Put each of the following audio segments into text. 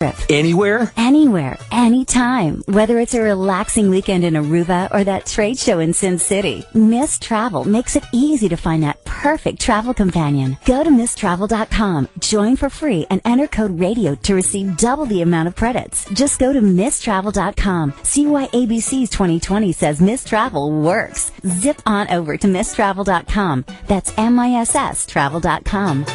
Anywhere? Anywhere, anytime. Whether it's a relaxing weekend in Aruba or that trade show in Sin City, Miss Travel makes it easy to find that perfect travel companion. Go to misstravel.com, join for free, and enter code RADIO to receive double the amount of credits. Just go to misstravel.com. See why ABC's 2020 says Miss Travel works. Zip on over to misstravel.com. That's MISS travel.com.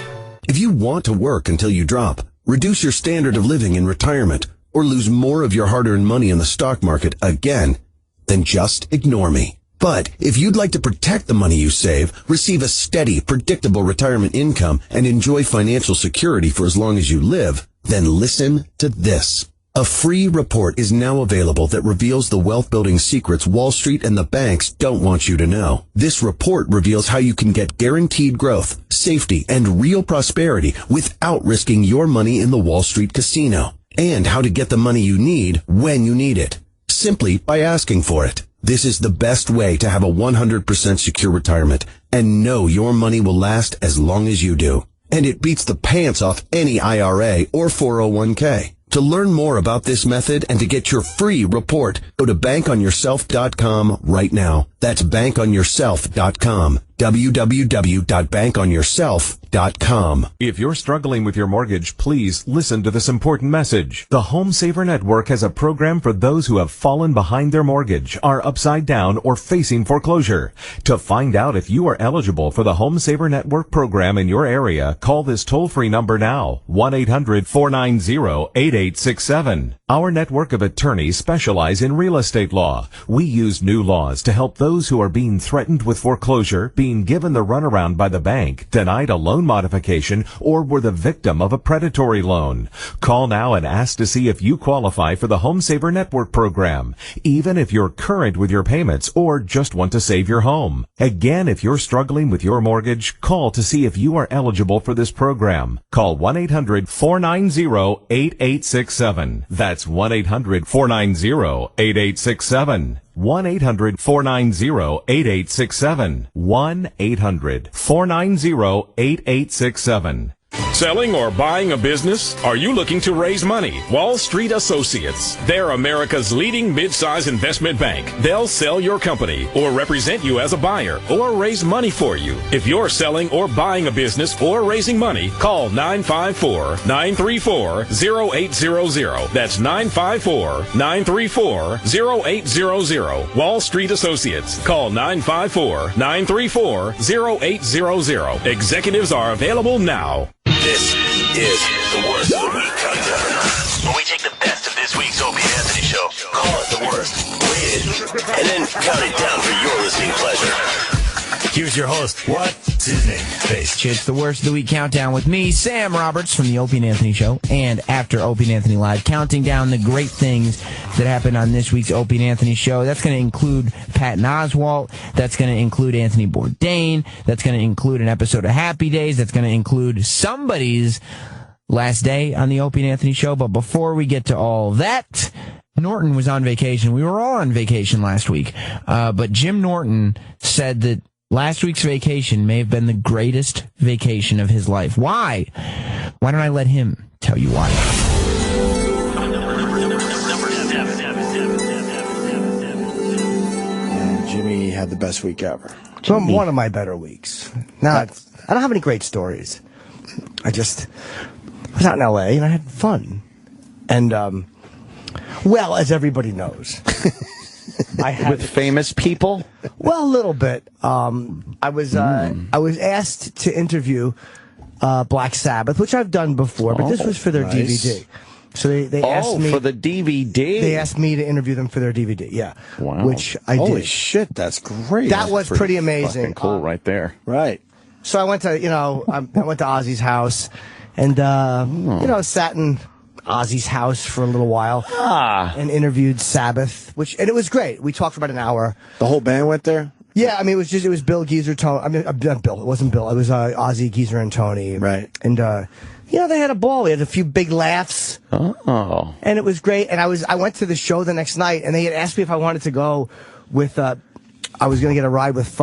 If you want to work until you drop, reduce your standard of living in retirement, or lose more of your hard-earned money in the stock market again, then just ignore me. But if you'd like to protect the money you save, receive a steady, predictable retirement income, and enjoy financial security for as long as you live, then listen to this. A free report is now available that reveals the wealth-building secrets Wall Street and the banks don't want you to know. This report reveals how you can get guaranteed growth, safety, and real prosperity without risking your money in the Wall Street casino, and how to get the money you need when you need it, simply by asking for it. This is the best way to have a 100% secure retirement and know your money will last as long as you do. And it beats the pants off any IRA or 401k. To learn more about this method and to get your free report, go to bankonyourself.com right now. That's bankonyourself.com. www.bankonyourself.com. If you're struggling with your mortgage, please listen to this important message. The Home Saver Network has a program for those who have fallen behind their mortgage, are upside down, or facing foreclosure. To find out if you are eligible for the Home Saver Network program in your area, call this toll-free number now, 1-800-490-8867. Our network of attorneys specialize in real estate law. We use new laws to help those who are being threatened with foreclosure, being given the runaround by the bank, denied a loan modification, or were the victim of a predatory loan. Call now and ask to see if you qualify for the Home Saver Network program, even if you're current with your payments or just want to save your home. Again, if you're struggling with your mortgage, call to see if you are eligible for this program. Call 1-800-490-8867. That's 1-800-490-8867. 1-800-490-8867. 1-800-490-8867. Selling or buying a business? Are you looking to raise money? Wall Street Associates. They're America's leading mid-size investment bank. They'll sell your company or represent you as a buyer or raise money for you. If you're selling or buying a business or raising money, call 954-934-0800. That's 954-934-0800. Wall Street Associates. Call 954-934-0800. Executives are available now. This is the Worst of the Week Countdown. When we take the best of this week's Opie and Anthony show, call it the worst, rate it, and then count it down for your listening pleasure. Here's your host. What's his name? Face. It's the Worst of the Week Countdown with me, Sam Roberts from the Opie and Anthony Show, and after Opie and Anthony Live, counting down the great things that happened on this week's Opie and Anthony Show. That's going to include Patton Oswalt. That's going to include Anthony Bourdain. That's going to include an episode of Happy Days. That's going to include somebody's last day on the Opie and Anthony Show. But before we get to all that, Norton was on vacation. We were all on vacation last week. But Jim Norton said that last week's vacation may have been the greatest vacation of his life. Why? Why don't I let him tell you why? And Jimmy had the best week ever. One of my better weeks. I don't have any great stories. I was out in L.A. and I had fun. And, well, as everybody knows... With famous people? Well, a little bit. I was asked to interview Black Sabbath, which I've done before, but this was for their DVD. So they asked me for the DVD. They asked me to interview them for their DVD. Yeah, wow. Which I did. Holy shit, that's great. That was pretty amazing. Fucking cool, right there. Right. So I went to I went to Ozzy's house, and sat in Ozzy's house for a little while and interviewed Sabbath, and it was great. We talked for about an hour. The whole band went there? Yeah, I mean, it was Bill, Geezer, Tony. I mean, not Bill. It wasn't Bill. It was Ozzy, Geezer, and Tony. Right. And they had a ball. We had a few big laughs. Oh. And it was great. And I went to the show the next night, and they had asked me if I wanted to go with. I was going to get a ride with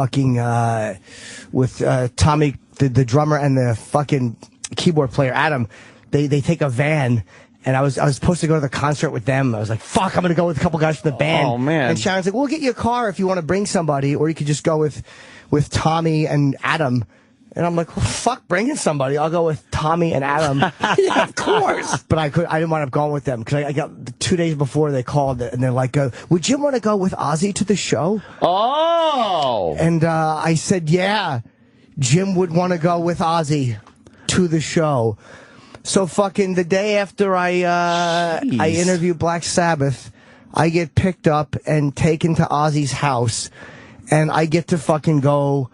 Tommy, the drummer, and the fucking keyboard player Adam. They take a van. And I was supposed to go to the concert with them. I was like, fuck, I'm going to go with a couple guys from the band. Oh, man. And Sharon's like, we'll get you a car if you want to bring somebody, or you could just go with Tommy and Adam. And I'm like, well, fuck bringing somebody. I'll go with Tommy and Adam. Yeah, of course. But I didn't wind up going with them because I got 2 days before they called and they're like, would you want to go with Ozzy to the show? Oh. And I said, yeah, Jim would want to go with Ozzy to the show. So fucking the day after I interview Black Sabbath, I get picked up and taken to Ozzy's house, and I get to fucking go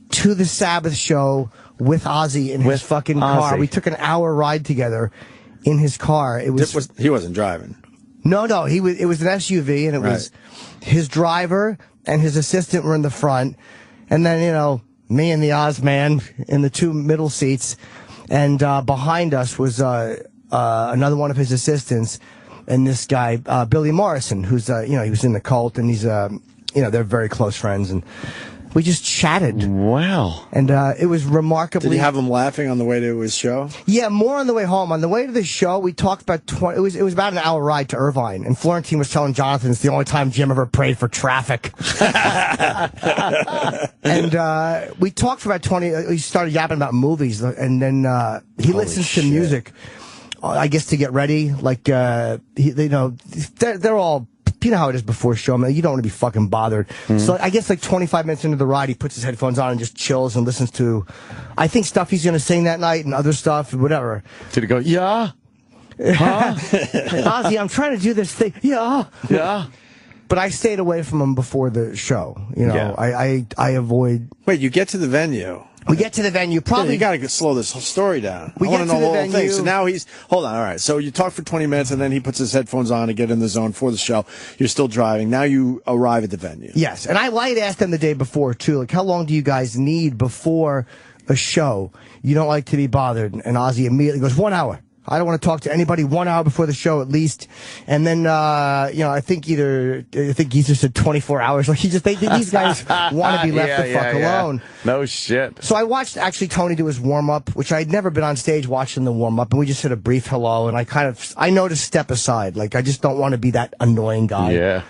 to the Sabbath show with Ozzy in his fucking car. We took an hour ride together in his car. He wasn't driving. No, it was an SUV, and it was his driver and his assistant were in the front, and then, you know, me and the Oz man in the 2 middle seats. And behind us was another one of his assistants, and this guy, Billy Morrison, who's, he was in the Cult, and he's, they're very close friends, and we just chatted. Wow. And it was remarkably... Did you have him laughing on the way to his show? Yeah, more on the way home. On the way to the show, we talked about... It was about an hour ride to Irvine, and Florentine was telling Jonathan it's the only time Jim ever prayed for traffic. And we talked for about 20... We started yapping about movies, and then he listens to music, I guess, to get ready. Like, they're all... You know how it is before show. I mean, you don't want to be fucking bothered. So I guess like 25 minutes into the ride, he puts his headphones on and just chills and listens to, I think, stuff he's going to sing that night and other stuff, whatever. Did he go, yeah? Huh? Ozzy, I'm trying to do this thing. Yeah. Yeah. But I stayed away from him before the show. You know, I avoid... Wait, you get to the venue. We get to the venue. Probably you got to slow this whole story down. We I want get to know to the the whole venue. thing. So now hold on. All right. So you talk for 20 minutes, and then he puts his headphones on to get in the zone for the show. You're still driving. Now you arrive at the venue. Yes, and I might ask them the day before too. Like, how long do you guys need before a show? You don't like to be bothered. And Ozzy immediately goes, 1 hour. I don't want to talk to anybody 1 hour before the show at least. And then, I think Geezer said 24 hours. Like, these guys want to be left the fuck alone. No shit. So I watched actually Tony do his warm up, which I'd never been on stage watching the warm up, and we just said a brief hello. And I know to step aside. Like, I just don't want to be that annoying guy. Yeah.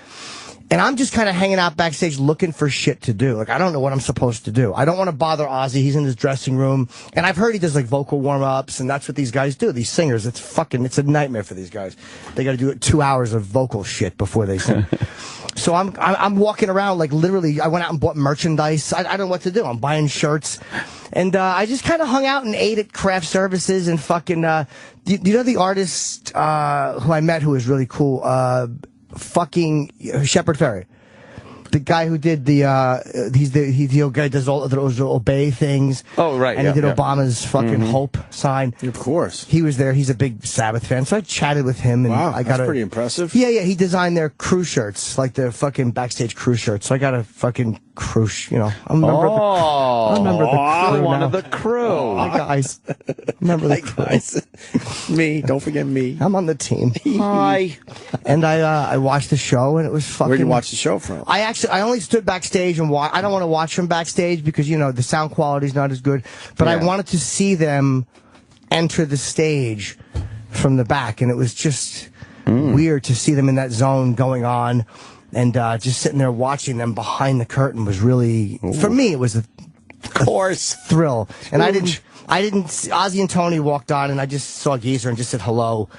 And I'm just kind of hanging out backstage looking for shit to do. Like, I don't know what I'm supposed to do. I don't want to bother Ozzy. He's in his dressing room. And I've heard he does, like, vocal warm-ups, and that's what these guys do, these singers. It's a nightmare for these guys. They got to do 2 hours of vocal shit before they sing. So I'm walking around, like, literally, I went out and bought merchandise. I don't know what to do. I'm buying shirts. And I just kind of hung out and ate at craft services and fucking... do you know the artist who I met who was really cool? Fucking Shepard Fairey, the guy who did he's the guy who does all those Obey things. Oh, right. And he did Obama's fucking Hope sign. Of course. He was there. He's a big Sabbath fan. So I chatted with him. And wow, that's pretty impressive. Yeah. He designed their crew shirts, like the fucking backstage crew shirts. So I got a fucking crew, I'm a member of the crew. Hi, guys. Remember the crew. Guys. Me. Don't forget me. I'm on the team. Hi. And I watched the show, and it was fucking... Where'd you watch the show from? I only stood backstage and I don't want to watch from backstage because, the sound quality's not as good. But I wanted to see them enter the stage from the back, and it was just weird to see them in that zone going on. And just sitting there watching them behind the curtain was really, for me, it was a thrill. And I didn't, Ozzy and Tony walked on, and I just saw Geezer and just said hello.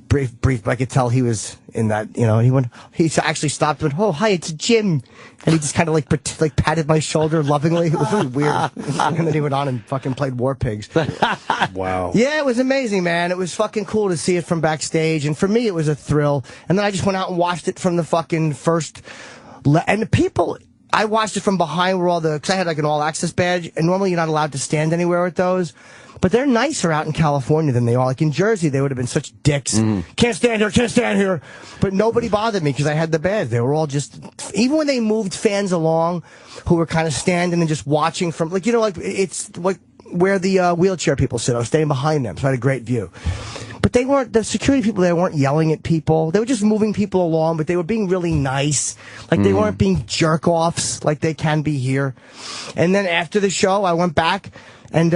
Brief, but I could tell he was in that, he actually stopped and went, oh, hi, it's Jim. And he just kind of like patted my shoulder lovingly. It was really weird. And then he went on and fucking played War Pigs. Wow. Yeah, it was amazing, man. It was fucking cool to see it from backstage. And for me, it was a thrill. And then I just went out and watched it from the fucking first, and the people... I watched it from behind where because I had like an all-access badge, and normally you're not allowed to stand anywhere with those. But they're nicer out in California than they are. Like in Jersey, they would have been such dicks. Can't stand here. But nobody bothered me because I had the badge. They were all just, even when they moved fans along who were kind of standing and just watching from, like, it's like where the wheelchair people sit. I was staying behind them, so I had a great view. But the security people there weren't yelling at people. They were just moving people along, but they were being really nice. Like, they weren't being jerk-offs like they can be here. And then after the show, I went back, and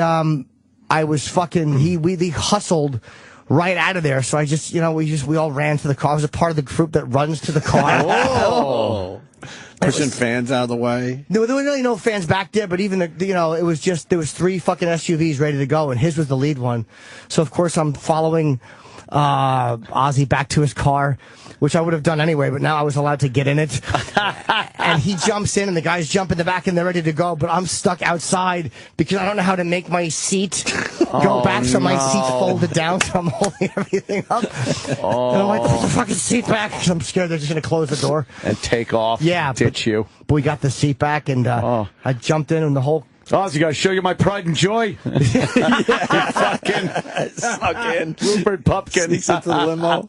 I was fucking, we hustled right out of there. So I just, we all ran to the car. I was a part of the group that runs to the car. Oh. Pushing fans out of the way. There were really no fans back there, but even it was just there was 3 fucking SUVs ready to go, and his was the lead one. So of course I'm following Ozzy back to his car, which I would have done anyway, but now I was allowed to get in it. And he jumps in, and the guys jump in the back, and they're ready to go, but I'm stuck outside because I don't know how to make my seat go back, so my seat's folded down, so I'm holding everything up. And I'm like, put the fucking seat back, because I'm scared they're just going to close the door. And take off. Yeah. Ditch you. But we got the seat back, and I jumped in, and the whole... Ozzy, gotta show you my pride and joy. Fucking suck in. Rupert Pupkin. Sneaks into the limo.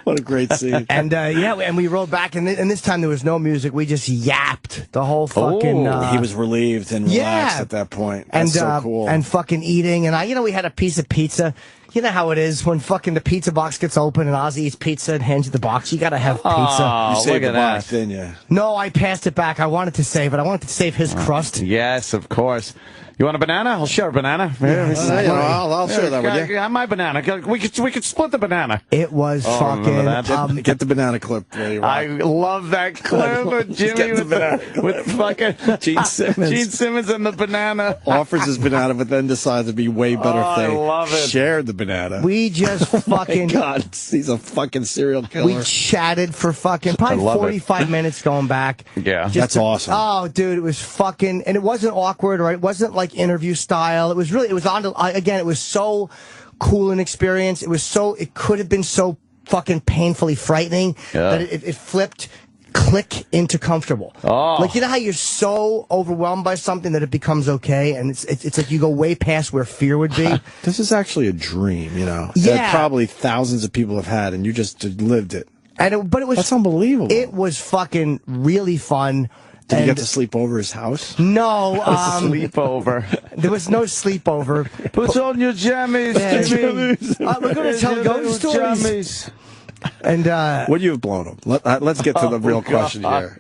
What a great scene. And and we rode back, and this time there was no music. We just yapped the whole fucking. He was relieved and relaxed at that point. That's so cool. And fucking eating, and we had a piece of pizza. You know how it is when fucking the pizza box gets open and Ozzy eats pizza and hands you the box. You gotta have pizza. You saved the box, didn't you? No, I passed it back. I wanted to save it. I wanted to save his crust. Yes, of course. You want a banana? I'll share a banana. I'll share that with you. Yeah, my banana. We could split the banana. It was fucking... Get the banana clip. I love that clip of Jimmy with fucking Gene Simmons. Gene Simmons and the banana. Offers his banana, but then decides it'd be way better if they I love it. shared the banana. We just fucking... God, he's a fucking serial killer. We chatted for fucking probably 45 minutes going back. Yeah. That's awesome. Oh, dude, it was fucking... And it wasn't awkward, or it wasn't like interview style. It was again, it was so cool an experience. It could have been so fucking painfully frightening that it flipped click into comfortable. Like, you know how you're so overwhelmed by something that it becomes okay, and it's like you go way past where fear would be. This is actually a dream, Yeah. that probably thousands of people have had, and you just lived it. But it was... That's unbelievable. It was fucking really fun. Did you get to sleep over his house? No. Sleepover. There was no sleepover. Put on your jammies, Jimmy. We're going to tell ghost stories. Jammies. And would you have blown him? Let's get to the real question here.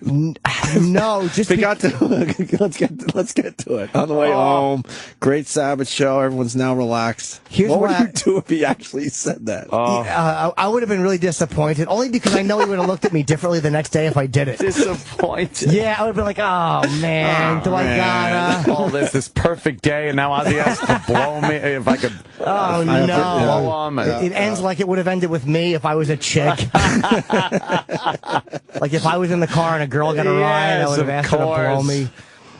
No, just let's get to it. On the way home, great Sabbath show. Everyone's now relaxed. What would you do if he actually said that? I would have been really disappointed, only because I know he would have looked at me differently the next day if I did it. Disappointed. Yeah, I would have been like, oh man, I gotta? All this perfect day, and now Ozzy has to blow me. If I could. Oh no! It ends like it would have ended with me if I was a chick. Like if I was in the car and a girl got a ride, I would have asked her to blow me.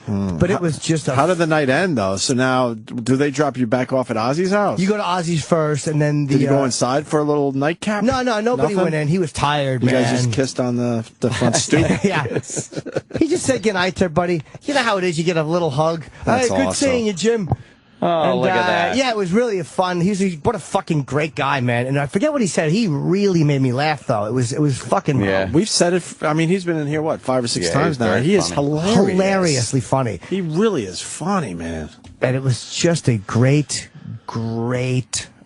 But it was just How did the night end, though? So now, do they drop you back off at Ozzy's house? You go to Ozzy's first, and then Did you go inside for a little nightcap? No, nobody went in. He was tired, man. You guys just man. kissed on the front stoop? Yeah. He just said goodnight there, buddy. You know how it is. You get a little hug. That's hey, good awesome. seeing you, Jim. Oh, look at that. Yeah, it was really fun. What a fucking great guy, man. And I forget what he said. He really made me laugh, though. It was fucking... Yeah. We've said it... I mean, he's been in here, 5 or 6 times now. He is hilarious. Hilariously funny. He really is funny, man. And it was just a great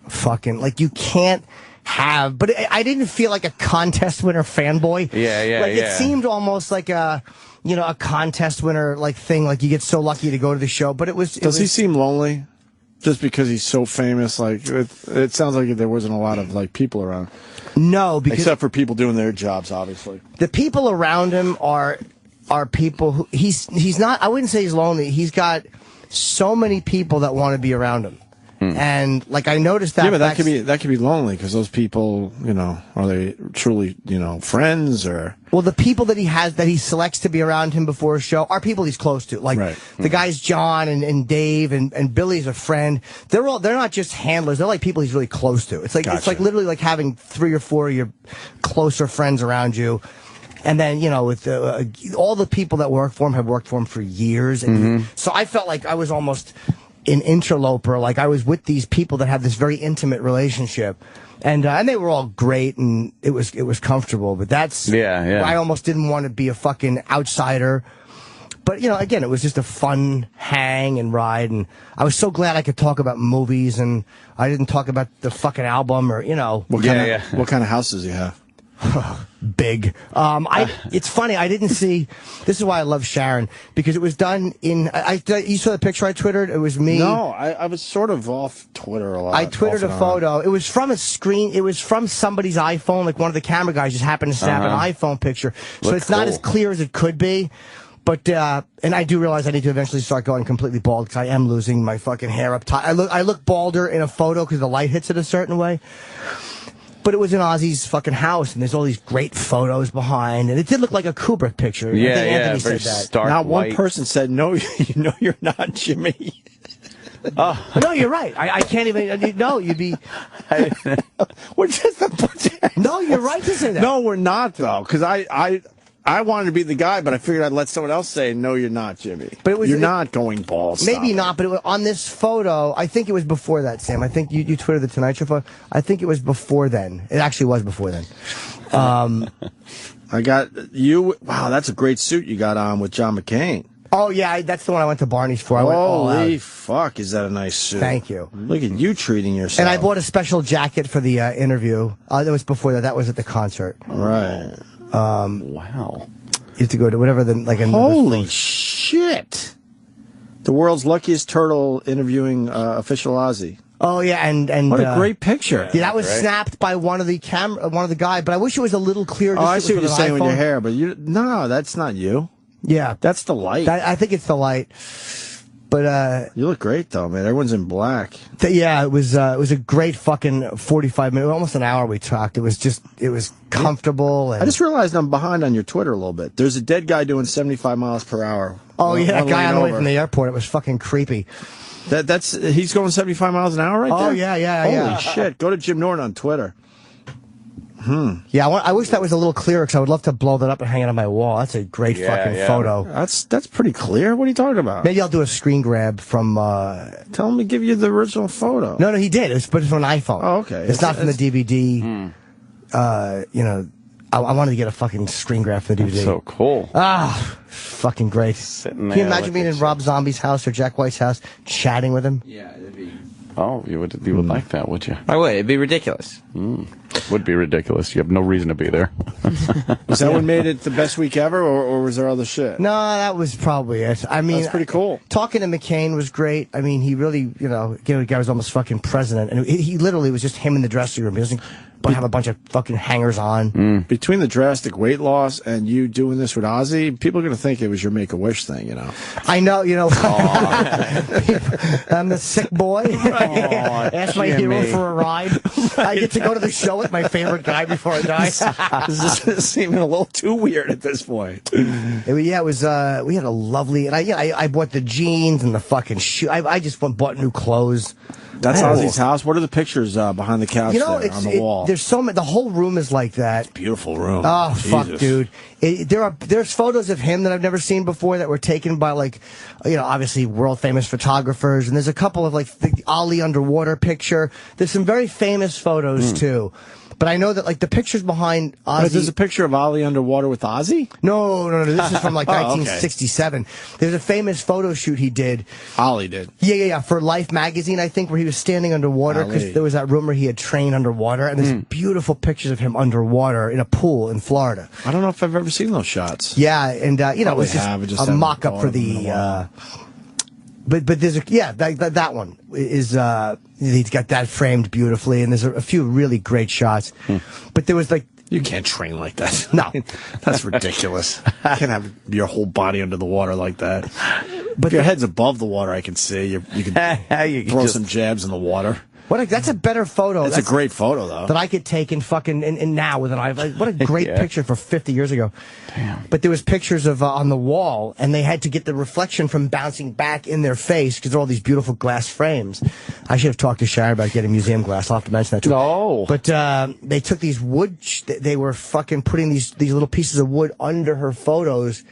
fucking... Like, you can't have... But I didn't feel like a contest winner fanboy. It seemed almost like a contest winner thing. Like, you get so lucky to go to the show. But Does he seem lonely? Just because he's so famous? Like, it sounds like there wasn't a lot of people around. No, because except for people doing their jobs, obviously. The people around him are people who he's not. I wouldn't say he's lonely. He's got so many people that want to be around him. And I noticed that. Yeah, but that could be lonely because those people, are they truly, friends or? Well, the people that he selects to be around him before a show are people he's close to. The guys John and Dave and Billy's a friend. They're not just handlers. They're like people he's really close to. It's it's literally like having 3 or 4 of your closer friends around you. And then, with all the people that work for him have worked for him for years. And so I felt like I was almost an interloper. Like I was with these people that had this very intimate relationship. And they were all great, and it was comfortable. But that's... I almost didn't want to be a fucking outsider. But, again, it was just a fun hang and ride. And I was so glad I could talk about movies, and I didn't talk about the fucking album or, What kind of house does he have? Big. It's funny. I didn't see. This is why I love Sharon, because it was done in. You saw the picture I twittered. It was me. No, I was sort of off Twitter a lot. I twittered a photo. It was from a screen. It was from somebody's iPhone. Like one of the camera guys just happened to snap an iPhone picture. So it's not as clear as it could be. But and I do realize I need to eventually start going completely bald because I am losing my fucking hair up top. I look balder in a photo because the light hits it a certain way. But it was in Ozzy's fucking house, and there's all these great photos behind, and it did look like a Kubrick picture. Yeah, I think Anthony very said that. stark Not one white. person said, no, you're not Jimmy. No, you're right. I can't even. No, you'd be. We're just a bunch of... No, you're right to say that. No, we're not, though, because I wanted to be the guy, but I figured I'd let someone else say, no, you're not Jimmy. But you're not going balls. Maybe not, but on this photo, I think it was before that, Sam. I think you Twittered the Tonight Show photo. I think it was before then. It actually was before then. I got you. Wow, that's a great suit you got on with John McCain. Oh, yeah, that's the one I went to Barney's for. Holy fuck, is that a nice suit? Thank you. Look at you treating yourself. And I bought a special jacket for the interview. That was before that. That was at the concert. Right. Wow. You have to go to whatever the like. Holy shit! The world's luckiest turtle interviewing official Ozzy. Oh yeah, and what a great picture. Yeah, that was snapped by one of the guy. But I wish it was a little clearer. Oh, I see what you're saying with your hair, but no, that's not you. Yeah, that's the light. I think it's the light. But you look great though, man. Everyone's in black. Yeah, it was a great fucking 45 minutes, almost an hour we talked. It was comfortable. And I just realized I'm behind on your Twitter a little bit. There's a dead guy doing 75 miles per hour. Oh yeah, that guy on the way from the airport. It was fucking creepy. He's going 75 miles an hour right there? Oh yeah. Holy shit. Go to Jim Norton on Twitter. Yeah, I wish that was a little clearer because I would love to blow that up and hang it on my wall. That's a great fucking photo. That's pretty clear. What are you talking about? Maybe I'll do a screen grab from... Tell him to give you the original photo. No, he did. But it's from an iPhone. Oh, okay. It's not from the DVD. I wanted to get a fucking screen grab for the DVD. That's so cool. Fucking great. Sitting there. Can you imagine being in Rob Zombie's house or Jack White's house, chatting with him? Yeah, it'd be... Oh, you would like that, would you? I would. It'd be ridiculous. Would be ridiculous. You have no reason to be there. Was that what made it the best week ever, or was there other shit? No, that was probably it. I mean, that's pretty cool. Talking to McCain was great. I mean, he really, the guy was almost fucking president, and he literally was just him in the dressing room. He doesn't have a bunch of fucking hangers on. Between the drastic weight loss and you doing this with Ozzy, people are going to think it was your Make-A-Wish thing, I know, I'm the sick boy. Ask my hero for a ride. I get to go to the show with my favorite guy before I die. This is seeming a little too weird at this point. Yeah, it was. We had a lovely, and I bought the jeans and the fucking shoe. I just bought new clothes. That's Ozzy's house. What are the pictures behind the couch there on the wall? There's so many. The whole room is like that. Beautiful room. Oh, Jesus. fuck, dude. There's photos of him that I've never seen before that were taken by, obviously world famous photographers. And there's a couple of, the Ollie underwater picture. There's some very famous photos, too. But I know that, the pictures behind Ozzy... There's a picture of Ollie underwater with Ozzy? No. This is from, 1967. Okay. There's a famous photo shoot he did. Ollie did? Yeah. For Life magazine, I think, where he was standing underwater, because there was that rumor he had trained underwater. And there's beautiful pictures of him underwater in a pool in Florida. I don't know if I've ever seen those shots. Yeah, and, it was just a mock-up for the... But there's that one is he's got that framed beautifully, and there's a few really great shots. But there was you can't train like that. No, that's ridiculous. You can't have your whole body under the water like that. But if your head's above the water, I can see you can throw some jabs in the water. That's a better photo. That's a great photo, though. That I could take and now with an iPhone. What a great picture for 50 years ago. Damn. But there was pictures of on the wall, and they had to get the reflection from bouncing back in their face because they're all these beautiful glass frames. I should have talked to Sharon about getting museum glass. I'll have to mention that too. No. But they took these wood. They were fucking putting these little pieces of wood under her photos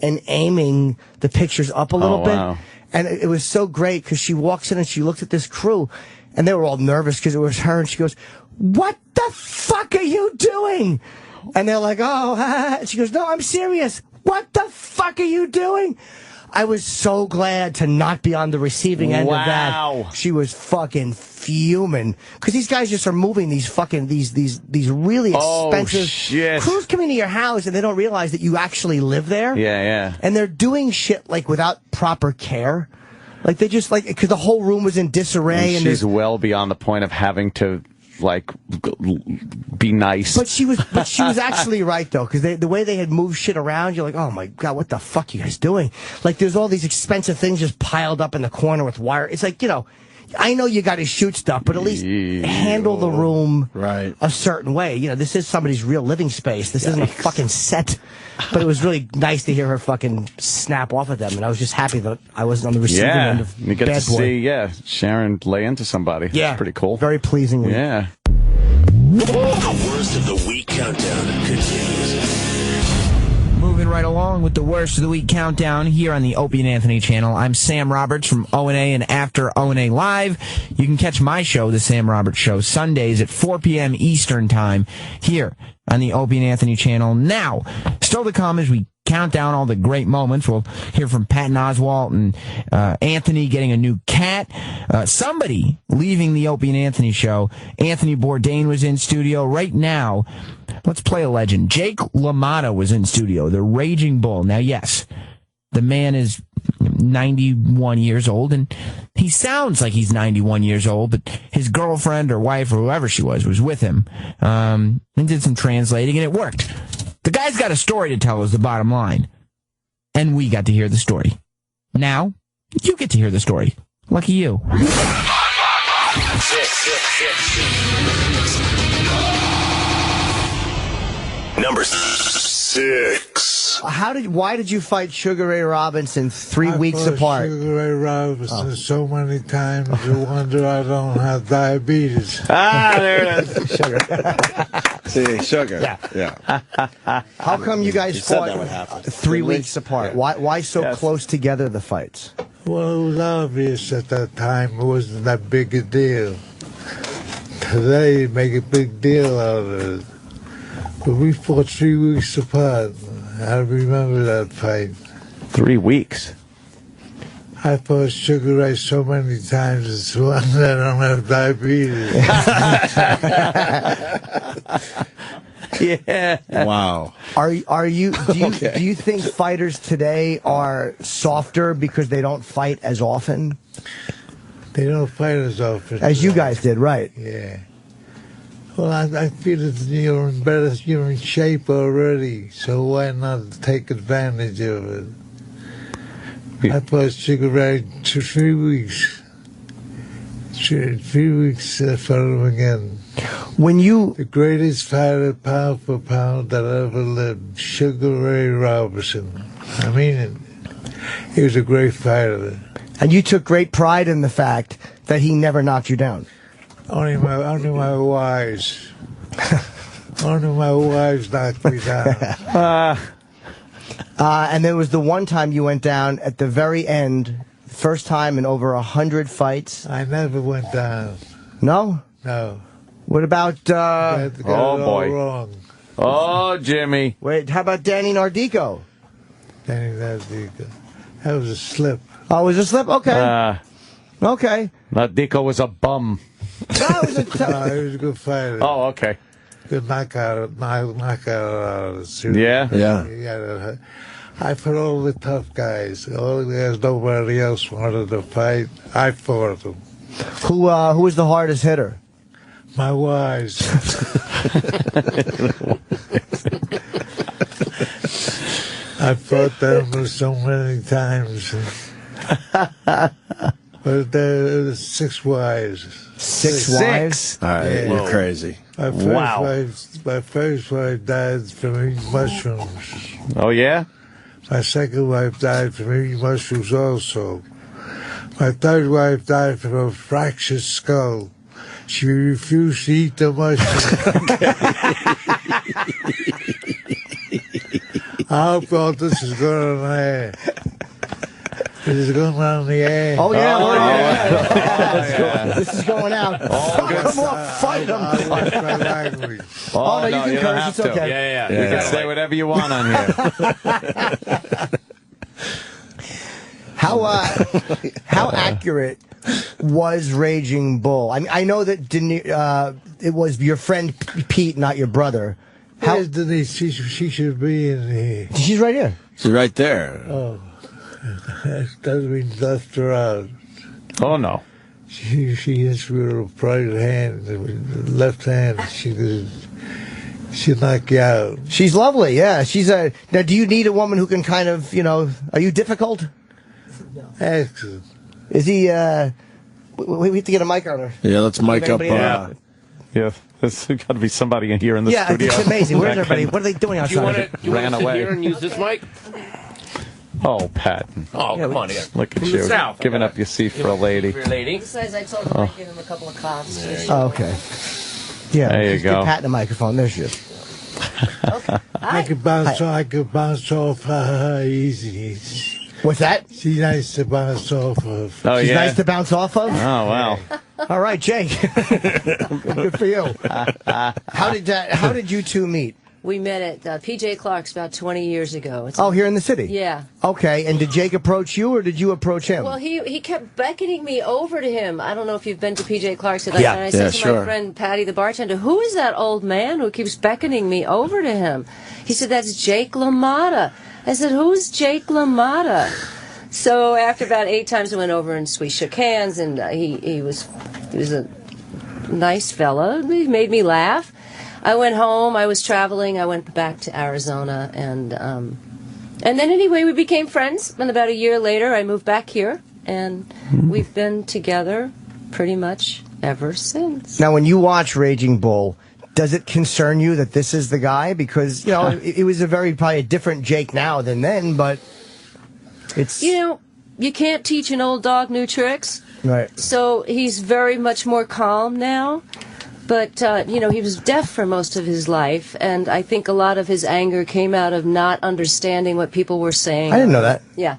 and aiming the pictures up a little bit. Wow. And it was so great because she walks in and she looks at this crew. And they were all nervous because it was her, and she goes, "What the fuck are you doing?" And they're like, "Oh," and she goes, "No, I'm serious. What the fuck are you doing?" I was so glad to not be on the receiving end of that. She was fucking fuming because these guys just are moving these fucking these really expensive crews come into your house and they don't realize that you actually live there. Yeah. And they're doing shit like without proper care. Like they just like because the whole room was in disarray. And she's well beyond the point of having to like be nice. But she was actually right though, because the way they had moved shit around, you're like, oh my god, what the fuck are you guys doing? Like there's all these expensive things just piled up in the corner with wire. It's like, you know, I know you got to shoot stuff, but at least handle the room a certain way. You know, this is somebody's real living space. This isn't a fucking set. But it was really nice to hear her fucking snap off at them, and I was just happy that I wasn't on the receiving end of you get Bad to Boy. see, Sharon lay into somebody. Yeah, it's pretty cool. Very pleasingly. Yeah. The worst of the week countdown continues. Moving right along with the worst of the week countdown here on the Opie and Anthony channel. I'm Sam Roberts from O&A and After O&A Live. You can catch my show, The Sam Roberts Show, Sundays at 4 p.m. Eastern Time here on the Opie and Anthony channel. Now, still to come as we count down all the great moments. We'll hear from Patton Oswalt and Anthony getting a new cat. Somebody leaving the Opie and Anthony show. Anthony Bourdain was in studio. Right now, let's play a legend. Jake LaMotta was in studio, the Raging Bull. Now, yes, the man is 91 years old, and he sounds like he's 91 years old, but his girlfriend or wife or whoever she was with him and did some translating, and it worked. The guy's got a story to tell is the bottom line. And we got to hear the story. Now, you get to hear the story. Lucky you. Number 6. Why did you fight Sugar Ray Robinson 3 weeks apart? Sugar Ray Robinson so many times. You wonder I don't have diabetes. There it is. Sugar. See, Sugar. Yeah. How come you guys fought 3 weeks apart? Yeah. Why so close together, the fights? Well, it was obvious at that time it wasn't that big a deal. Today, you make a big deal out of it. But we fought 3 weeks apart. I remember that fight. 3 weeks. I fought Sugar Ray so many times, it's one that I don't have diabetes. Yeah. Wow. Do you think fighters today are softer because they don't fight as often? They don't fight as often. As you guys did, right? Yeah. Well, I feel that you're in shape already, so why not take advantage of it? I fought Sugar Ray 3 weeks. 3 weeks following again. The greatest fighter, pound for pound, that ever lived, Sugar Ray Robinson. I mean it. He was a great fighter. And you took great pride in the fact that he never knocked you down. Only my wives. Only my wives knocked me down. And there was the one time you went down at the very end, first time in over 100 fights. I never went down. No? No. What about... oh, boy. Wrong. Oh, Jimmy. Wait, how about Danny Nardico? Danny Nardico. That was a slip. Oh, it was a slip? Okay. Okay. Nardico was a bum. No, he was a good fighter. Oh, okay. Good knockout artist. Yeah? Yeah. I fought all the tough guys. All the guys nobody else wanted to fight. I fought them. Who was the hardest hitter? My wives. I fought them so many times. But there were 6 wives. 6 wives? All right, Yeah. you're crazy. My first wife died from eating mushrooms. Oh, yeah? My second wife died from eating mushrooms also. My third wife died from a fractured skull. She refused to eat the mushrooms. I hope all this is going on there. It is going on the air. Oh, yeah. Yeah. This is going out. Fight them. My language. Oh, no, you can curse. It's okay. Yeah. You can say whatever you want on here. How accurate was Raging Bull? I know that it was your friend Pete, not your brother. Where's Denise? She should be in here. She's right here. She's right there. Oh, that doesn't mean left her out. Oh, no. She hits me with her right hand, with the left hand. She'll knock you out. She's lovely, yeah. Now, do you need a woman who can kind of, are you difficult? No. Excellent. Is he, we have to get a mic on her. Yeah, let's mic up. Yeah, there's got to be somebody in here in the studio. Yeah, it's amazing. Where's everybody? What are they doing outside? Do you want to sit here and use this mic? Oh, Patton. Oh, come on here. Look at you. Giving up your seat for a lady. Besides, I told him I'd give him a couple of coughs. Oh, okay. Yeah, there you go. Give Pat the microphone. There she is. Okay. I could bounce off easy. What's that? She's nice to bounce off of. Oh, She's nice to bounce off of? Oh, wow. All right, Jake. Good for you. How did you two meet? We met at PJ Clark's about 20 years ago. Here in the city? Yeah. Okay, and did Jake approach you, or did you approach him? Well, he kept beckoning me over to him. I don't know if you've been to PJ Clark's. And Yeah. I said to my friend Patty, the bartender, who is that old man who keeps beckoning me over to him? He said, that's Jake LaMotta. I said, who's Jake LaMotta? So after about 8 times, I went over and we shook hands, and he was a nice fella. He made me laugh. I went home. I was traveling. I went back to Arizona, and then anyway, we became friends. And about a year later, I moved back here, and we've been together pretty much ever since. Now, when you watch Raging Bull, does it concern you that this is the guy? Because it was probably a different Jake now than then, but it's you can't teach an old dog new tricks. Right. So he's very much more calm now. But, he was deaf for most of his life, and I think a lot of his anger came out of not understanding what people were saying. I didn't know that. Yeah.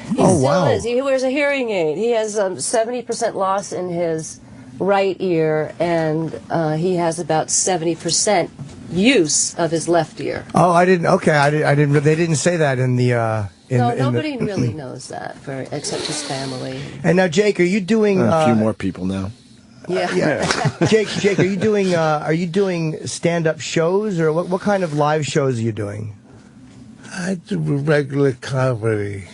He wow. is. He wears a hearing aid. He has 70% loss in his right ear, and he has about 70% use of his left ear. Oh, I didn't. Okay, I didn't. They didn't say that in the. Nobody really knows that, except his family. And now, Jake, are you doing a few more people now? Yeah. Jake, are you doing stand-up shows, or what kind of live shows are you doing? I do regular comedy.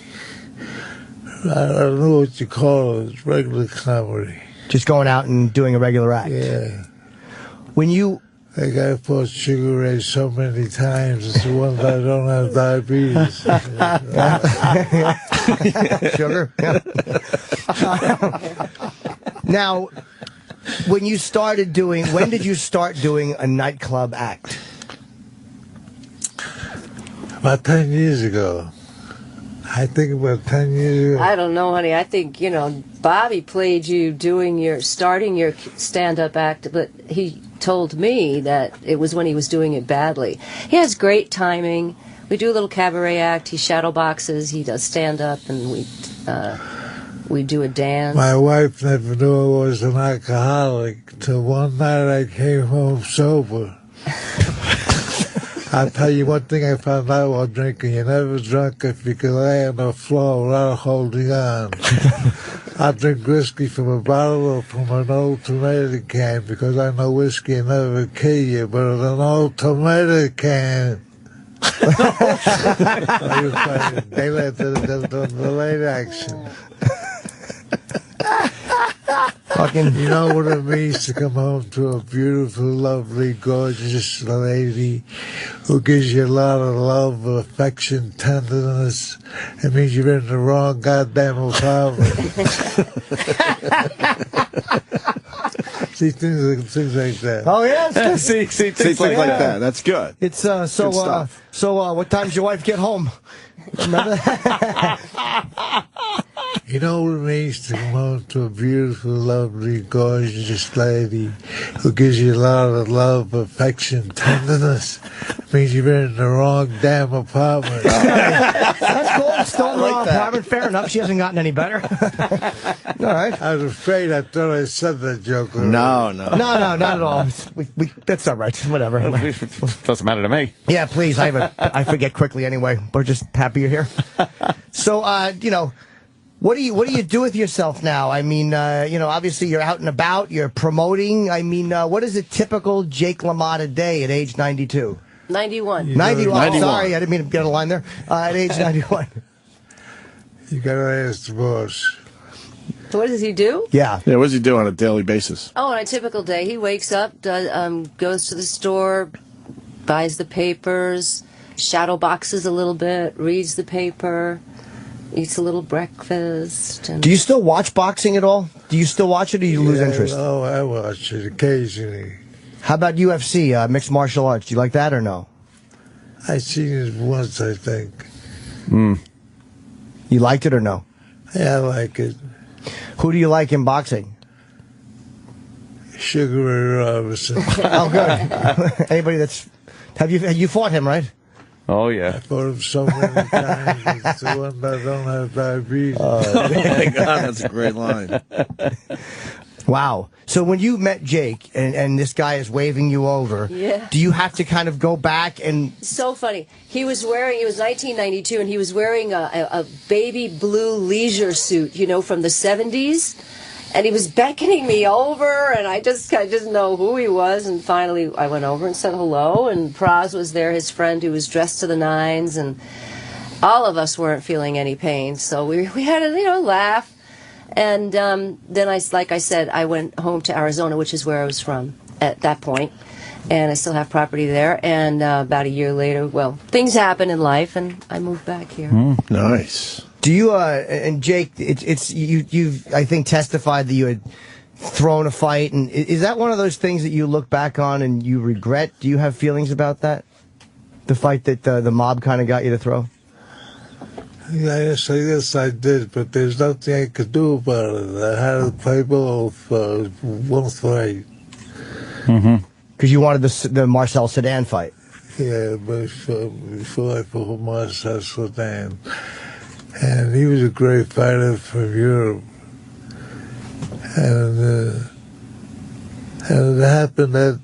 I don't know what you call it. It's regular comedy. Just going out and doing a regular act. Yeah. When you... I got post Sugar Ray so many times. It's the one that I don't have diabetes. Sugar? Now, when did you start doing a nightclub act? About 10 years ago. I think about 10 years ago. I don't know, honey. I think, Bobby played you starting your stand-up act, but he told me that it was when he was doing it badly. He has great timing. We do a little cabaret act. He shadow boxes. He does stand-up, and we do a dance. My wife never knew I was an alcoholic till one night I came home sober. I'll tell you one thing I found out while drinking. You're never drunk if you can lay on the floor without holding on. I drink whiskey from a bottle or from an old tomato can because I know whiskey will never kill you, but an old tomato can. They let the late action. You know what it means to come home to a beautiful, lovely, gorgeous lady who gives you a lot of love, affection, tenderness. It means you're in the wrong goddamn apartment. See, things like that. Oh, yeah? See things like that. That's good. It's, so what time's your wife get home? Remember that? You know what it means to come home to a beautiful, lovely, gorgeous lady who gives you a lot of love, affection, tenderness. It means you've been in the wrong damn apartment. That's cool. Still in the wrong apartment. Fair enough. She hasn't gotten any better. All right. I was afraid I thought I said that joke. No, not at all. That's all right. Whatever. Doesn't matter to me. Yeah, please. I forget quickly anyway. We're just happy you're here. So, What do you do with yourself now? I mean, obviously you're out and about, you're promoting. I mean, what is a typical Jake LaMotta day at age 92? 91. 91. Sorry, I didn't mean to get a line there. At age 91. You gotta ask the boss. What does he do? Yeah. Yeah, what does he do on a daily basis? Oh, on a typical day, he wakes up, goes to the store, buys the papers, shadow boxes a little bit, reads the paper, eats a little breakfast. And Do you still watch boxing at all? Do you still watch it, or do you lose interest? Oh, I watch it occasionally. How about UFC, mixed martial arts? Do you like that or no? I seen it once, I think. You liked it or no? Yeah, I like it. Who do you like in boxing? Sugar Ray Robinson. Oh, good. Anybody that's... Have you fought him, right? Oh, yeah. I fought him so many times. It's the one that don't have diabetes. Oh, my God, that's a great line. Wow. So when you met Jake and this guy is waving you over, do you have to kind of go back and... So funny. It was 1992, and he was wearing a baby blue leisure suit, from the 70s. And he was beckoning me over, and I just didn't know who he was. And finally, I went over and said hello. And Praz was there, his friend, who was dressed to the nines. And all of us weren't feeling any pain. So we had a laugh. And then like I said, I went home to Arizona, which is where I was from at that point. And I still have property there. And about a year later, well, things happen in life, and I moved back here. Nice. Do you, and Jake, you've, I think, testified that you had thrown a fight. And is that one of those things that you look back on and you regret? Do you have feelings about that? The fight that the mob kind of got you to throw? Yes, I guess I did, but there's nothing I could do about it. I had to play ball for one fight. Because you wanted the Marcel Sedan fight. Yeah, before I fought Marcel Sedan. And he was a great fighter from Europe. And it happened that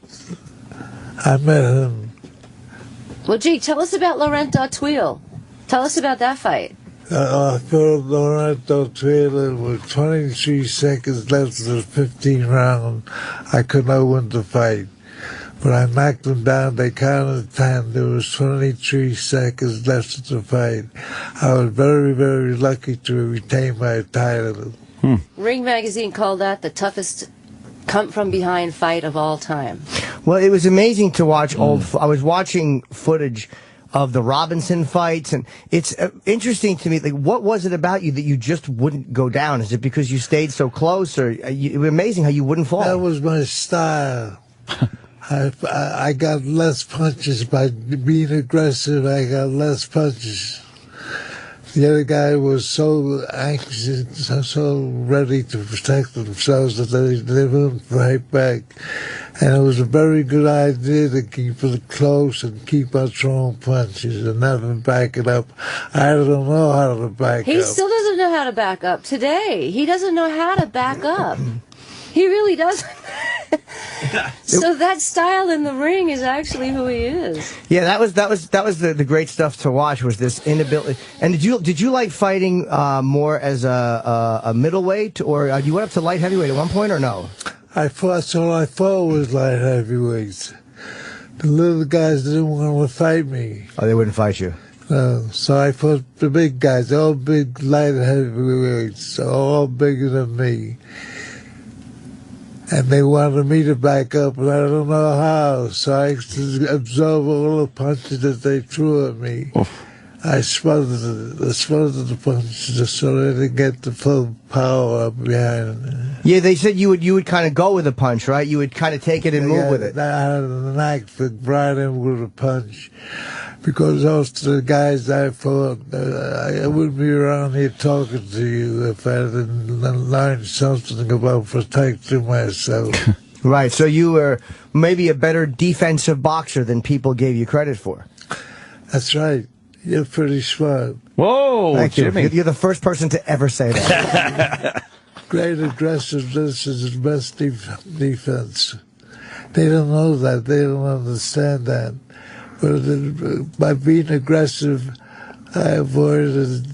I met him. Well, gee, tell us about Laurent Dautuil. Tell us about that fight. I fought Laurent Dautuil with 23 seconds left of the 15th round. I could not win the fight. But I knocked him down. They counted 10. There was 23 seconds left of the fight. I was very, very lucky to retain my title. Ring Magazine called that the toughest come-from-behind fight of all time. Well, it was amazing to watch I was watching footage of the Robinson fights, and it's interesting to me. Like, what was it about you that you just wouldn't go down? Is it because you stayed so close, or it was amazing how you wouldn't fall? That was my style. I got less punches by being aggressive. I got less punches. The other guy was so anxious, so ready to protect themselves that they wouldn't fight back. And it was a very good idea to keep it close and keep on throwing punches and never back it up. I don't know how to back up. He still doesn't know how to back up today. He doesn't know how to back up. He really doesn't. So that style in the ring is actually who he is. Yeah, that was the great stuff to watch, was this inability. And did you like fighting more as a middleweight, or you went up to light heavyweight at one point, or no? I fought was light heavyweights. The little guys didn't want to fight me. Oh, they wouldn't fight you. No, so I fought the big guys, all big light heavyweights, all bigger than me. And they wanted me to back up, and I don't know how. So I absorbed all the punches that they threw at me. I smothered the punches so they didn't get the full power up behind it. Yeah, they said you would kind of go with a punch, right? You would kind of take it and move with it. I had a knack for grinding with a punch. Because those are the guys I fought, I wouldn't be around here talking to you if I didn't learn something about protecting myself. Right, so you were maybe a better defensive boxer than people gave you credit for. That's right. You're pretty smart. Whoa, Thank Jimmy. you. You're the first person to ever say that. Great aggressiveness is the best defense. They don't know that. They don't understand that. But by being aggressive, I avoided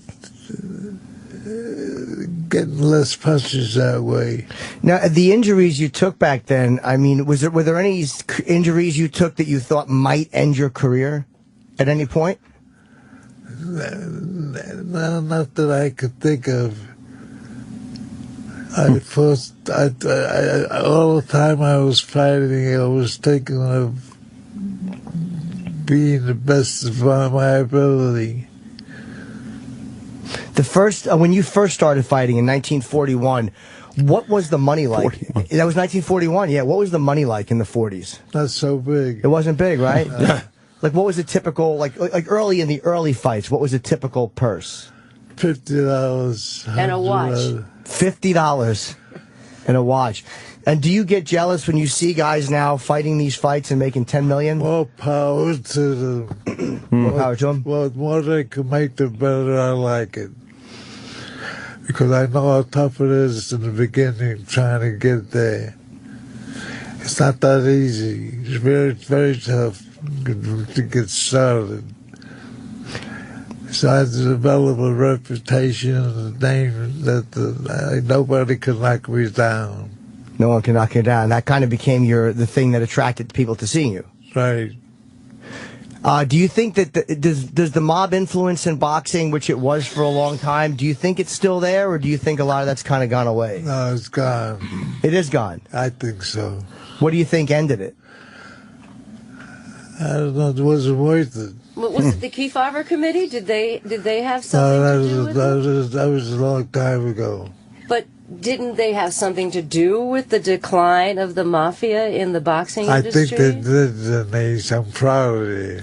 getting less punches that way. Now, the injuries you took back then, I mean, were there any injuries you took that you thought might end your career at any point? No, not that I could think of. All the time I was fighting, I was thinking of being the best of my ability. When you first started fighting in 1941, what was the money like? 41. That was 1941, yeah. What was the money like in the 40s? Not so big. It wasn't big, right? Like, what was a typical, like early in the early fights, what was a typical purse? $50. And a watch. $50 and a watch. And do you get jealous when you see guys now fighting these fights and making $10 million? More power to them. More power to them? Well, the more they can make, the better I like it. Because I know how tough it is in the beginning trying to get there. It's not that easy. It's very, very tough to get started. So I had to develop a reputation and a name that nobody could knock me down. No one can knock you down. That kind of became the thing that attracted people to seeing you. Right. Do you think that does the mob influence in boxing, which it was for a long time, do you think it's still there, or do you think a lot of that's kind of gone away? No, it's gone. It is gone? I think so. What do you think ended it? I don't know. It wasn't worth it. Was it the Kefauver Committee? Did they have something to do with it? That was a long time ago. But didn't they have something to do with the decline of the mafia in the boxing I industry? think they did, Denise. I'm proud of you.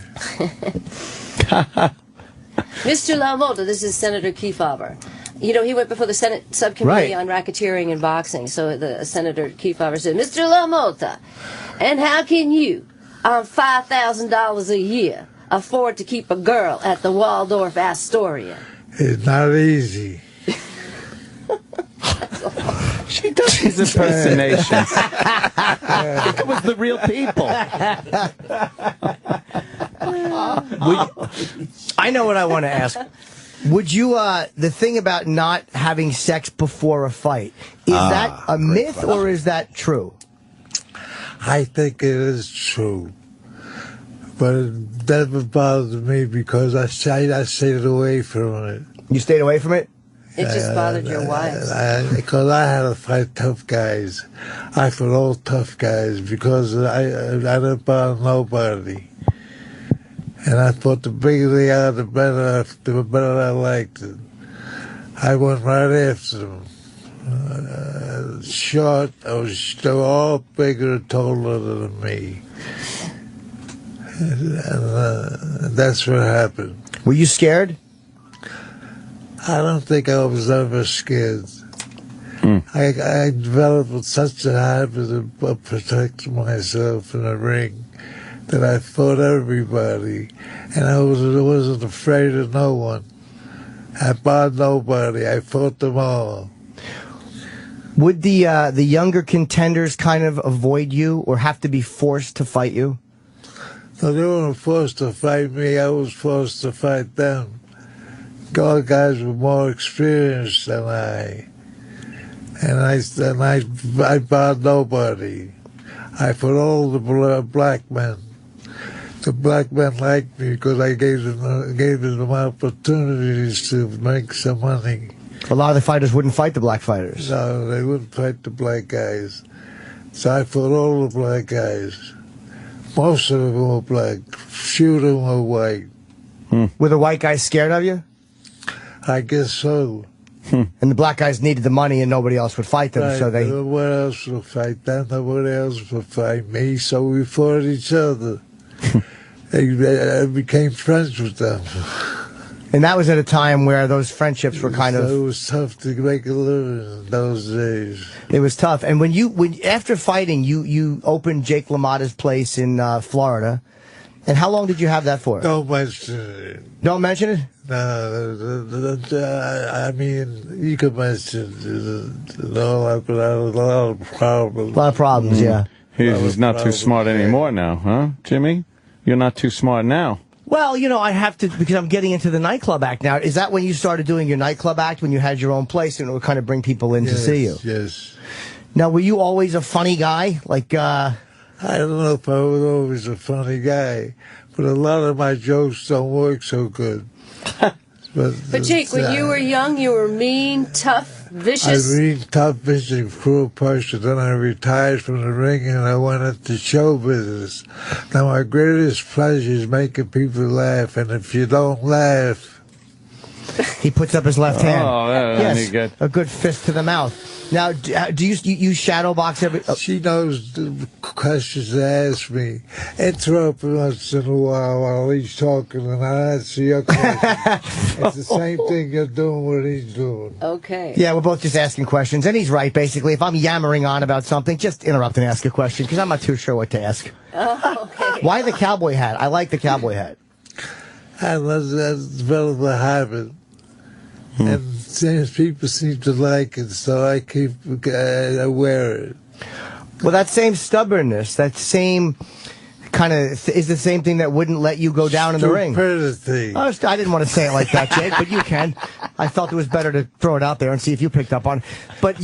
Mr. LaMotta, this is Senator Kefauver. You know, he went before the Senate Subcommittee on Racketeering and Boxing. So the Senator Kefauver said, Mr. LaMotta, and how can you, on $5,000 a year, afford to keep a girl at the Waldorf Astoria? It's not easy. She does these impersonations. I think it was the real people. I know what I want to ask. Would you, the thing about not having sex before a fight, is that a myth or is that true? I think it is true. But it never bothered me because I stayed away from it. You stayed away from it? It just bothered your wives. Because I had to fight tough guys. I fought all tough guys because I didn't bother nobody. And I thought the bigger they are, the better I liked it. I went right after them. Short, they were all bigger and taller than me. And that's what happened. Were you scared? I don't think I was ever scared. I developed such a habit of protecting myself in the ring that I fought everybody, and I wasn't afraid of no one. I barred nobody. I fought them all. Would the younger contenders kind of avoid you or have to be forced to fight you? No, they weren't forced to fight me. I was forced to fight them. All guys were more experienced than I. And I barred nobody. I fought all the black men. The black men liked me because I gave them opportunities to make some money. A lot of the fighters wouldn't fight the black fighters. No, they wouldn't fight the black guys. So I fought all the black guys. Most of them were black. Few of them were white. Were the white guys scared of you? I guess so. And the black guys needed the money and nobody else would fight them, Right. so they... Nobody else would fight them, nobody else would fight me, so we fought each other. I became friends with them. And that was at a time where those friendships were kind of... It was tough to make a living in those days. It was tough. And after fighting, you opened Jake LaMotta's place in Florida. And how long did you have that for? Don't mention it. Don't mention it? No, I mean, you can mention it. No, I've had a lot of problems. A lot of problems, yeah. He's not too smart anymore now, huh, Jimmy? You're not too smart now. Well, you know, I have to, because I'm getting into the nightclub act now. Is that when you started doing your nightclub act, when you had your own place and it would kind of bring people in to see you? Yes. Now, were you always a funny guy? Like, I don't know if I was always a funny guy, but a lot of my jokes don't work so good. But Jake, when you were young, you were mean, tough, vicious. I was mean, tough, vicious, cruel person. Then I retired from the ring and I went into show business. Now my greatest pleasure is making people laugh, and if you don't laugh, he puts up his left hand. Oh, yes, good. A good fist to the mouth. Now, do you shadow box every? She knows the questions to ask me. Interrupt once in a while he's talking, and I answer your question. It's the same thing you're doing what he's doing. Okay. Yeah, we're both just asking questions, and he's right. Basically, if I'm yammering on about something, just interrupt and ask a question because I'm not too sure what to ask. Oh, okay. Why the cowboy hat? I like the cowboy hat. I developed a habit. And people seem to like it, so I I wear it. Well, that same stubbornness, that same kind of is the same thing that wouldn't let you go down in the ring. Stupidity. I didn't want to say it like that, Jake, but you can. I felt it was better to throw it out there and see if you picked up on it. But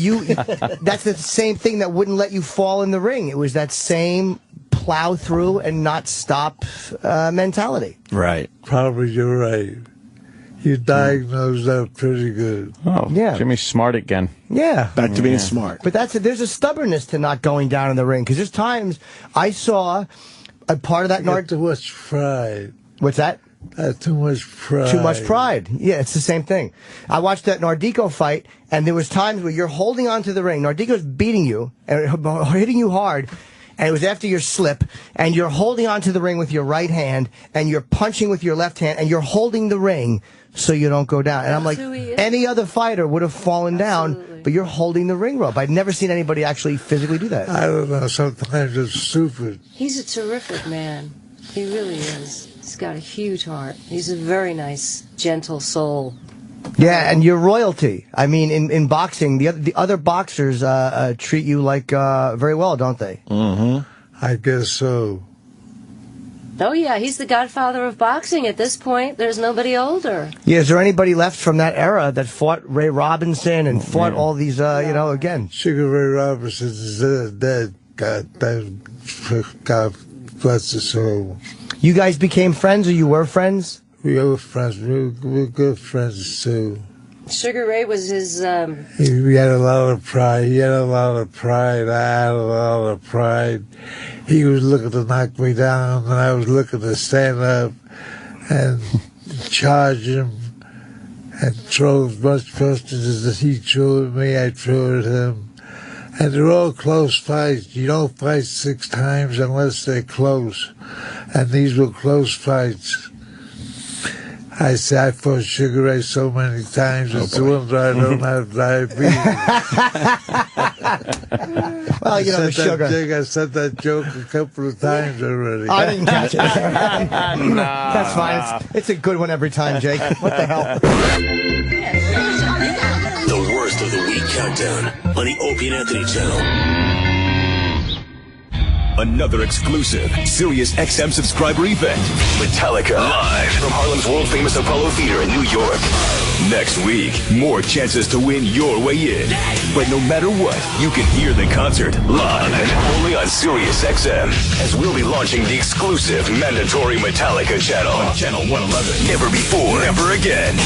that's the same thing that wouldn't let you fall in the ring. It was that same plow through and not stop mentality. Right. Probably you're right. You diagnosed that pretty good. Oh, yeah. Jimmy's smart again. Yeah. Back to being smart. But there's a stubbornness to not going down in the ring, because there's times I saw a part of that too much pride. What's that? Too much pride. Too much pride. Yeah, it's the same thing. I watched that Nardico fight, and there was times where you're holding onto the ring. Nardico's beating you and hitting you hard. And it was after your slip, and you're holding onto the ring with your right hand, and you're punching with your left hand, and you're holding the ring so you don't go down. And I'm like, any other fighter would have fallen down, but you're holding the ring rope. I'd never seen anybody actually physically do that. I don't know. Sometimes it's stupid. He's a terrific man. He really is. He's got a huge heart. He's a very nice, gentle soul. Yeah, and you're royalty. I mean, in boxing, the other boxers treat you like very well, don't they? Mm-hmm. I guess so. Oh, yeah, he's the godfather of boxing at this point. There's nobody older. Yeah, is there anybody left from that era that fought Ray Robinson and fought all these, again? Sugar Ray Robinson is dead. God bless his soul. You guys became friends, or you were friends? We were friends. We were good friends, too. Sugar Ray was his... He had a lot of pride. He had a lot of pride. I had a lot of pride. He was looking to knock me down, and I was looking to stand up and charge him and throw as much punches as he threw at me, I threw at him. And they're all close fights. You don't fight 6 times unless they're close. And these were close fights. I say I fought Sugar Ray so many times. It's a wonder I don't have diabetes. Well, you know, the sugar. I said that joke a couple of times already. I didn't catch it. That's fine. It's a good one every time, Jake. What the hell? The worst of the week countdown on the Opie and Anthony channel. Another exclusive Sirius XM subscriber event. Metallica live from Harlem's world-famous Apollo Theater in New York. Next week, more chances to win your way in. But no matter what, you can hear the concert live and only on Sirius XM, as we'll be launching the exclusive mandatory Metallica channel on Channel 111. Never before, never again.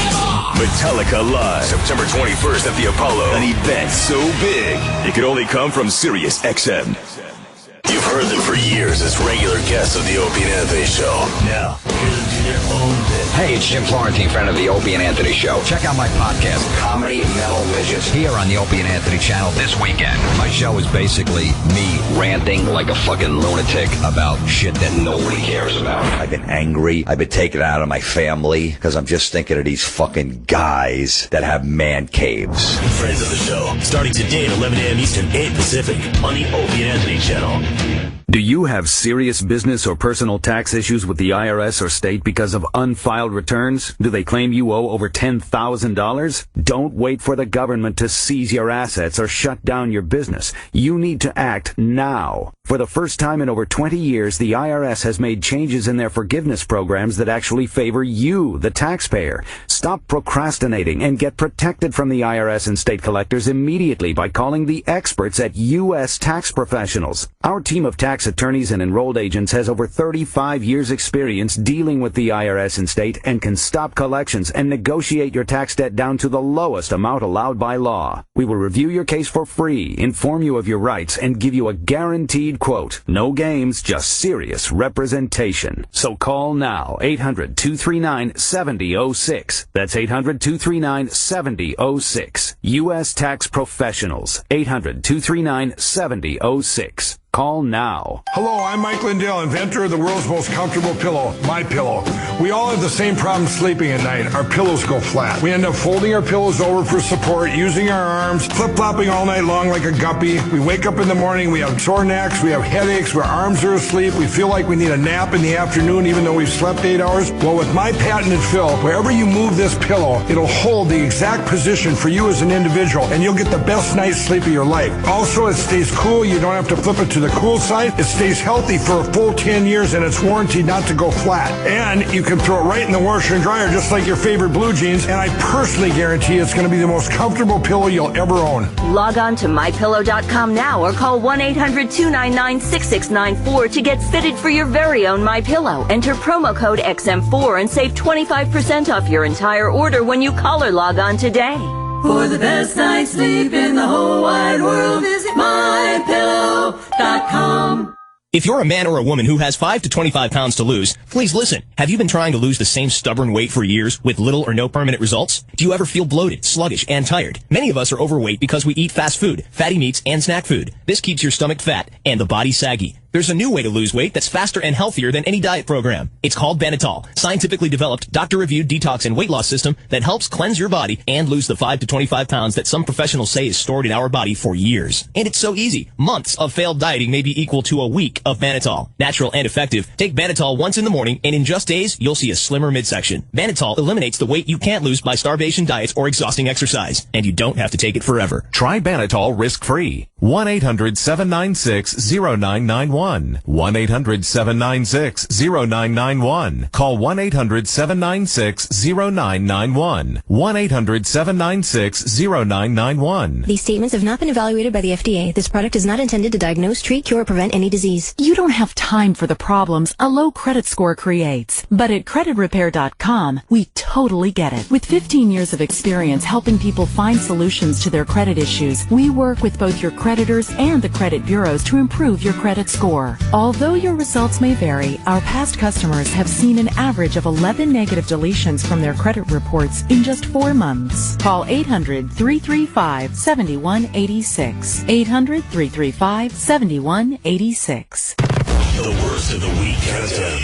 Metallica live, September 21st at the Apollo. An event so big, it could only come from Sirius XM. You've heard them for years as regular guests of the Opie and Anthony Show. Now, here's them do their own bit. Hey, it's Jim Florentine, friend of the Opie and Anthony Show. Check out my podcast, Comedy Metal Midgets, here on the Opie and Anthony channel this weekend. My show is basically me ranting like a fucking lunatic about shit that nobody cares about. I've been angry. I've been taken out of my family because I'm just thinking of these fucking guys that have man caves. Friends of the show, starting today at 11 a.m. Eastern, 8 Pacific, on the Opie and Anthony channel. Do you have serious business or personal tax issues with the IRS or state because of unfiled returns? Do they claim you owe over $10,000? Don't wait for the government to seize your assets or shut down your business. You need to act now. For the first time in over 20 years, the IRS has made changes in their forgiveness programs that actually favor you, the taxpayer. Stop procrastinating and get protected from the IRS and state collectors immediately by calling the experts at U.S. Tax Professionals. Our team of tax attorneys and enrolled agents has over 35 years experience dealing with the IRS and state and can stop collections and negotiate your tax debt down to the lowest amount allowed by law. We will review your case for free, inform you of your rights, and give you a guaranteed quote. No games, just serious representation. So call now, 800-239-7006. That's 800-239-7006. U.S. Tax Professionals, 800-239-7006. Call now. Hello, I'm Mike Lindell, inventor of the world's most comfortable pillow, My Pillow. We all have the same problem sleeping at night. Our pillows go flat. We end up folding our pillows over for support, using our arms, flip-flopping all night long like a guppy. We wake up in the morning, we have sore necks, we have headaches, our arms are asleep, we feel like we need a nap in the afternoon even though we've slept 8 hours. Well, with my patented fill, wherever you move this pillow, it'll hold the exact position for you as an individual, and you'll get the best night's sleep of your life. Also, it stays cool. You don't have to flip it to the cool side. It stays healthy for a full 10 years, and it's warranted not to go flat. And you can throw it right in the washer and dryer just like your favorite blue jeans, and I personally guarantee it's going to be the most comfortable pillow you'll ever own. Log on to mypillow.com now or call 1-800-299-6694 to get fitted for your very own MyPillow. Enter promo code XM4 and save 25% off your entire order when you call or log on today. For the best night's sleep in the whole wide world, visit mypillow.com. If you're a man or a woman who has 5 to 25 pounds to lose, please listen. Have you been trying to lose the same stubborn weight for years with little or no permanent results? Do you ever feel bloated, sluggish, and tired? Many of us are overweight because we eat fast food, fatty meats, and snack food. This keeps your stomach fat and the body saggy. There's a new way to lose weight that's faster and healthier than any diet program. It's called Benetol, scientifically developed, doctor-reviewed detox and weight loss system that helps cleanse your body and lose the 5 to 25 pounds that some professionals say is stored in our body for years. And it's so easy. Months of failed dieting may be equal to a week of Benetol. Natural and effective. Take Benetol once in the morning, and in just days, you'll see a slimmer midsection. Benetol eliminates the weight you can't lose by starvation diets or exhausting exercise. And you don't have to take it forever. Try Benetol risk-free. 1-800-796-0991. 1-800-796-0991. Call 1-800-796-0991. 1-800-796-0991. These statements have not been evaluated by the FDA. This product is not intended to diagnose, treat, cure, or prevent any disease. You don't have time for the problems a low credit score creates. But at creditrepair.com, we totally get it. With 15 years of experience helping people find solutions to their credit issues, we work with both your creditors and the credit bureaus to improve your credit score. Although your results may vary, our past customers have seen an average of 11 negative deletions from their credit reports in just 4 months. Call 800-335-7186. 800-335-7186. The worst of the week countdown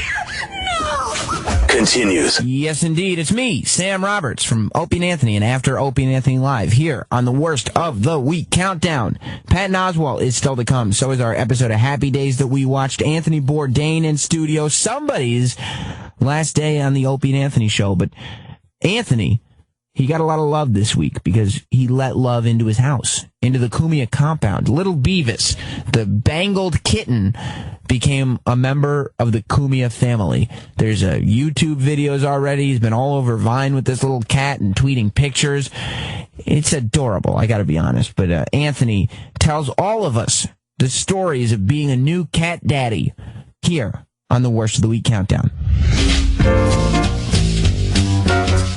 continues. Yes, indeed. It's me, Sam Roberts, from Opie and Anthony and After Opie and Anthony Live, here on the Worst of the Week Countdown. Patton Oswalt is still to come. So is our episode of Happy Days that we watched. Anthony Bourdain in studio. Somebody's last day on the Opie and Anthony show. But Anthony, he got a lot of love this week because he let love into his house, into the Cumia compound. Little Beavis, the Bengal kitten, became a member of the Cumia family. There's YouTube videos already. He's been all over Vine with this little cat and tweeting pictures. It's adorable, I gotta be honest. But Anthony tells all of us the stories of being a new cat daddy here on the Worst of the Week Countdown.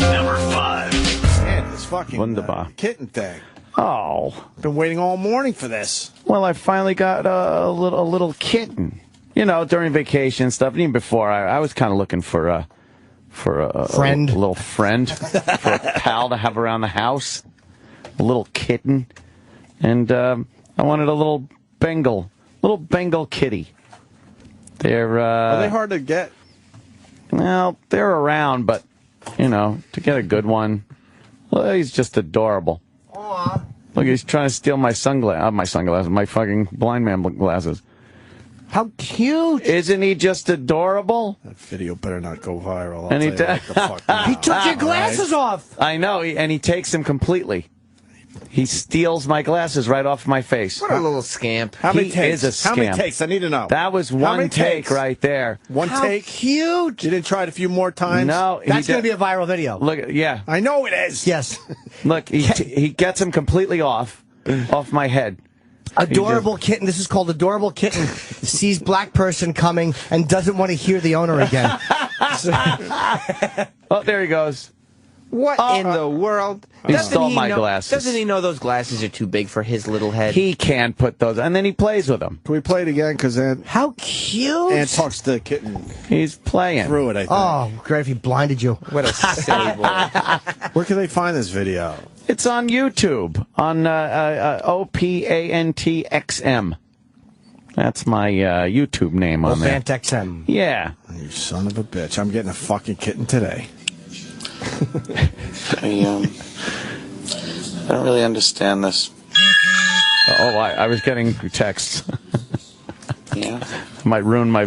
Number 5. Man, this fucking Wunderbar. Kitten thing. Oh. Been waiting all morning for this. Well, I finally got a little kitten. You know, during vacation and stuff. And even before, I was kind of looking for a friend, a little friend, for a pal to have around the house. A little kitten, and I wanted a little Bengal kitty. Are they hard to get? Well, they're around, but you know, to get a good one, well, he's just adorable. Aww. Look, he's trying to steal my fucking blind man glasses. How cute! Isn't he just adorable? That video better not go viral. And he he took your glasses off. I know, and he takes them completely. He steals my glasses right off my face. What a little scamp. How many He takes? is a How many scamp. takes? I need to know. That was one take right there. One take? Cute. You didn't try it a few more times? No. That's going to be a viral video. Look, yeah. I know it is. Yes. Look, he gets him completely off my head. Adorable kitten. This is called Adorable Kitten. Sees black person coming and doesn't want to hear the owner again. Oh, there he goes. What in the world? He stole my glasses. Doesn't he know those glasses are too big for his little head? He can put those, and then he plays with them. Can we play it again? Because how cute! Ant talks to the kitten. He's playing through it. I think. Oh, great! If he blinded you. What a silly boy. Where can they find this video? It's on YouTube on OPANTXM. That's my YouTube name on there. OPANTXM. Yeah. You son of a bitch! I'm getting a fucking kitten today. I don't really understand this. Oh, I was getting texts. Yeah. Might ruin my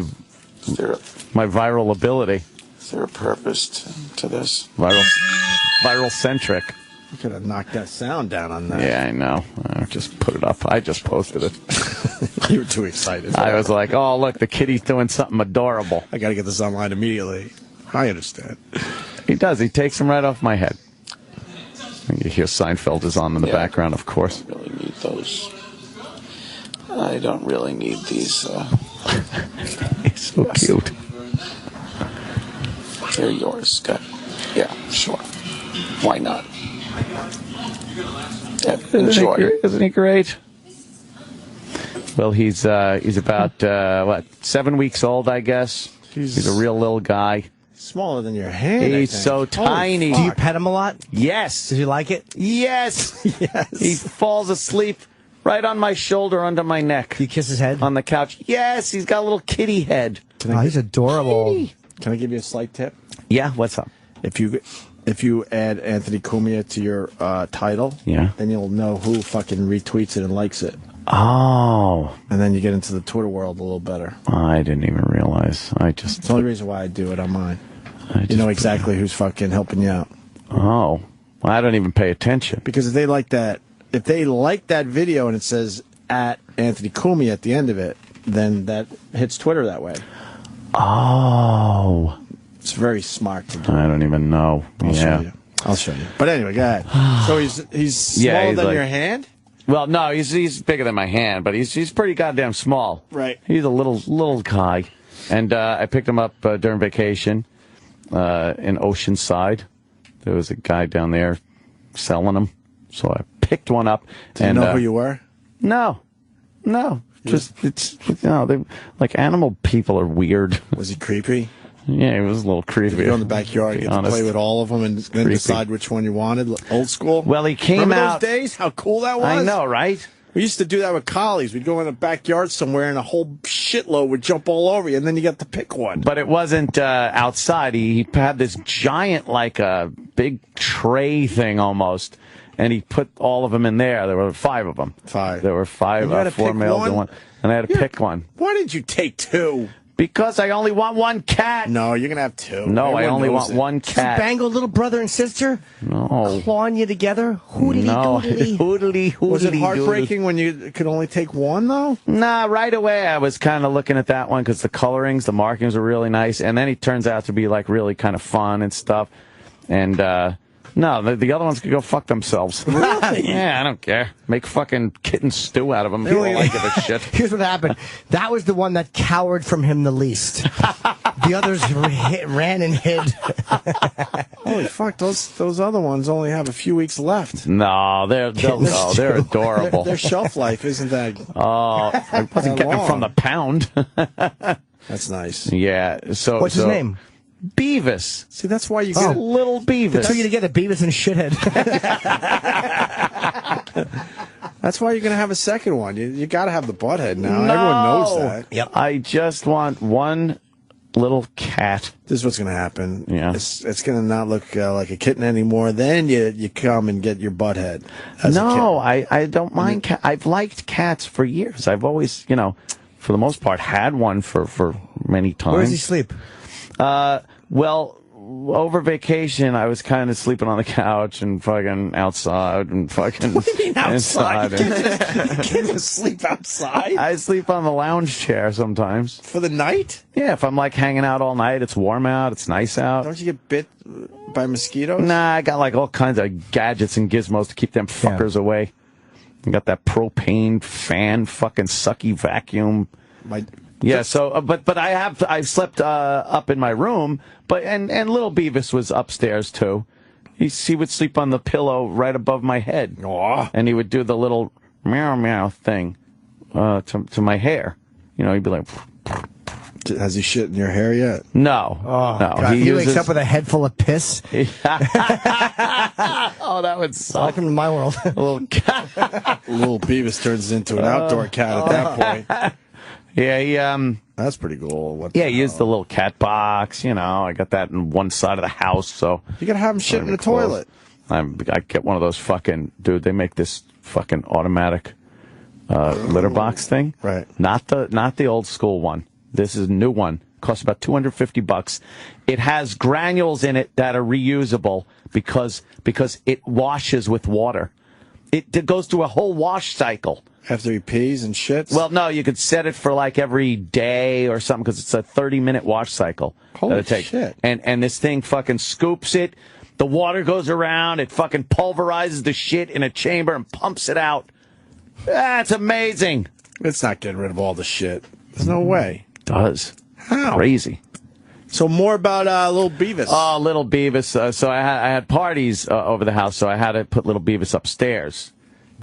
viral ability. Is there a purpose to this? Viral centric. You could have knocked that sound down on that. Yeah, I know. I just put it up. I just posted it. You were too excited. I was like, oh, look, the kitty's doing something adorable. I got to get this online immediately. I understand. He does. He takes them right off my head. You hear Seinfeld is on in the background, of course. I don't really need those. I don't really need these. He's so cute. They're yours, Scott. Yeah, sure. Why not? Yeah, enjoy. Isn't he great? Well, he's about 7 weeks old, I guess. He's a real little guy. Smaller than your hand. He's so tiny. Do you pet him a lot? Yes. Does he like it? Yes. Yes. He falls asleep right on my shoulder, under my neck. Do you kiss his head? On the couch. Yes, he's got a little kitty head. Oh, he's adorable. Can I give you a slight tip? Yeah, what's up? If you add Anthony Cumia to your title, then you'll know who fucking retweets it and likes it. Oh. And then you get into the Twitter world a little better. I didn't even realize. It's the only reason why I do it on mine. You know exactly who's fucking helping you out. Oh. Well, I don't even pay attention. Because if they like that video and it says at Anthony Cumia at the end of it, then that hits Twitter that way. Oh. It's very smart to do. I don't even know. I'll show you. But anyway, go ahead. So he's smaller than your hand? Well, no, he's bigger than my hand, but he's pretty goddamn small. Right. He's a little guy. And I picked him up during vacation in Oceanside. There was a guy down there selling them. So I picked one up. Do you know who you were? No. Just, like animal people are weird. Was he creepy? Yeah, it was a little creepy. Did you go in the backyard, get to play with all of them, and then decide which one you wanted? Old school? Well, he came Remember out. those days? How cool that was? I know, right? We used to do that with collies. We'd go in the backyard somewhere, and a whole shitload would jump all over you, and then you got to pick one. But it wasn't outside. He had this giant, like a big tray thing almost, and he put all of them in there. There were 5 of them. 5. There were 5, 4 males and one. And I had to pick one. Why did you take 2? Because I only want one cat. No, you're going to have 2. No, Everyone I only knows want it. one cat. Bangle little brother and sister? No. Clawing you together? Hoodly No. doodly. Hoodly. Was it heartbreaking when you could only take one, though? Nah, right away I was kind of looking at that one because the colorings, the markings were really nice. And then he turns out to be like really kind of fun and stuff. And, no, the other ones could go fuck themselves. Really? Yeah, I don't care. Make fucking kitten stew out of them. People don't give a shit. Here's what happened. That was the one that cowered from him the least. The others ran and hid. Holy fuck, those other ones only have a few weeks left. No, they're adorable. Their shelf life isn't that. Oh, I wasn't getting them from the pound. That's nice. Yeah. So what's his name? Beavis. See, that's why you get little Beavis. It took you to get a Beavis and shithead. That's why you're going to have a second one. You got to have the butthead now. Everyone knows that. Yep. I just want one little cat. This is what's going to happen. Yeah. It's going to not look like a kitten anymore. Then you come and get your butthead. No, I don't mind cats. I've liked cats for years. I've always, for the most part, had one for many times. Where does he sleep? Well, over vacation, I was kind of sleeping on the couch and fucking outside and fucking What do you mean outside? inside. You can't just sleep outside. I sleep on the lounge chair sometimes. For the night? Yeah, if I'm like hanging out all night, it's warm out, it's nice out. Don't you get bit by mosquitoes? Nah, I got like all kinds of gadgets and gizmos to keep them fuckers away. I got that propane fan, fucking sucky vacuum. Yeah, so but I've slept up in my room, and little Beavis was upstairs too. He would sleep on the pillow right above my head, and he would do the little meow meow thing to my hair. You know, he'd be like. Has he shit in your hair yet? No, Oh, no. God. He wakes up with a head full of piss. Oh, that would suck. Welcome to my world. Little Beavis turns into an outdoor cat at that point. Yeah, that's pretty cool. He used the little cat box. You know, I got that in one side of the house. So you gotta have him shit in the toilet. I get one of those fucking dude. They make this fucking automatic litter box thing. Right. Not the old school one. This is a new one. Costs about $250. It has granules in it that are reusable because it washes with water. It goes through a whole wash cycle. After he pees and shits? Well, no, you could set it for like every day or something because it's a 30-minute wash cycle. Holy shit. And this thing fucking scoops it. The water goes around. It fucking pulverizes the shit in a chamber and pumps it out. That's amazing. It's not getting rid of all the shit. There's no way. Does. How? Crazy. So more about little Beavis. Oh, little Beavis. So I had parties over the house, so I had to put little Beavis upstairs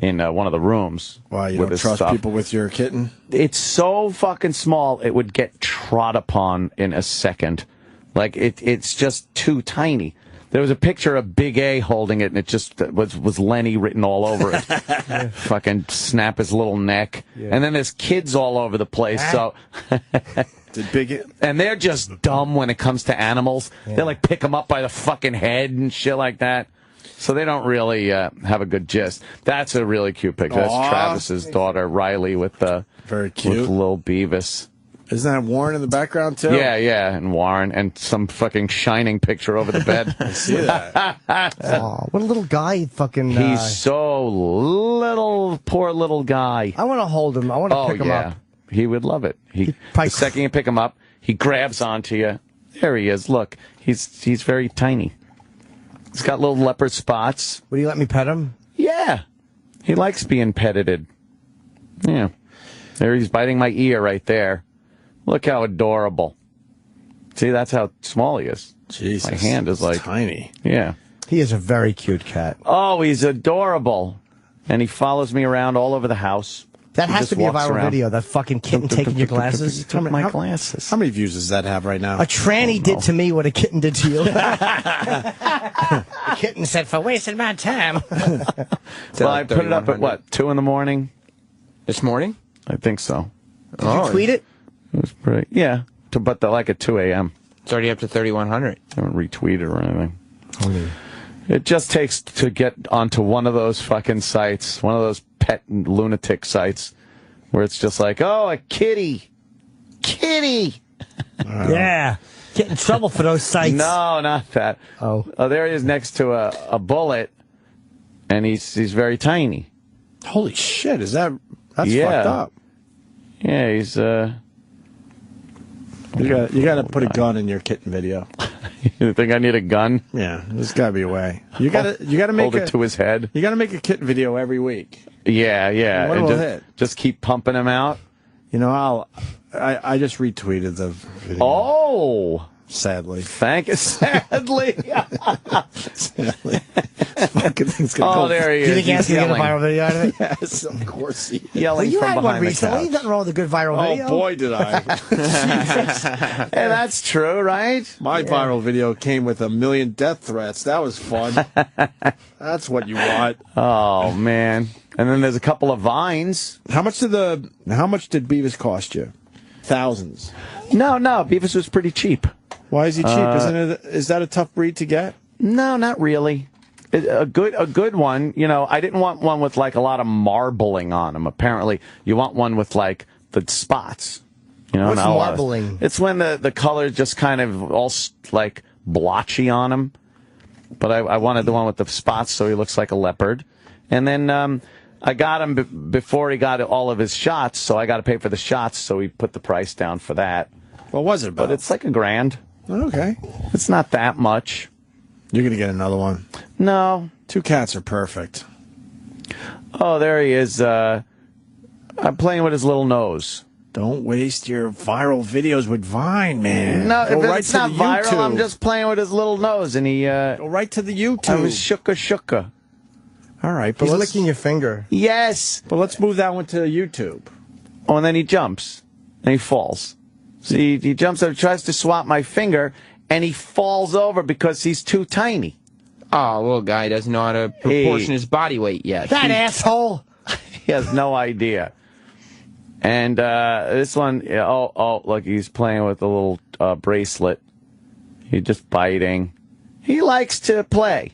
in one of the rooms. Why, you don't trust people with your kitten? It's so fucking small, it would get trod upon in a second. Like, it's just too tiny. There was a picture of Big A holding it, and it just was Lenny written all over it. Fucking snap his little neck. Yeah. And then there's kids all over the place. So, and they're just dumb when it comes to animals. Yeah. They like pick them up by the fucking head and shit like that. So they don't really have a good gist. That's a really cute picture. That's Travis's daughter Riley with very cute with little Beavis. Isn't that Warren in the background, too? Yeah, and Warren, and some fucking shining picture over the bed. I see that. Oh, what a little guy fucking... He's so little, poor little guy. I want to hold him. I want to pick him up. He would love it. The second you pick him up, he grabs onto you. There he is. Look, he's very tiny. He's got little leopard spots. Would you let me pet him? Yeah. He likes being petted. Yeah. There he's biting my ear right there. Look how adorable. See, that's how small he is. Jesus. My hand is like... tiny. Yeah. He is a very cute cat. Oh, he's adorable. And he follows me around all over the house. That has to be a viral video, that fucking kitten taking your glasses. Took my glasses. How many views does that have right now? A tranny did to me what a kitten did to you. The kitten said, for wasting my time. Well, I put it up at, what, 2 in the morning? This morning? I think so. Did you tweet it? It was pretty, yeah. But like at 2 a.m. It's already up to 3,100. I haven't retweeted or anything. It just takes to get onto one of those fucking sites, one of those pet lunatic sites, where it's just like, oh, a kitty. Yeah. Get in trouble for those sites. No, not that. Oh, there he is next to a bullet, and he's very tiny. Holy shit! That's fucked up. Yeah, he's You got to put a gun in your kitten video. You think I need a gun? Yeah, there's got to be a way. You got to make hold it to his head. You got to make a kitten video every week. Yeah. What and will hit? Just keep pumping him out. You know, I just retweeted the video. Oh, sadly. Sadly. Sadly. Fucking thing's gonna go. There he is. Do you think Anthony get a viral video out of it? Yes, of course he is. Yelling you from had one behind the recently. couch. Nothing wrong with a good viral video. Oh, boy, did I. Hey, that's true, right? My viral video came with 1 million death threats. That was fun. That's what you want. Oh, man. And then there's a couple of vines. How much did Beavis cost you? Thousands. No. Beavis was pretty cheap. Why is he cheap? Is that a tough breed to get? No, not really. A good one. You know, I didn't want one with like a lot of marbling on him. Apparently, you want one with like the spots. You know, What's not a lot of- marbling? It's when the color just kind of all like blotchy on him. But I wanted the one with the spots so he looks like a leopard. And then I got him before he got all of his shots, so I got to pay for the shots, so we put the price down for that. What was it about? But it's like $1,000. Okay. It's not that much. You're going to get another one. No. 2 cats are perfect. Oh, there he is. I'm playing with his little nose. Don't waste your viral videos with Vine, man. No, Go if right it's to not the viral, YouTube. I'm just playing with his little nose, and he... Go right to the YouTube. I was shooka. All right, but He's let's... licking your finger. Yes! But let's move that one to YouTube. Oh, and then he jumps, and he falls. See, he jumps up, tries to swat my finger, and he falls over because he's too tiny. Oh, little guy doesn't know how to proportion his body weight yet. That asshole! He has no idea. And this one, look, he's playing with a little bracelet. He's just biting. He likes to play.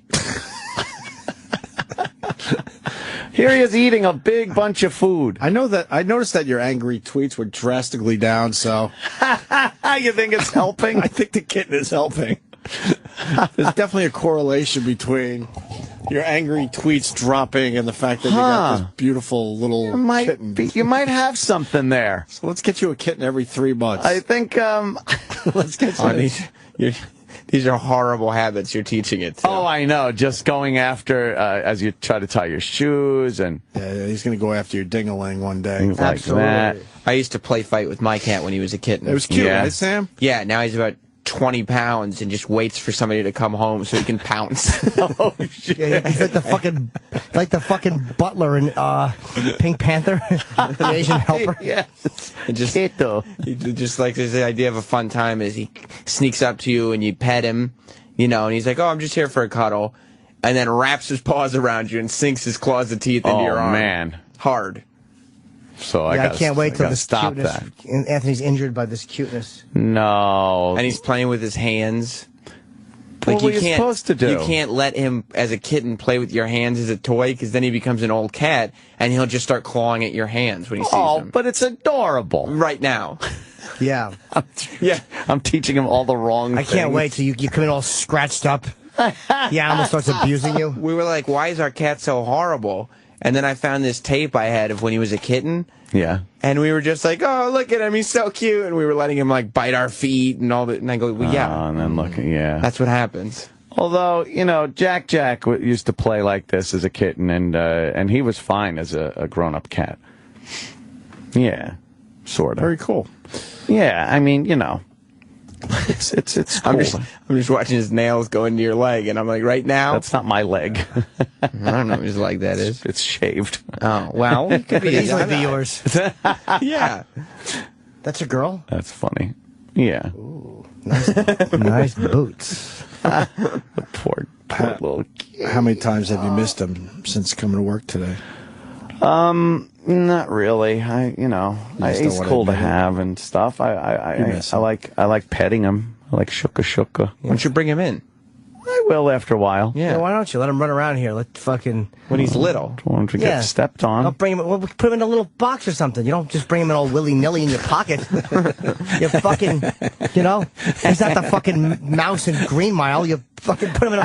Here he is eating a big bunch of food. I noticed that your angry tweets were drastically down, so... You think it's helping? I think the kitten is helping. There's definitely a correlation between your angry tweets dropping and the fact that you got this beautiful little kitten. You might have something there. So let's get you a kitten every 3 months. I think, let's get you... These are horrible habits you're teaching it to. Oh, I know. Just going after, as you try to tie your shoes and... Yeah, he's going to go after your ding-a-ling one day. Things like that. I used to play fight with my cat when he was a kitten. It was cute, right, Sam? Yeah, now he's about 20 pounds and just waits for somebody to come home so he can pounce. Oh, shit. Yeah, he's like the fucking butler in Pink Panther, the Asian helper. Yes. He just like this idea of a fun time is he sneaks up to you and you pet him, you know, and he's like, "Oh, I'm just here for a cuddle," and then wraps his paws around you and sinks his claws of teeth into your arm. Oh man, hard. So I can't wait till this stop cuteness. that. Anthony's injured by this cuteness. No, and he's playing with his hands. What are you supposed to do? You can't let him, as a kitten, play with your hands as a toy, because then he becomes an old cat, and he'll just start clawing at your hands when he sees them. Oh, but it's adorable. Right now. Yeah. I'm teaching him all the wrong things. I can't wait till you come in all scratched up. The animal starts abusing you. We were like, why is our cat so horrible? And then I found this tape I had of when he was a kitten. Yeah. And we were just like, oh, look at him, he's so cute. And we were letting him, like, bite our feet and all that. And I go, well, yeah. And then look, yeah. That's what happens. Although, you know, Jack used to play like this as a kitten, and he was fine as a grown-up cat. Yeah, sort of. Very cool. Yeah, I mean, you know, it's cool. I'm just watching his nails go into your leg, and I'm like, right now? That's not my leg. I don't know whose leg that is. It's shaved. Oh, well, it could be easily be yours. Yeah. That's a girl? That's funny. Yeah. Ooh, nice boots. The poor little kid. How many times have you missed him since coming to work today? Not really. He's cool to have and stuff. I like petting him. I like shooka. Why don't you bring him in? I will after a while. Yeah. Why don't you let him run around here? When he's little. Don't want him to get stepped on. Don't bring him. We'll put him in a little box or something. You don't just bring him in all willy-nilly in your pocket. You fucking, he's not the fucking mouse in Green Mile. You fucking put him in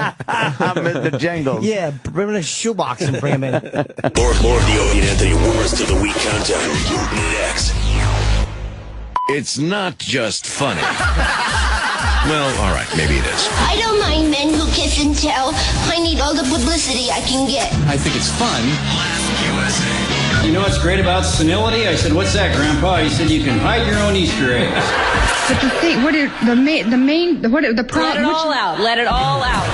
the jingles. Yeah, put him in a shoebox and bring him in. More of the Opie and Anthony Worst of the Week countdown. Next. It's not just funny. Well, all right, maybe it is. I don't mind men who kiss and tell. I need all the publicity I can get. I think it's fun. You know what's great about senility? I said, what's that, Grandpa? He said, you can hide your own Easter eggs. But the thing, the problem? Let it all out.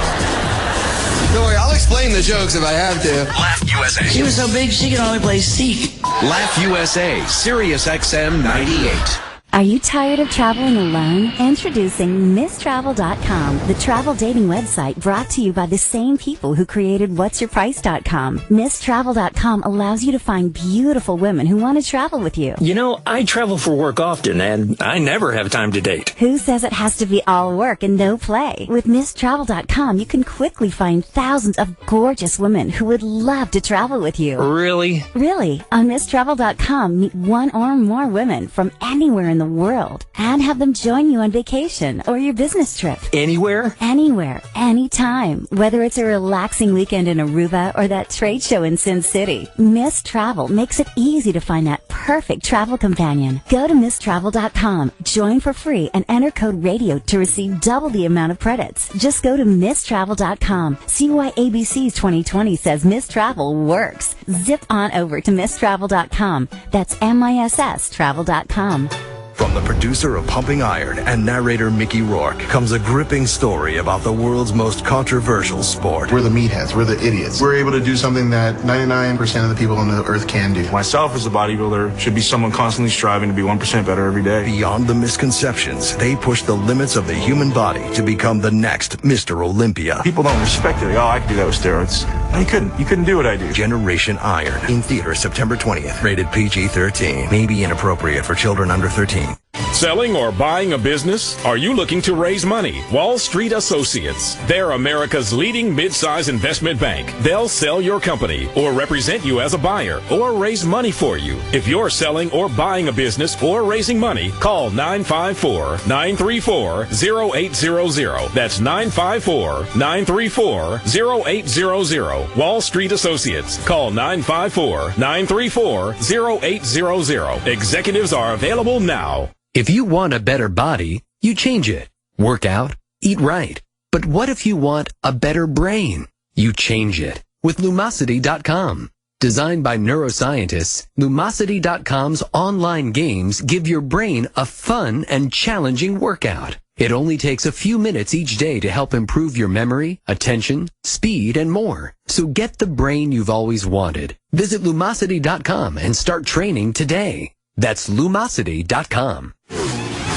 Don't worry, I'll explain the jokes if I have to. Laugh USA. She was so big she could only play Seek. Laugh USA, Sirius XM 98. Are you tired of traveling alone? Introducing MissTravel.com, the travel dating website brought to you by the same people who created What'sYourPrice.com. MissTravel.com allows you to find beautiful women who want to travel with you. You know, I travel for work often, and I never have time to date. Who says it has to be all work and no play? With MissTravel.com, you can quickly find thousands of gorgeous women who would love to travel with you. Really? Really. On MissTravel.com, meet one or more women from anywhere in the world and have them join you on vacation or your business trip. Anywhere? Anywhere, anytime. Whether it's a relaxing weekend in Aruba or that trade show in Sin City, Miss Travel makes it easy to find that perfect travel companion. Go to MissTravel.com, join for free, and enter code RADIO to receive double the amount of credits. Just go to MissTravel.com. See why ABC's 2020 says Miss Travel works. Zip on over to MissTravel.com. That's MISS Travel.com. From the producer of Pumping Iron and narrator Mickey Rourke comes a gripping story about the world's most controversial sport. We're the meatheads. We're the idiots. We're able to do something that 99% of the people on the earth can do. Myself as a bodybuilder should be someone constantly striving to be 1% better every day. Beyond the misconceptions, they push the limits of the human body to become the next Mr. Olympia. People don't respect it. Like, oh, I can do that with steroids. No, you couldn't. You couldn't do what I do. Generation Iron. In theater September 20th. Rated PG-13. May be inappropriate for children under 13. Selling or buying a business? Are you looking to raise money? Wall Street Associates. They're America's leading mid-size investment bank. They'll sell your company or represent you as a buyer or raise money for you. If you're selling or buying a business or raising money, call 954-934-0800. That's 954-934-0800. Wall Street Associates. Call 954-934-0800. Executives are available now. If you want a better body, you change it. Work out, eat right. But what if you want a better brain? You change it with Lumosity.com. Designed by neuroscientists, Lumosity.com's online games give your brain a fun and challenging workout. It only takes a few minutes each day to help improve your memory, attention, speed, and more. So get the brain you've always wanted. Visit Lumosity.com and start training today. That's Lumosity.com.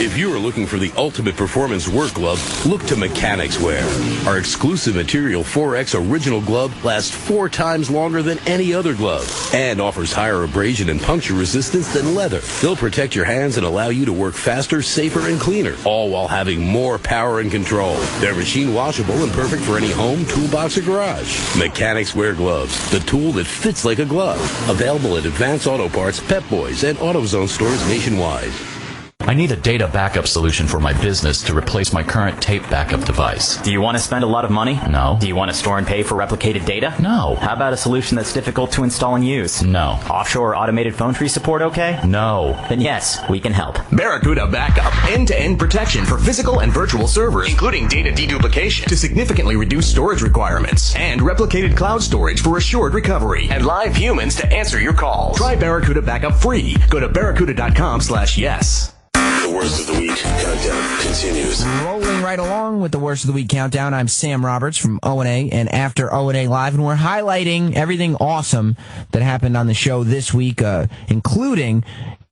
If you are looking for the ultimate performance work glove, look to Mechanics Wear. Our exclusive material 4X original glove lasts 4 times longer than any other glove and offers higher abrasion and puncture resistance than leather. They'll protect your hands and allow you to work faster, safer, and cleaner, all while having more power and control. They're machine washable and perfect for any home, toolbox, or garage. Mechanics Wear gloves, the tool that fits like a glove. Available at Advance Auto Parts, Pep Boys, and AutoZone stores nationwide. I need a data backup solution for my business to replace my current tape backup device. Do you want to spend a lot of money? No. Do you want to store and pay for replicated data? No. How about a solution that's difficult to install and use? No. Offshore automated phone tree support okay? No. Then yes, we can help. Barracuda Backup. End-to-end protection for physical and virtual servers, including data deduplication to significantly reduce storage requirements, and replicated cloud storage for assured recovery, and live humans to answer your calls. Try Barracuda Backup free. Go to barracuda.com/yes. The worst of the week countdown continues. Rolling right along with the worst of the week countdown. I'm Sam Roberts from O&A and After O&A Live, and we're highlighting everything awesome that happened on the show this week, including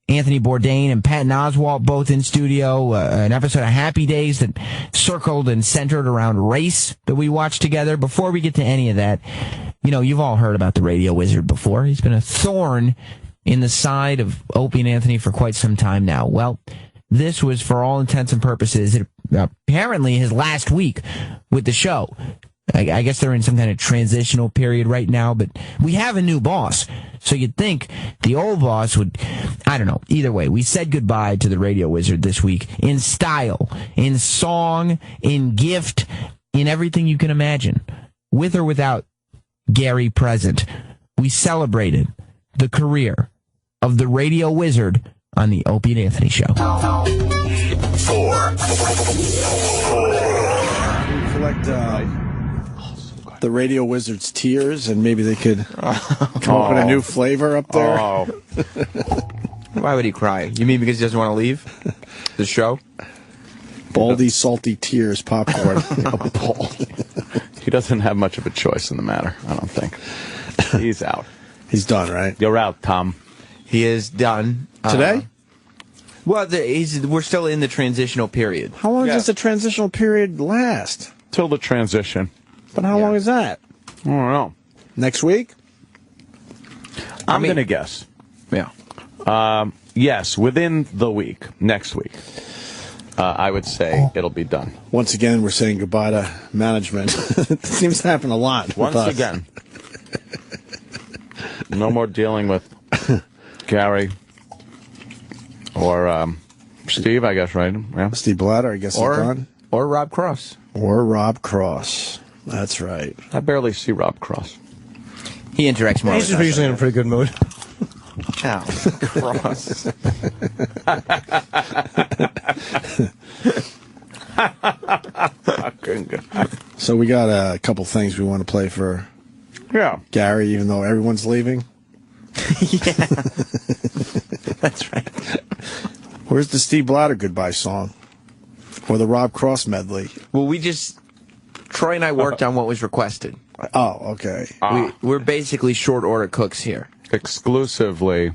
Anthony Bourdain and Patton Oswalt both in studio, an episode of Happy Days that circled and centered around race that we watched together. Before we get to any of that, you know, you've all heard about the Radio Wizard before. He's been a thorn in the side of Opie and Anthony for quite some time now. Well, this was, for all intents and purposes, apparently his last week with the show. I guess they're in some kind of transitional period right now, but we have a new boss. So you'd think the old boss would, I don't know. Either way, we said goodbye to the Radio Wizard this week in style, in song, in gift, in everything you can imagine. With or without Gary present, we celebrated the career of the Radio Wizard on the Opie and Anthony Show. 4. Collect the Radio Wizard's tears, and maybe they could come up with a new flavor up there. Oh. Why would he cry? You mean because he doesn't want to leave the show? Baldy, salty tears, popcorn. He doesn't have much of a choice in the matter, I don't think. He's out. He's done, right? You're out, Tom. He is done. Today? Well, we're still in the transitional period. How long does the transitional period last? Till the transition. But how long is that? I don't know. Next week? I'm going to guess. Yeah. Yes, within the week, next week. I would say it'll be done. Once again, we're saying goodbye to management. It seems to happen a lot. Once again. No more dealing with Gary or Steve, I guess, right? Yeah. Steve Blatter, I guess, is gone. Or Rob Cross. Or Rob Cross. That's right. I barely see Rob Cross. He interacts more. He's usually in a pretty good mood. Ow, Cross. So we got a couple things we want to play for Gary, even though everyone's leaving. Yeah. That's right. Where's the Steve Blatter goodbye song? Or the Rob Cross medley? Well, Troy and I worked on what was requested. Oh, okay. We're basically short order cooks here. Exclusively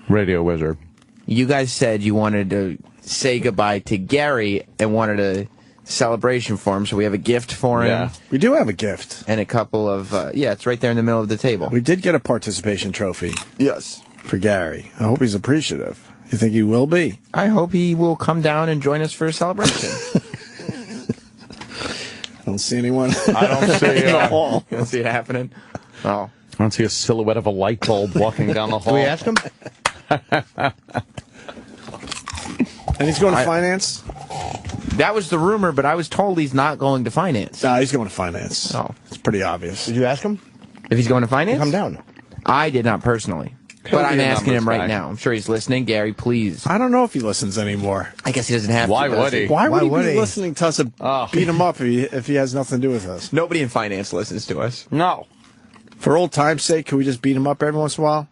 Radio Wizard. You guys said you wanted to say goodbye to Gary and wanted a celebration for him, so we have a gift for him. Yeah. We do have a gift. And a couple of, it's right there in the middle of the table. We did get a participation trophy. Yes. For Gary. I hope he's appreciative. You think he will be? I hope he will come down and join us for a celebration. I don't see anyone. I don't see it at all. You don't see it happening? Oh. I don't see a silhouette of a light bulb walking down the hall. Do we ask him? And he's going to finance? That was the rumor, but I was told he's not going to finance. No, he's going to finance. Oh. It's pretty obvious. Did you ask him? If he's going to finance? Come down. I did not personally. But I'm asking him right guy. now. I'm sure he's listening. Gary, please. I don't know if he listens anymore. I guess he doesn't have Why to. would he? Why would he be listening to us beat him up if he has nothing to do with us? Nobody in finance listens to us. No. For old time's sake, can we just beat him up every once in a while?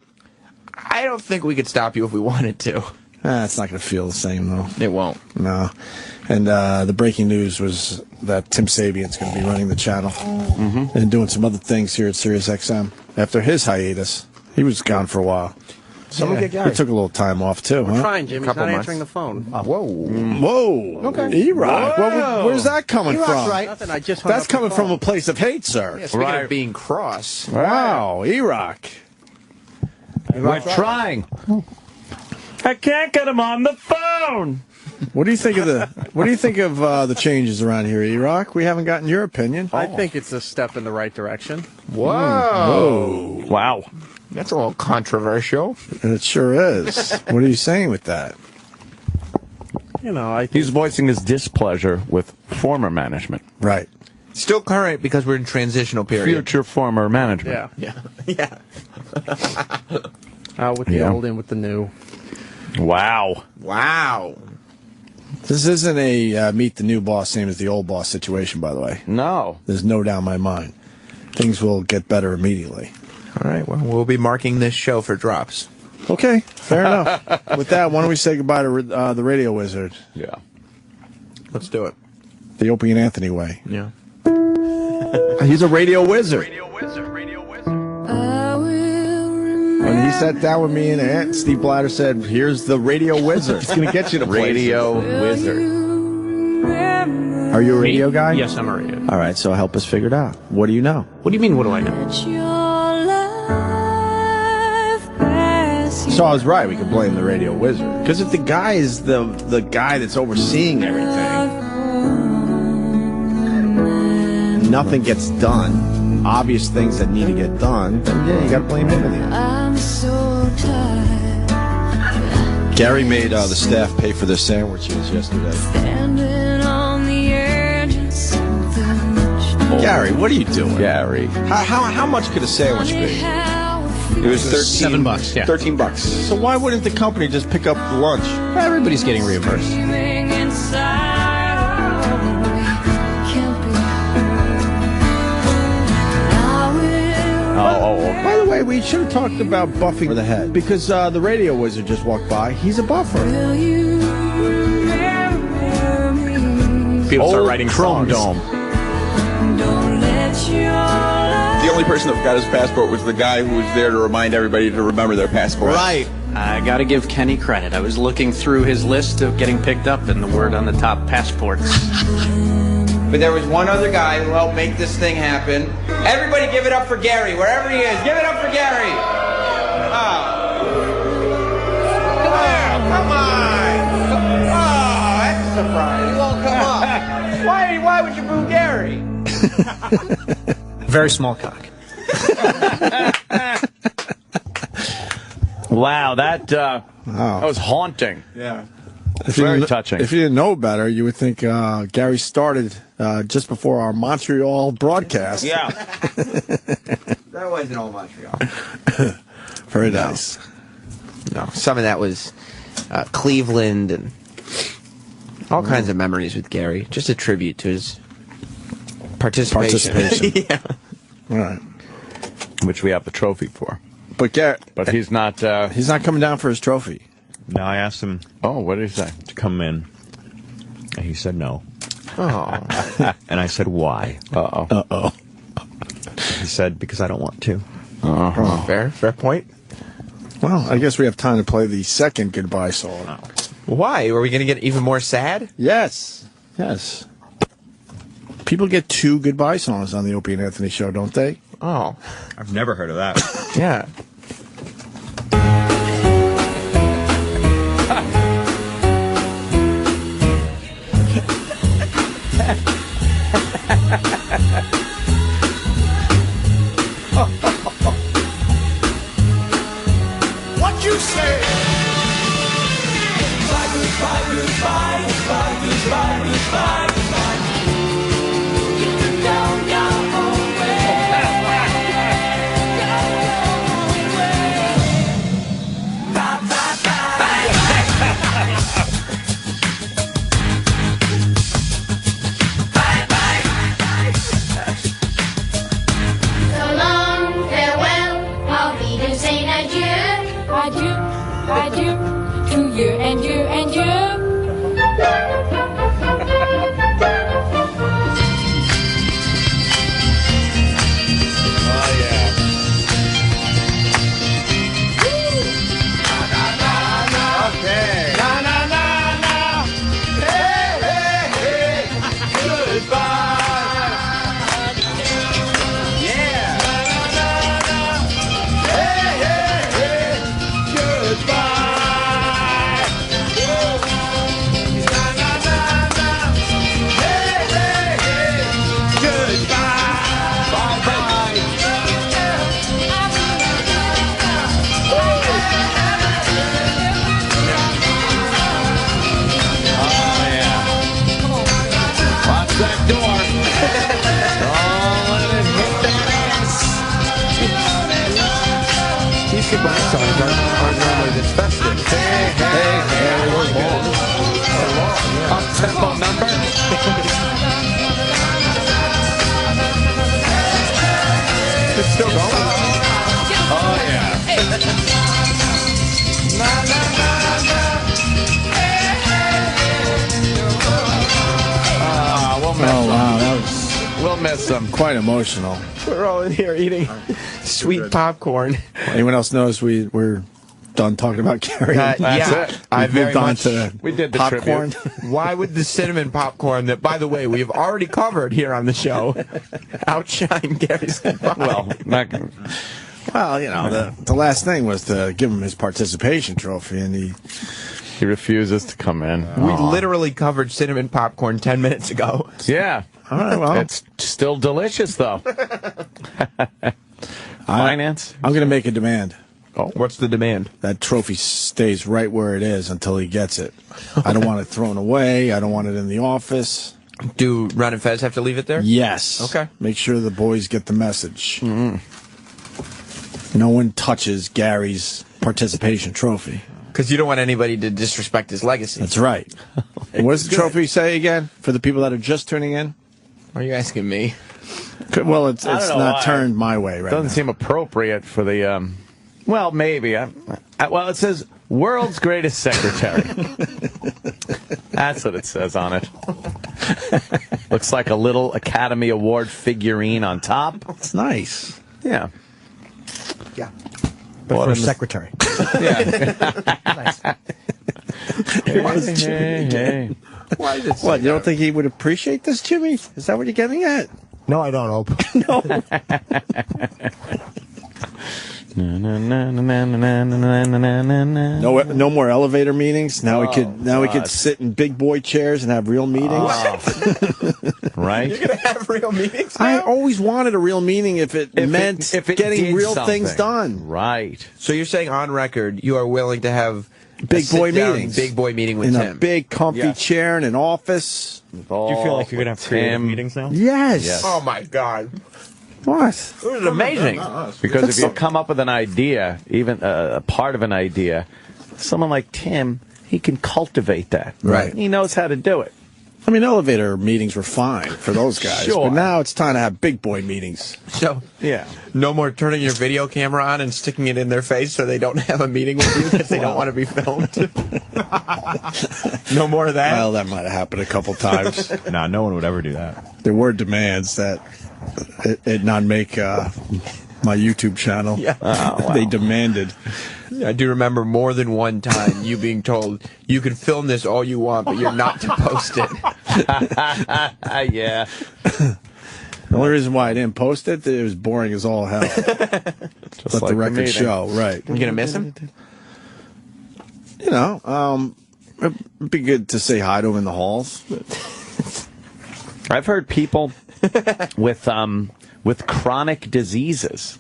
I don't think we could stop you if we wanted to. It's not going to feel the same, though. It won't. No. And the breaking news was that Tim Sabian's going to be running the channel and doing some other things here at Sirius XM after his hiatus. He was gone for a while. Someone get Gary. He took a little time off, too, huh? Fine, Jim. He's not answering the phone. Whoa. Whoa. Okay. E-Rock. Well, where's that coming from? Right. Nothing. I just That's coming from a place of hate, sir. Yeah, speaking of being cross. Wow, E-Rock. We're trying. I can't get him on the phone. What do you think of the changes around here, E-Rock? We haven't gotten your opinion. I think it's a step in the right direction. Whoa. Wow. That's a little controversial. It sure is. What are you saying with that? You know, I think He's voicing his displeasure with former management. Right. Still current because we're in transitional period. Future former management. yeah. Yeah. Out with the old, in with the new. Wow. Wow. This isn't a meet the new boss, same as the old boss situation, by the way. No. There's no doubt in my mind. Things will get better immediately. All right, well, we'll be marking this show for drops. Okay, fair enough. With that, why don't we say goodbye to the Radio Wizard? Yeah. Let's do it. The Opie and Anthony way. Yeah. He's a radio wizard. When he sat down with me and Steve Blatter said, here's the radio wizard. It's going to get you to Radio Wizard. Are you a radio guy? Yes, I'm a radio. All right, so help us figure it out. What do you know? What do you mean, what do I know? So I was right. We could blame the radio wizard. Because if the guy is the guy that's overseeing everything, nothing gets done. Obvious things that need to get done, then yeah, you got to blame him in the end. I'm so tired. Gary made the staff pay for their sandwiches yesterday. Standing on the edge of something. Gary, what are you doing? Gary. How much could a sandwich be? It was $7, yeah. $13. So why wouldn't the company just pick up the lunch? Everybody's getting reimbursed. By the way, we should have talked about buffing the head because the radio wizard just walked by. He's a buffer. People start writing Chrome songs. Dome. The only person that got his passport was the guy who was there to remind everybody to remember their passport. Right. I gotta give Kenny credit. I was looking through his list of getting picked up and the word on the top, passports. But there was one other guy who helped make this thing happen. Everybody give it up for Gary, wherever he is. Give it up for Gary. Come on. Oh, that's a surprise. You won't come up. Why would you boo Gary? Very small cock. Wow, that was haunting. Yeah. Very touching. If you didn't know better, you would think Gary started just before our Montreal broadcast. Yeah. That wasn't all Montreal. Very nice. No, some of that was Cleveland and all kinds of memories with Gary. Just a tribute to his participation. Yeah. All right. Which we have the trophy for. But he's not coming down for his trophy. No, I asked him. Oh, what did he say? To come in. And he said no. Oh. And I said, why? Uh-oh. Uh-oh. He said, because I don't want to. Oh, fair point. Well, I guess we have time to play the second goodbye song. Why? Are we going to get even more sad? Yes. Yes. People get 2 goodbye songs on the Opie and Anthony show, don't they? Oh. I've never heard of that. Yeah. What you say? Goodbye, goodbye, goodbye, goodbye, goodbye, goodbye, goodbye. You can go your own way. Go your own way. Bye, bye, bye. Bye, bye. So long, farewell, I'll be saying adieu. Adieu, adieu, to you and you and you. Oh, yeah. Okay. Na, na, na, na. Hey, hey, hey. Goodbye. Yeah. Na, na, na, na. Hey, hey, hey. Goodbye. Na, na, na, na. Hey, hey, hey. Goodbye. Bye, bye. Oh, yeah. Watch that door. Don't let it hit that ass. These goodbye songs aren't normally this festive. Hey, we're long. Up-tempo number. It's still going. Oh, yeah. Na, na, na, na. We'll miss them. Quite emotional. We're all in here eating sweet popcorn. Anyone else knows we're done talking about Gary? Yeah, We've moved on to We did the popcorn. Why would the cinnamon popcorn that, by the way, we've already covered here on the show, outshine Gary's goodbye? Well, not gonna... Well, you know, the last thing was to give him his participation trophy, and he refuses to come in. We literally covered cinnamon popcorn 10 minutes ago. Yeah. All right, well. It's still delicious, though. Finance? I'm going to make a demand. Oh, what's the demand? That trophy stays right where it is until he gets it. I don't want it thrown away. I don't want it in the office. Do Ron and Fez have to leave it there? Yes. Okay. Make sure the boys get the message. No one touches Gary's participation trophy. Because you don't want anybody to disrespect his legacy. That's right. And what does the trophy say again for the people that are just tuning in? Are you asking me? Well, it's I don't know not why. turned my way right Doesn't now. seem appropriate for the, well, maybe. Well, it says world's greatest secretary. That's what it says on it. Looks like a little Academy Award figurine on top. It's nice. Yeah. Yeah. But for a secretary. Hey. Why did what? You don't think he would appreciate this, Jimmy? Is that what you're getting at? No, I don't hope. No more elevator meetings. Now we could sit in big boy chairs and have real meetings. Right? You're gonna have real meetings now? I always wanted a real meeting if it meant getting did real something. things done. Right. So you're saying on record you are willing to have big boy meetings, big boy meeting with in Tim a big comfy chair in an office. Do you feel like you're gonna have creative meetings now? Yes. Oh my God. What? It was amazing. Because if you come up with an idea, even a part of an idea, someone like Tim, he can cultivate that. Right. He knows how to do it. I mean, elevator meetings were fine for those guys, Sure. but now it's time to have big boy meetings. So yeah, no more turning your video camera on and sticking it in their face so they don't have a meeting with you because they don't want to be filmed. No more of that. Well, that might have happened a couple times. Nah, no one would ever do that. There were demands that it not make my YouTube channel. Yeah. Oh, wow. They demanded. I do remember more than one time you being told you can film this all you want, but you're not to post it. Yeah. The only reason why I didn't post it was boring as all hell. Let like the record meeting. show, right? You gonna miss him? You know, it'd be good to say hi to him in the halls. I've heard people with chronic diseases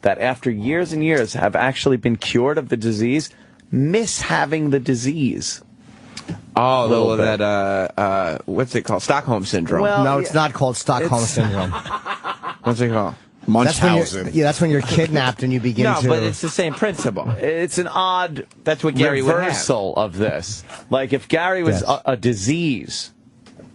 that after years and years have actually been cured of the disease, miss having the disease. Oh, that what's it called? Stockholm syndrome. Well, no, it's not called Stockholm syndrome. What's it called? Munchausen. That's when you're kidnapped and you begin No, to. but it's the same principle. It's an odd That's what Gary would have. reversal of this. Like if Gary was a disease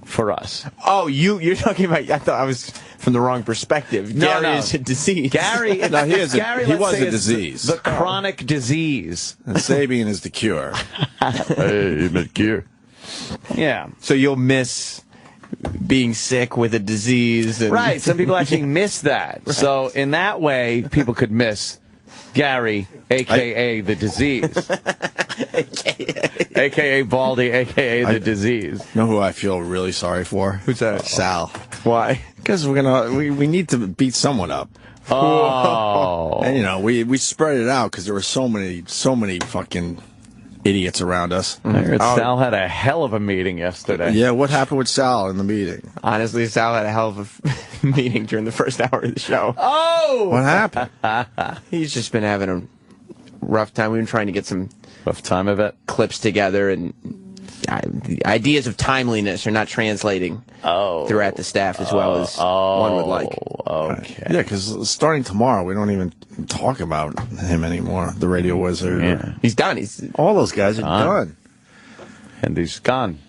for us. Oh, you're talking about? I thought I was from the wrong perspective. Gary is a disease. Gary, No, he was a is disease. The chronic disease. And Sabian is the cure. Hey, the cure. Yeah. So you'll miss being sick with a disease. And Right. Some people actually miss that. Right. So in that way, people could miss Gary, a.k.a. the disease. A.k.a. Baldy, a.k.a. the disease. You know who I feel really sorry for? Who's that? Sal. Why? Because we need to beat someone up. Oh. And, you know, we spread it out because there were so many fucking idiots around us. I heard Sal had a hell of a meeting yesterday. Yeah, what happened with Sal in the meeting? Honestly, Sal had a hell of a meeting during the first hour of the show. Oh! What happened? He's just been having a rough time. We've been trying to get some rough time of it clips together, and the ideas of timeliness are not translating throughout the staff as well as one would like. Okay. Yeah, because starting tomorrow, we don't even talk about him anymore. The radio wizard. Yeah. He's done. All those guys are done. And he's gone.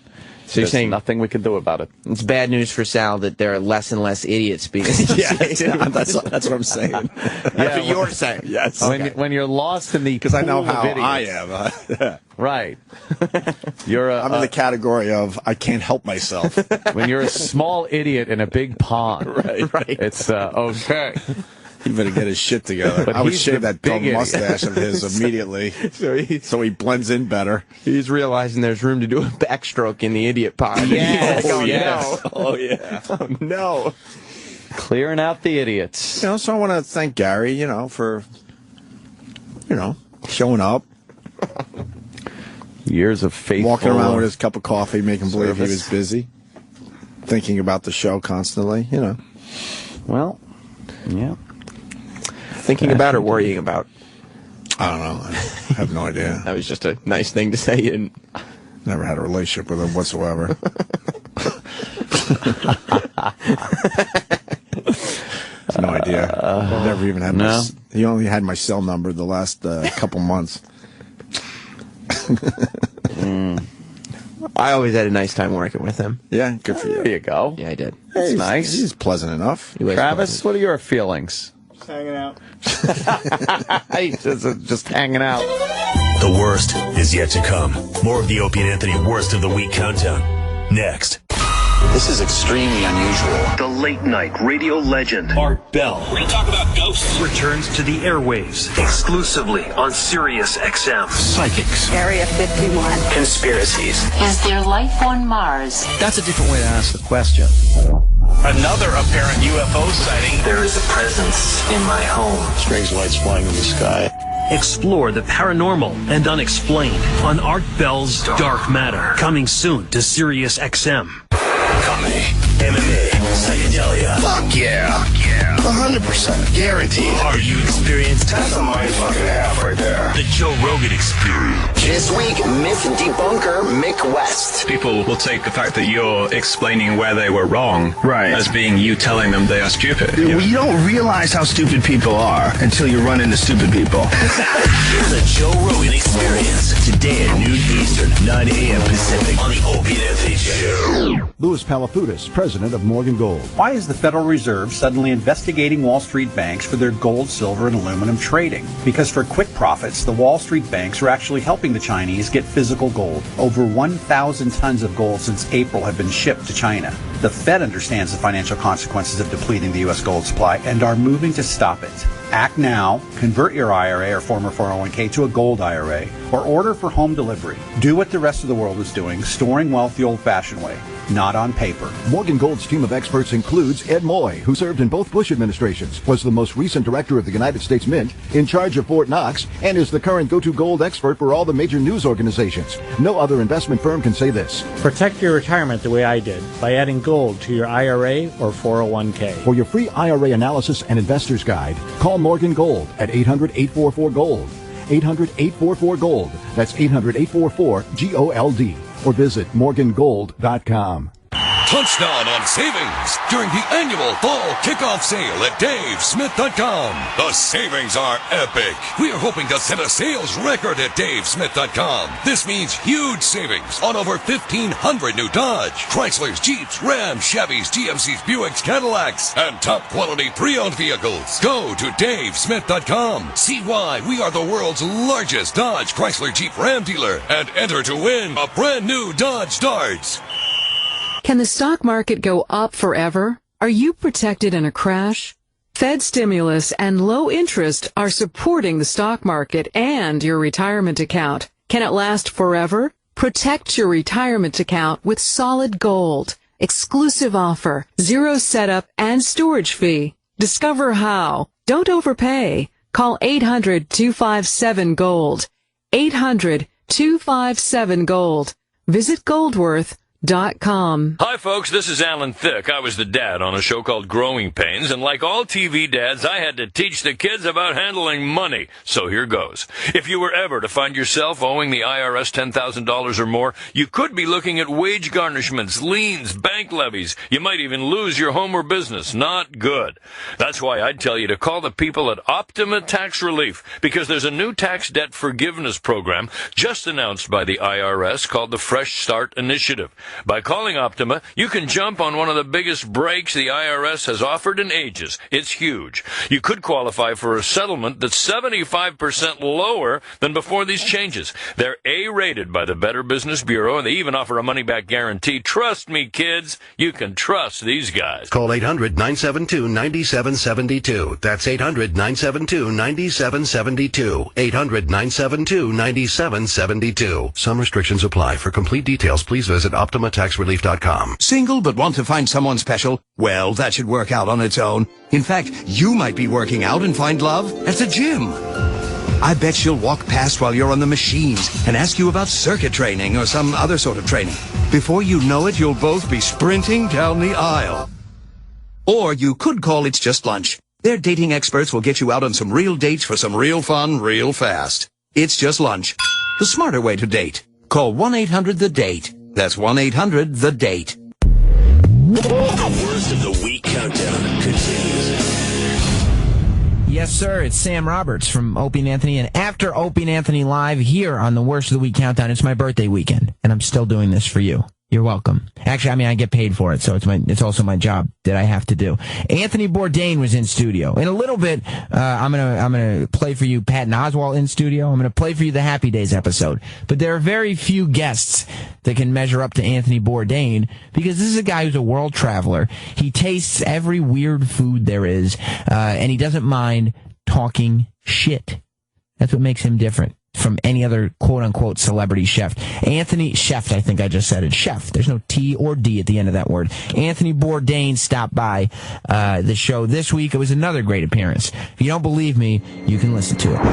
So you're saying nothing we can do about it. It's bad news for Sal that there are less and less idiots being that's what I'm saying. That's what you're saying. Yes. When you're lost in the because I know pool of how idiots. I am. Right. I'm in the category of I can't help myself. When you're a small idiot in a big pond. Right. It's okay. He better get his shit together. But I would he's shave the that dumb big mustache of his immediately so he blends in better. He's realizing there's room to do a backstroke in the idiot pond. Yes. Like, yes. No. Oh, yeah. Oh, no. Clearing out the idiots. You know, so I want to thank Gary, for, showing up. Years of faithful walking around with his cup of coffee, making believe he service. was busy. Thinking about the show constantly, Well, yeah. Thinking about or worrying about? I don't know. I have no idea. That was just a nice thing to say. And never had a relationship with him whatsoever. No idea. Never even had he only had my cell number the last couple months. I always had a nice time working with him. Yeah, good for you. There you go. Yeah, I did. That's nice. He's pleasant enough. Travis, what are your feelings? Just hanging out. He's just hanging out. The worst is yet to come. More of the Opie and Anthony Worst of the Week countdown. Next. This is extremely unusual. The late-night radio legend, Art Bell. We're going to talk about ghosts. Returns to the airwaves, exclusively on Sirius XM. Psychics. Area 51. Conspiracies. Is there life on Mars? That's a different way to ask the question. Another apparent UFO sighting. There is a presence in my home. Strange lights flying in the sky. Explore the paranormal and unexplained on Art Bell's Dark Matter. Coming soon to Sirius XM. Comedy, MMA, psychedelia. Fuck yeah. 100% guaranteed. Are you experienced? That's a mind-fucking half right there. The Joe Rogan Experience. This week, myth debunker Mick West. People will take the fact that you're explaining where they were wrong as being you telling them they are stupid. You don't realize how stupid people are until you run into stupid people. The Joe Rogan Experience. Today at noon Eastern, 9 a.m. Pacific on the Opie and Anthony Show. Louis Palafudis, president of Morgan Gold. Why is the Federal Reserve suddenly investigating Wall Street banks for their gold, silver, and aluminum trading? Because for quick profits, the Wall Street banks are actually helping the Chinese get physical gold. Over 1,000 tons of gold since April have been shipped to China. The Fed understands the financial consequences of depleting the U.S. gold supply and are moving to stop it. Act now, convert your IRA or former 401k to a gold IRA, or order for home delivery. Do what the rest of the world is doing, storing wealth the old-fashioned way, not on paper. Morgan Gold's team of experts includes Ed Moy, who served in both Bush administrations, was the most recent director of the United States Mint, in charge of Fort Knox, and is the current go-to gold expert for all the major news organizations. No other investment firm can say this. Protect your retirement the way I did, by adding gold to your IRA or 401k. For your free IRA analysis and investor's guide, call Morgan Gold at 800-844-GOLD. 800-844-GOLD. That's 800-844-GOLD. Or visit morgangold.com. Touchdown on savings during the annual fall kickoff sale at davesmith.com. The savings are epic. We are hoping to set a sales record at davesmith.com. This means huge savings on over 1,500 new Dodge, Chryslers, Jeeps, Rams, Chevys, GMCs, Buicks, Cadillacs, and top quality pre-owned vehicles. Go to davesmith.com. See why we are the world's largest Dodge, Chrysler, Jeep, Ram dealer, and enter to win a brand new Dodge Darts. Can the stock market go up forever? Are you protected in a crash? Fed stimulus and low interest are supporting the stock market and your retirement account. Can it last forever? Protect your retirement account with solid gold. Exclusive offer, 0 setup and storage fee. Discover how. Don't overpay. Call 800-257-GOLD. 800-257-GOLD. Visit Goldworth.com. Hi folks, this is Alan Thicke. I was the dad on a show called Growing Pains, and like all TV dads, I had to teach the kids about handling money. So here goes. If you were ever to find yourself owing the IRS $10,000 or more, you could be looking at wage garnishments, liens, bank levies. You might even lose your home or business. Not good. That's why I'd tell you to call the people at Optima Tax Relief, because there's a new tax debt forgiveness program just announced by the IRS called the Fresh Start Initiative. By calling Optima, you can jump on one of the biggest breaks the IRS has offered in ages. It's huge. You could qualify for a settlement that's 75% lower than before these changes. They're A-rated by the Better Business Bureau, and they even offer a money-back guarantee. Trust me, kids, you can trust these guys. Call 800-972-9772. That's 800-972-9772. 800-972-9772. Some restrictions apply. For complete details, please visit OptimaTaxRelief.com. Single but want to find someone special? Well, that should work out on its own. In fact, you might be working out and find love at the gym. I bet she'll walk past while you're on the machines and ask you about circuit training or some other sort of training. Before you know it, you'll both be sprinting down the aisle. Or you could call It's Just Lunch. Their dating experts will get you out on some real dates for some real fun, real fast. It's Just Lunch. The smarter way to date. Call 1-800-THE-DATE. That's 1-800-THE-DATE. The worst of the week countdown continues. Yes, sir. It's Sam Roberts from Opie and Anthony. And after Opie and Anthony Live here on the Worst of the Week Countdown, it's my birthday weekend. And I'm still doing this for you. You're welcome. Actually, I mean, I get paid for it, so it's also my job that I have to do. Anthony Bourdain was in studio. In a little bit, I'm gonna play for you Patton Oswalt in studio. I'm gonna play for you the Happy Days episode. But there are very few guests that can measure up to Anthony Bourdain because this is a guy who's a world traveler. He tastes every weird food there is, and he doesn't mind talking shit. That's what makes him different from any other quote-unquote celebrity chef. Anthony Chef, I think I just said it. Chef. There's no T or D at the end of that word. Anthony Bourdain stopped by the show this week. It was another great appearance. If you don't believe me, you can listen to it.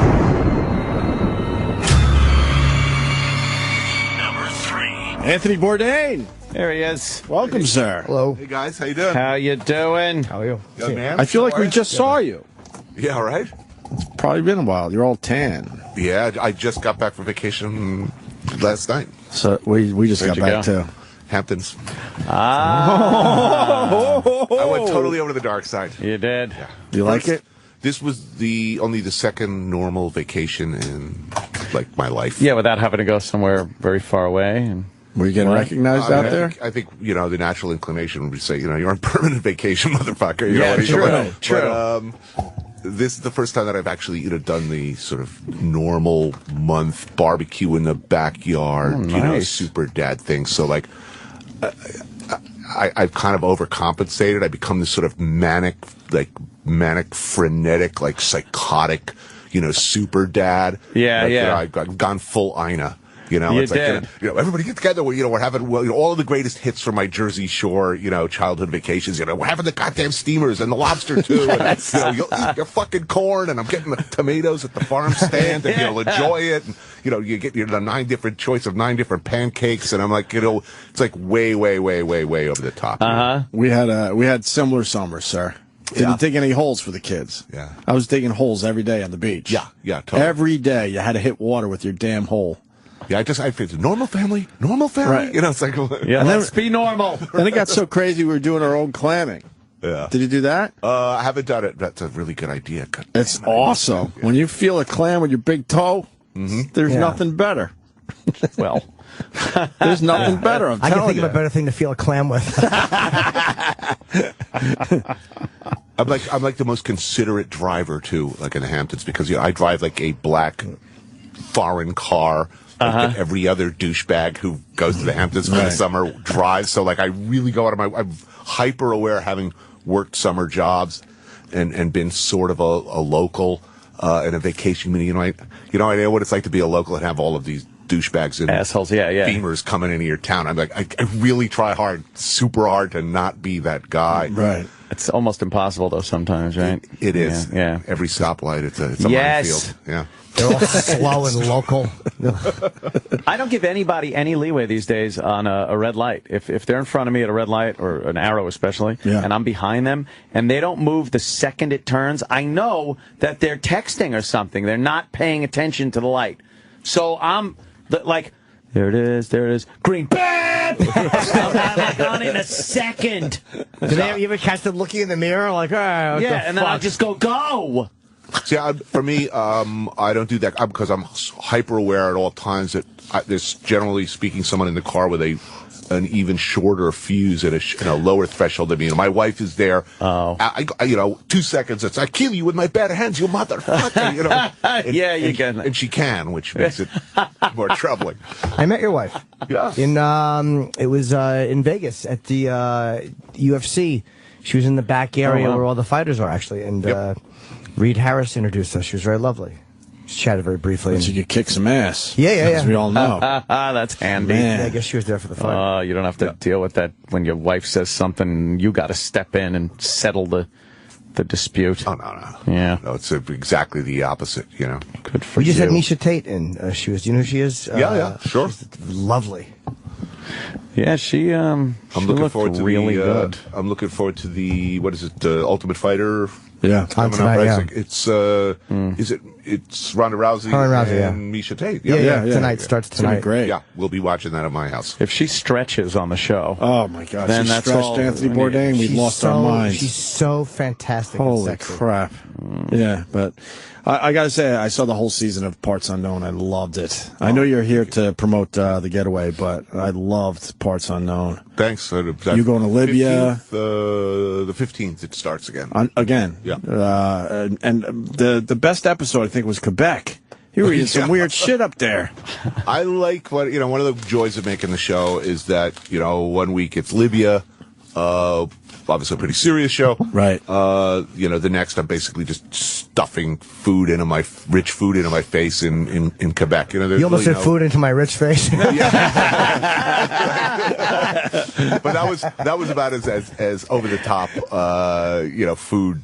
Number 3. Anthony Bourdain. There he is. Welcome, sir. Hello. Hey, guys. How you doing? How you doing? How are you? Young man? I feel like we just saw you. Yeah, right? It's probably been a while. You're all tan. Yeah, I just got back from vacation last night. So we just got back to Hamptons. Ah. I went totally over to the dark side. You did. Yeah. You like it? This was only the second normal vacation in like my life. Yeah, without having to go somewhere very far away. And were you getting recognized out there? I think the natural inclination would be say, you're on permanent vacation, motherfucker. True. But, this is the first time that I've actually done the sort of normal month barbecue in the backyard, super dad thing. So like, I've kind of overcompensated. I become this sort of manic, frenetic, like psychotic, super dad. Yeah. I've gone full Ina. It's did. Like, everybody get together. We're having all of the greatest hits from my Jersey Shore, childhood vacations. We're having the goddamn steamers and the lobster too. And, you'll eat your fucking corn, and I'm getting the tomatoes at the farm stand, and you'll enjoy it. And, you get the 9 different choice of 9 different pancakes, and I'm like, it's like way, way, way, way, way over the top. We had similar summers, sir. Didn't dig any holes for the kids. Yeah, I was digging holes every day on the beach. Yeah, totally. Every day you had to hit water with your damn hole. Yeah, I figured normal family. Right. It's like, let's be normal. Then it got so crazy we were doing our own clamming. Yeah. Did you do that? I haven't done it. That's a really good idea. It's awesome. Yeah. When you feel a clam with your big toe, there's nothing better. Well, there's nothing better. I can think of a better thing to feel a clam with. I'm like the most considerate driver too, like in the Hamptons, because I drive like a black foreign car. Like every other douchebag who goes to the Hamptons for the summer drives. So like I really go out of I'm hyper aware, having worked summer jobs and been sort of a local in a vacation community. I know what it's like to be a local and have all of these douchebags and assholes, Beamers coming into your town. I'm like, I really try super hard to not be that guy. Right. It's almost impossible though sometimes, right? It is. Yeah. Every stoplight, it's a minefield. Yeah. They're all slow and local. I don't give anybody any leeway these days on a red light. If they're in front of me at a red light, or an arrow especially, and I'm behind them, and they don't move the second it turns, I know that they're texting or something. They're not paying attention to the light. So I'm like, there it is, green, bam! I'm like on it in a second. Do you ever catch them looking in the mirror like, and then I just go. See, for me, I don't do that because I'm hyper aware at all times that there's generally speaking someone in the car with an even shorter fuse and a lower threshold than me. My wife is there. I 2 seconds. I kill you with my bare hands, you motherfucker. And she can, which makes it more troubling. I met your wife. Yeah. It was in Vegas at the UFC. She was in the back area where all the fighters are actually, and. Reed Harris introduced us. She was very lovely. She chatted very briefly. And she could kick some ass. Yeah. As we all know. That's handy. Man. Yeah, I guess she was there for the fight. You don't have to deal with that when your wife says something. You got to step in and settle the dispute. Oh, no. Yeah. No, it's exactly the opposite, Good for you. We just you. had Misha Tate in. She was. Do you know who she is? Yeah, sure. She's lovely. Yeah, I'm looking forward to really good. I'm looking forward to the Ultimate Fighter. Yeah, coming tonight, up. yeah. It's it's Ronda Rousey and Misha Tate. Yeah. Tonight starts tonight. Great. Yeah, we'll be watching that at my house. If she stretches on the show, oh my gosh, then she that's stretched all. Anthony Bourdain. We've lost our minds. She's so fantastic. Holy and sexy. crap! Yeah, but I got to say, I saw the whole season of Parts Unknown. I loved it. I know you're here to promote The Getaway, but I loved Parts Unknown. Thanks. You going to Libya? 15th, the 15th it starts again. Again. Yeah. And the best episode, I think, was Quebec. You were eating some weird shit up there. I like one of the joys of making the show is that, 1 week it's Libya, obviously a pretty serious show. Right. The next I'm basically just stuffing rich food into my face in Quebec. You almost said food into my rich face. But that was about as over the top, food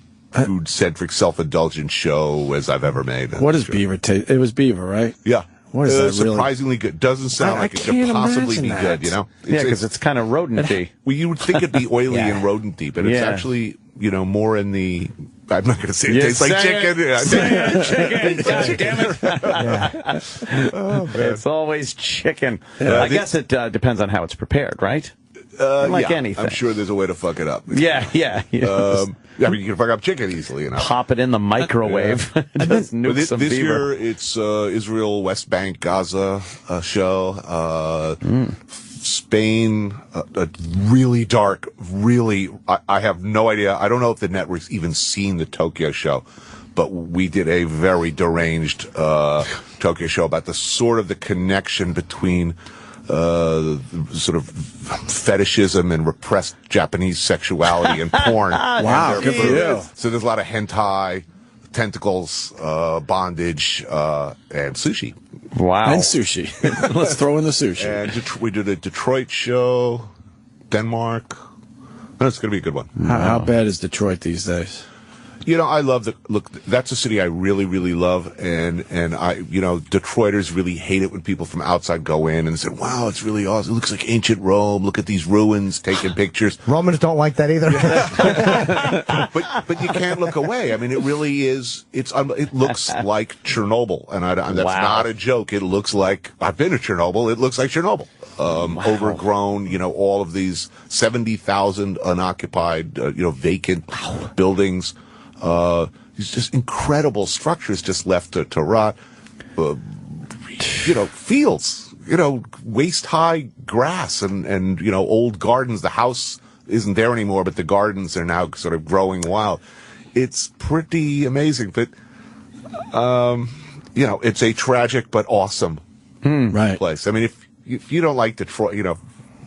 centric, self-indulgent show as I've ever made. What does beaver taste? It was beaver, right? Yeah. What is that really? Surprisingly good. Doesn't sound like it could possibly be good, because it's kind of rodent-y. Well, you would think it'd be oily and rodent-y, but it's actually, more in the... I'm not going to say it tastes like chicken. Chicken. God damn it. Oh, man. It's always chicken. I guess it depends on how it's prepared, right? Like anything. I'm sure there's a way to fuck it up. Yeah. You can fuck up chicken easily, Pop it in the microwave. Just nuke some this beaver. year, it's Israel, West Bank, Gaza show. Spain, really dark, I have no idea. I don't know if the network's even seen the Tokyo show, but we did a very deranged Tokyo show about the connection between sort of fetishism and repressed Japanese sexuality and porn. Wow, good for you. So there's a lot of hentai, tentacles, bondage, and sushi. Wow. And sushi. Let's throw in the sushi. And we did a Detroit show, Denmark. It's going to be a good one. How bad is Detroit these days? I love that's a city I really, really love, and Detroiters really hate it when people from outside go in and say, wow, it's really awesome. It looks like ancient Rome. Look at these ruins, taking pictures. Romans don't like that either. but you can't look away. I mean, it really is, it looks like Chernobyl, and that's not a joke. It looks like, I've been to Chernobyl, it looks like Chernobyl. Overgrown, all of these 70,000 unoccupied, vacant buildings. These just incredible structures just left to rot. Fields, waist-high grass and old gardens. The house isn't there anymore, but the gardens are now sort of growing wild. It's pretty amazing, but, it's a tragic but awesome place. I mean, if you don't like Detroit,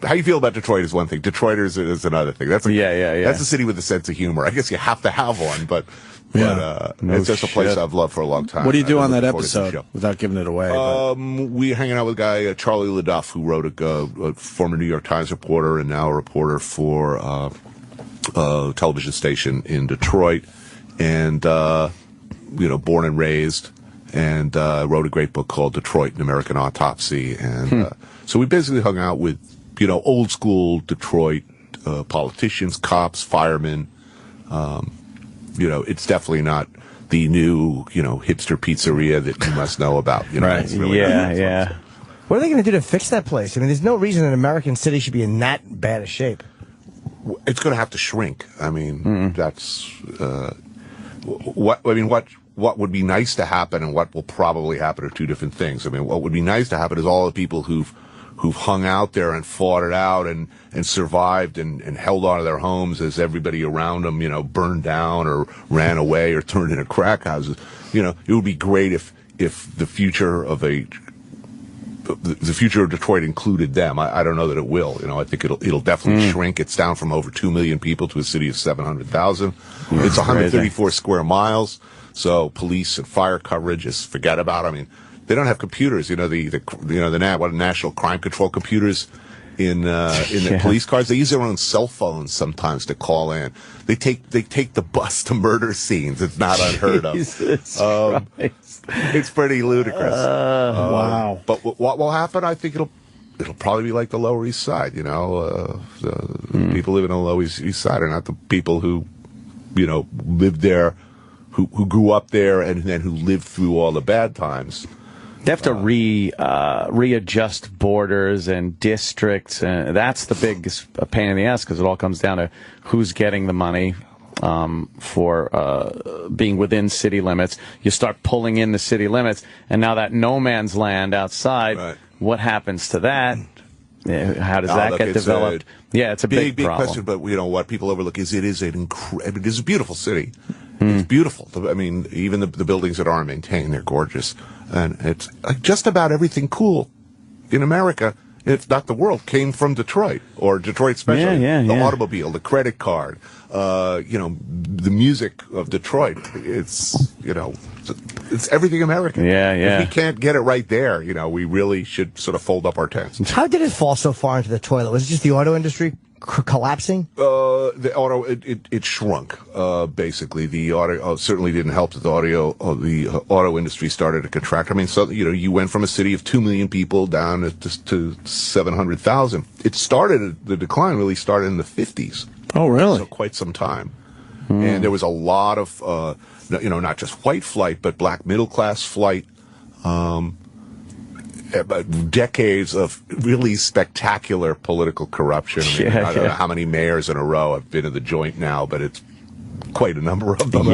how you feel about Detroit is one thing. Detroiters is another thing. That's That's a city with a sense of humor. I guess you have to have one, but it's just a place I've loved for a long time. What do you do on that episode without giving it away? We're hanging out with a guy, Charlie LaDuff, who wrote a former New York Times reporter and now a reporter for a television station in Detroit, and born and raised, and wrote a great book called Detroit: An American Autopsy, and so we basically hung out with old school Detroit politicians, cops, firemen. It's definitely not the new, hipster pizzeria that you must know about. Right. It's really Yeah. What are they going to do to fix that place? I mean, there's no reason an American city should be in that bad a shape. It's going to have to shrink. I mean, that's what would be nice to happen and what will probably happen are two different things. I mean, what would be nice to happen is all the people who've hung out there and fought it out and survived and held on to their homes as everybody around them, burned down or ran away or turned into crack houses. It would be great if the future of Detroit included them. I don't know that it will. I think it'll definitely shrink. It's down from over 2 million people to a city of 700,000. It's 134 square miles. So police and fire coverage is forget about. I mean, they don't have computers, the National Crime Control computers in the police cars. They use their own cell phones sometimes to call in. They take the bus to murder scenes. It's not unheard of. It's pretty ludicrous. Wow. But what will happen? I think it'll probably be like the Lower East Side. The people living on the Lower East Side are not the people who lived there, who grew up there, and then who lived through all the bad times. They have to readjust borders and districts, and that's the biggest pain in the ass because it all comes down to who's getting the money for being within city limits. You start pulling in the city limits, and now that no man's land outside, what happens to that? How does that get developed? It's a big problem. Question, but you know what people overlook is it is a beautiful city. It's beautiful. I mean, even the buildings that aren't maintained, they're gorgeous, and it's like just about everything cool in America, if not the world, came from Detroit, or Detroit especially. The automobile, the credit card, the music of Detroit. It's it's everything American. If we can't get it right there, we really should sort of fold up our tents. How did it fall so far into the toilet? Was it just the auto industry collapsing? The auto it shrunk. Basically, the auto certainly didn't help that the auto industry started to contract. I mean, so you went from a city of 2 million people down to 700,000. The decline really started in the 50s. Oh, really? So quite some time. And there was a lot of not just white flight, but black middle class flight. Decades of really spectacular political corruption. I don't know how many mayors in a row have been in the joint now, but it's quite a number of them.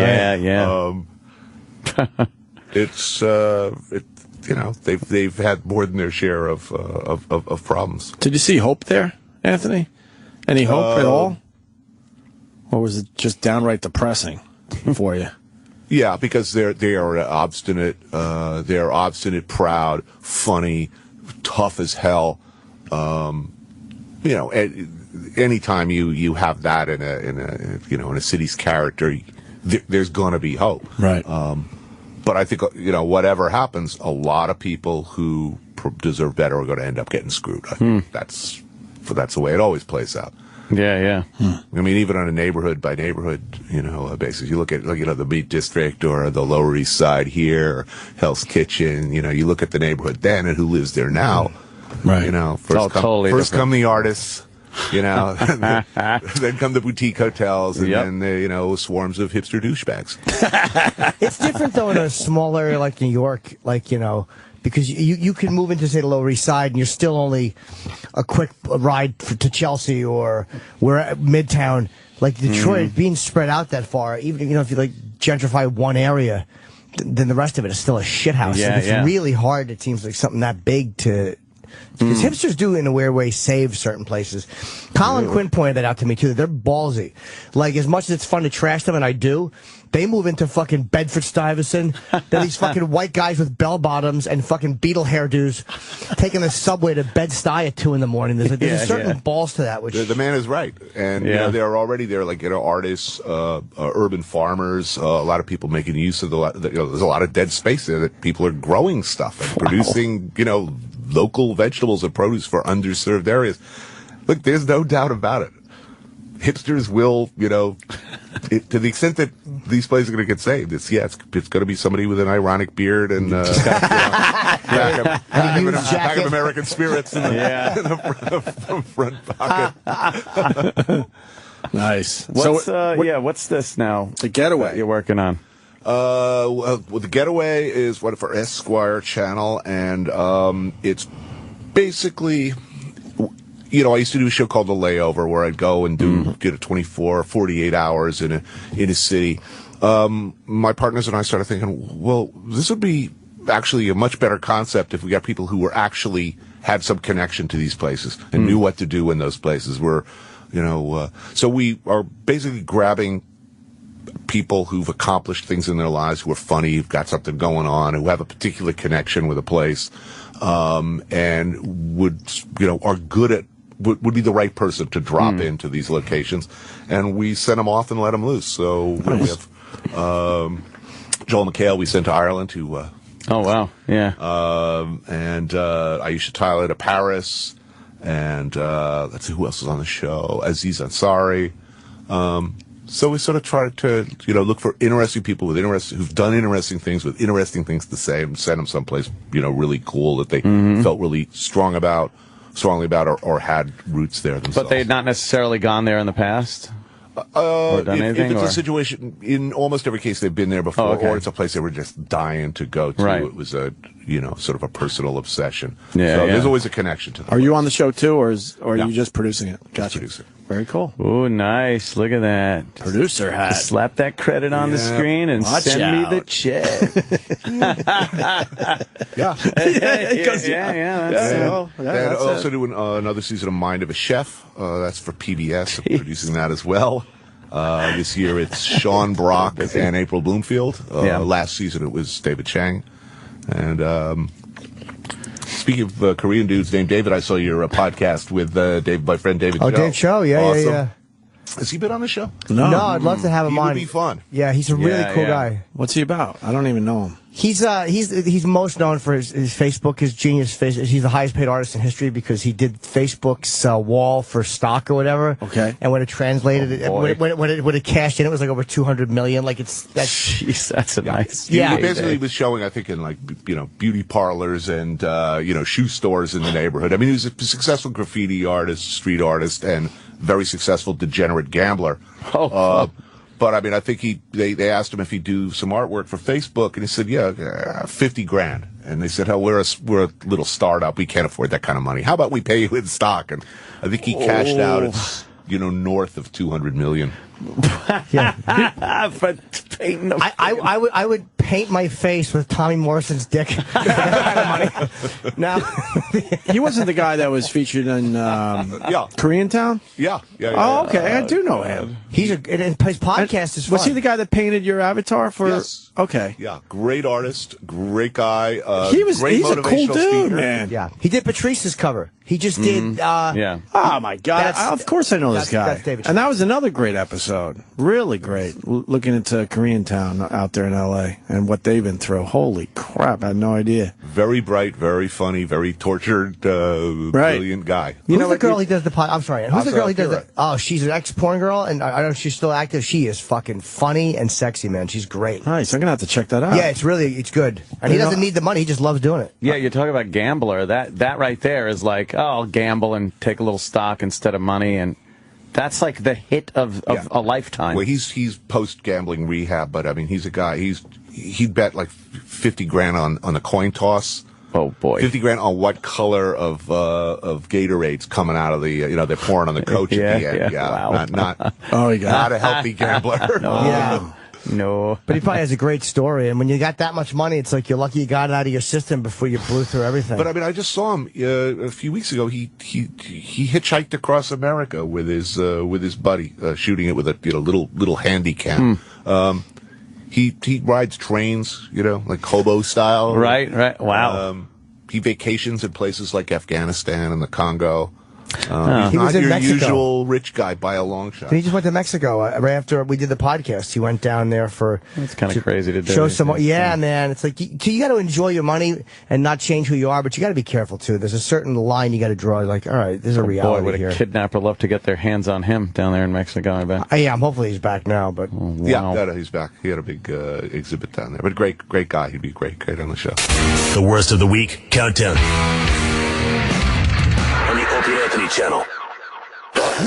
They've had more than their share of problems. Did you see hope there, Anthony? Any hope at all? Or was it just downright depressing for you? Yeah, because they are obstinate, proud, funny, tough as hell. Anytime you have that in a city's character, there's going to be hope. Right. But I think whatever happens, a lot of people who deserve better are going to end up getting screwed. I think that's the way it always plays out. I mean, even on a neighborhood by neighborhood, basis, you look at the Meat District or the Lower East Side here, or Hell's Kitchen. You look at the neighborhood then and who lives there now. Right. First come the artists. Then come the boutique hotels, and then swarms of hipster douchebags. It's different though in a small area like New York, because you can move into, say, the Lower East Side, and you're still only a quick ride to Chelsea, or we're at Midtown. Like Detroit, being spread out that far, even if you gentrify one area, then the rest of it is still a shithouse. It's really hard. It seems like something that big to. Because hipsters do, in a weird way, save certain places. Colin Quinn pointed that out to me, too. They're ballsy. As much as it's fun to trash them, and I do, they move into fucking Bedford-Stuyvesant. They're these fucking white guys with bell-bottoms and fucking Beatle hairdos taking the subway to Bed-Stuy at 2 in the morning. There's a certain balls to that. Which the man is right. And, they're already there, artists, urban farmers, a lot of people making use of there's a lot of dead space there that people are growing stuff and producing, local vegetables and produce for underserved areas. Look, there's no doubt about it. Hipsters will, to the extent that these places are going to get saved, it's going to be somebody with an ironic beard and pack of American spirits in the front pocket. Nice. What's this now? The Getaway you're working on. The Getaway is one for Esquire Channel, and it's basically, I used to do a show called The Layover, where I'd go and do 24 or 48 hours in a city. My partners and I started thinking, well, this would be actually a much better concept if we got people who had some connection to these places and knew what to do in those places. So we are basically grabbing people who've accomplished things in their lives, who are funny, who've got something going on, who have a particular connection with a place, and are good at, would be the right person to drop into these locations, and we send them off and let them loose. So we have Joel McHale we sent to Ireland to oh wow, yeah, and Aisha Tyler to Paris, and let's see who else is on the show. Aziz Ansari. So we sort of try to, look for interesting people who've done interesting things with interesting things to say, and send them someplace, really cool that they felt really strongly about, or had roots there themselves. But they had not necessarily gone there in the past? Or done anything? If it's a situation, in almost every case they've been there before, or it's a place they were just dying to go to. Right. It was a, sort of a personal obsession. Yeah, so yeah. there's always a connection to them. Are you on the show too, or are you just producing it? Gotcha. Producer. Very cool. Oh, nice. Look at that. Producer hat. Just slap that credit on the screen and Watch send out. me the check. And also doing another season of Mind of a Chef. That's for PBS. I'm producing that as well. This year it's Sean Brock and April Bloomfield. Last season it was David Chang. And speaking of Korean dudes named David, I saw your podcast with my friend David Cho. Oh, Dave Cho, yeah. Has he been on the show? No, I'd love to have him on. He would be fun. Yeah, he's a really cool guy. What's he about? I don't even know him. He's most known for his Facebook, his genius face. He's the highest paid artist in history because he did Facebook's wall for stock or whatever. Okay. And when it translated, when it cashed in, it was like over 200 million. Like Jeez, that's a nice. He basically was showing, I think, in beauty parlors and shoe stores in the neighborhood. I mean, he was a successful graffiti artist, street artist, and very successful degenerate gambler. But I mean, I think they asked him if he'd do some artwork for Facebook, and he said, "Yeah, $50,000." And they said, "Oh, we're a little startup. We can't afford that kind of money. How about we pay you in stock?" And I think he cashed out. It's north of 200 million. For painting I would paint my face with Tommy Morrison's dick for that kind of money. Now, he wasn't the guy that was featured in Koreatown? Yeah. Oh, okay. I do know him. His podcast is fun. Was he the guy that painted your avatar for? Yes. Okay. Yeah, great artist, great guy. He's a cool dude, speaker. man. Yeah, he did Patrice's cover. He just did. Oh my God! Of course I know this guy. That's David. And that was another great episode. Really great. Looking into Koreatown out there in L.A. and what they've been through. Holy crap! I had no idea. Very bright, very funny, very tortured, brilliant guy. Who's the girl he does the pod? I'm sorry. Who's the girl he does the? Oh, she's an ex-porn girl, and I don't know if she's still active. She is fucking funny and sexy, man. She's great. Nice. I'm gonna have to check that out. Yeah, it's good. And he doesn't need the money. He just loves doing it. Yeah, you talk about gambler. That right there is like, I'll gamble and take a little stock instead of money, and that's like the hit of a lifetime. Well, he's post gambling rehab, but I mean, he's a guy. He'd bet like $50,000 on the coin toss. Oh boy, $50,000 on what color of Gatorade's coming out of the they're pouring on the coach at the end. Wow. Not a healthy gambler. No. But he probably has a great story, and when you got that much money, it's like you're lucky you got it out of your system before you blew through everything. But I mean, I just saw him a few weeks ago. He hitchhiked across America with his buddy, shooting it with a little handy cam. He rides trains, like hobo style. Right. Wow. He vacations in places like Afghanistan and the Congo. He's he was not in your Mexico. usual rich guy by a long shot. He just went to Mexico right after we did the podcast. He went down there for. It's kind of crazy to do. Show some. Yeah, man. It's like you got to enjoy your money and not change who you are, but you got to be careful too. There's a certain line you got to draw. Like, all right, there's a reality boy, would here. a kidnapper love to get their hands on him down there in Mexico, I bet. Yeah, hopefully he's back now. But yeah, he's back. He had a big exhibit down there. But great guy. He'd be great on the show. The worst of the week countdown on the Opie and Anthony channel.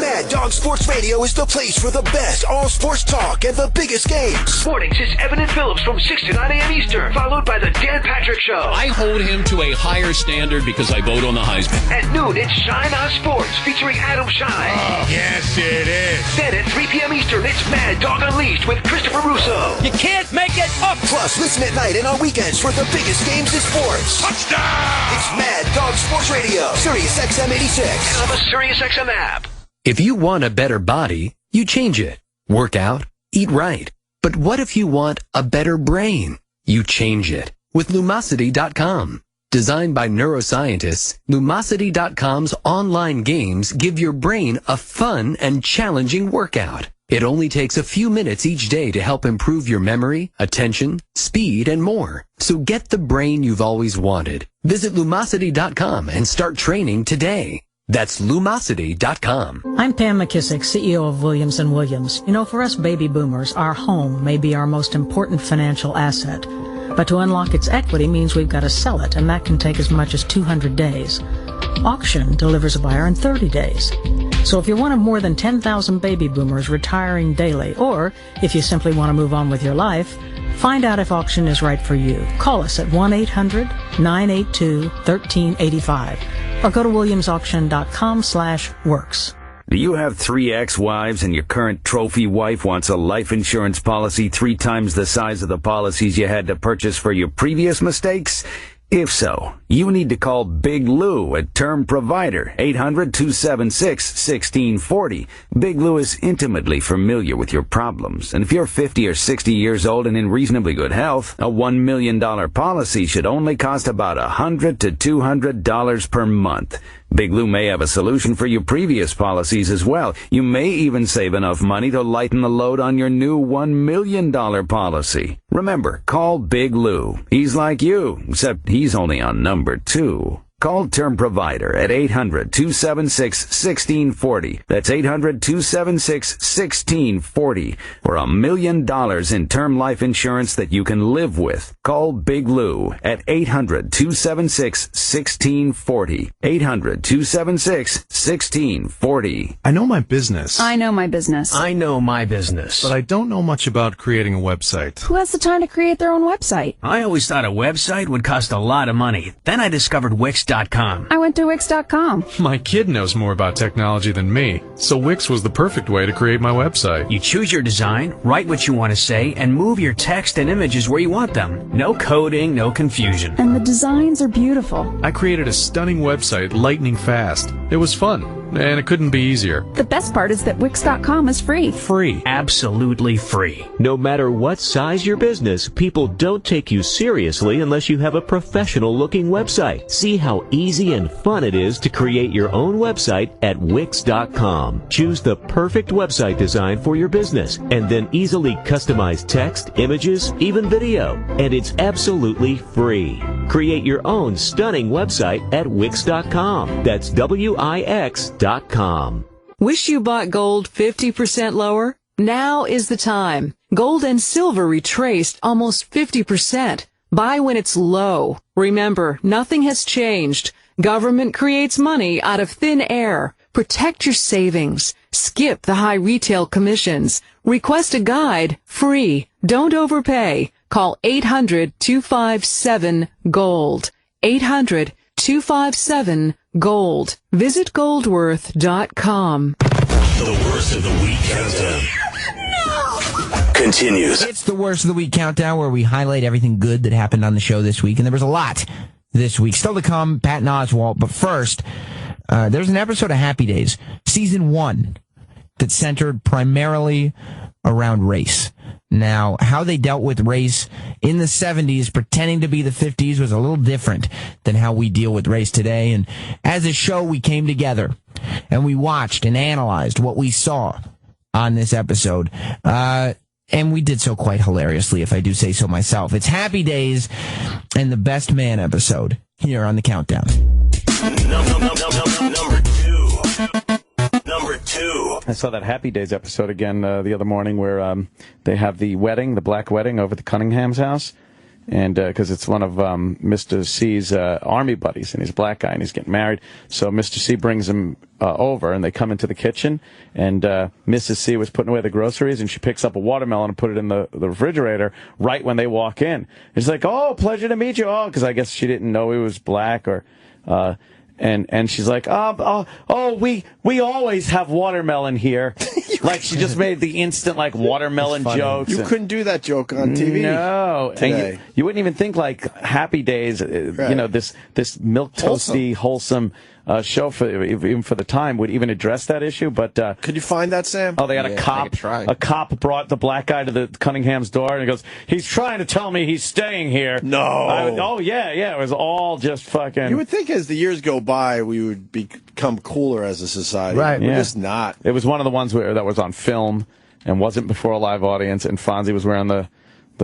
Mad Dog Sports Radio is the place for the best all sports talk and the biggest games. Mornings is Evan and Phillips from 6 to 9 a.m. Eastern, followed by the Dan Patrick Show. I hold him to a higher standard because I vote on the Heisman. At noon, it's Shine on Sports featuring Adam Shine. Oh, yes, it is. Then at 3 p.m. Eastern, it's Mad Dog Unleashed with Christopher Russo. You can't make it up. Plus, listen at night and on weekends for the biggest games in sports. Touchdown! It's Mad Dog Sports Radio, Sirius XM 86. And on the Sirius XM app. If you want a better body, you change it. Work out, eat right. But what if you want a better brain? You change it with Lumosity.com. Designed by neuroscientists, Lumosity.com's online games give your brain a fun and challenging workout. It only takes a few minutes each day to help improve your memory, attention, speed, and more. So get the brain you've always wanted. Visit Lumosity.com and start training today. That's Lumosity.com. I'm Pam McKissick, CEO of Williams & Williams. You know, for us baby boomers, our home may be our most important financial asset. But to unlock its equity means we've got to sell it, and that can take as much as 200 days. Auction delivers a buyer in 30 days. So if you're one of more than 10,000 baby boomers retiring daily, or if you simply want to move on with your life, Find out if auction is right for you. Call us at 1-800-982-1385 or go to williamsauction.com/works. Do you have 3 ex-wives and your current trophy wife wants a life insurance policy 3 times the size of the policies you had to purchase for your previous mistakes? If so, you need to call Big Lou at Term Provider, 800-276-1640. Big Lou is intimately familiar with your problems, and if you're 50 or 60 years old and in reasonably good health, a $1 million policy should only cost about $100 to $200 per month. Big Lou may have a solution for your previous policies as well. You may even save enough money to lighten the load on your new $1 million policy. Remember, call Big Lou. He's like you, except he's only on number 2. Call Term Provider at 800-276-1640. That's 800-276-1640 for $1 million in term life insurance that you can live with. Call Big Lou at 800-276-1640. 800-276-1640. I know my business. I know my business. I know my business. But I don't know much about creating a website. Who has the time to create their own website? I always thought a website would cost a lot of money. Then I discovered Wix.com. I went to Wix.com. My kid knows more about technology than me, so Wix was the perfect way to create my website. You choose your design, write what you want to say, and move your text and images where you want them. No coding, no confusion. And the designs are beautiful. I created a stunning website lightning fast. It was fun, and it couldn't be easier. The best part is that Wix.com is free. Free. Absolutely free. No matter what size your business, people don't take you seriously unless you have a professional-looking website. See how easy and fun it is to create your own website at Wix.com. Choose the perfect website design for your business, and then easily customize text, images, even video. And it's absolutely free. Create your own stunning website at Wix.com. That's Wix.com. Wish you bought gold 50% lower? Now is the time. Gold and silver retraced almost 50%. Buy when it's low. Remember, nothing has changed. Government creates money out of thin air. Protect your savings. Skip the high retail commissions. Request a guide. Free. Don't overpay. Call 800-257-GOLD. 800-257-GOLD. Visit goldworth.com. The worst of the week countdown continues. It's the worst of the week countdown, where we highlight everything good that happened on the show this week, and there was a lot this week. Still to come, Patton Oswalt. But first, there's an episode of Happy Days, season 1, that centered primarily around race. Now, how they dealt with race in the 70s, pretending to be the 50s, was a little different than how we deal with race today. And as a show, we came together and we watched and analyzed what we saw on this episode. And we did so quite hilariously, if I do say so myself. It's Happy Days and the Best Man episode here on the countdown. Number two. I saw that Happy Days episode again the other morning, where they have the wedding, the black wedding, over at Cunningham's house. And because it's one of Mr. C's army buddies, and he's a black guy, and he's getting married. So Mr. C brings him over, and they come into the kitchen, and Mrs. C was putting away the groceries, and she picks up a watermelon and put it in the refrigerator right when they walk in. It's like, "Oh, pleasure to meet you." Oh, because I guess she didn't know he was black, or and she's like, we always have watermelon here. Like, she just made the instant, like, watermelon jokes. You couldn't do that joke on TV. No. And you wouldn't even think, like, Happy Days, you know, this milk toasty, wholesome show, even for the time, would even address that issue. But could you find that, Sam? Oh, they had a cop. A cop brought the black guy to the Cunningham's door, and he goes, "He's trying to tell me he's staying here." No. Yeah. It was all just fucking. You would think as the years go by, we would become cooler as a society. Right. We're just not. It was one of the ones that was on film and wasn't before a live audience, and Fonzie was wearing the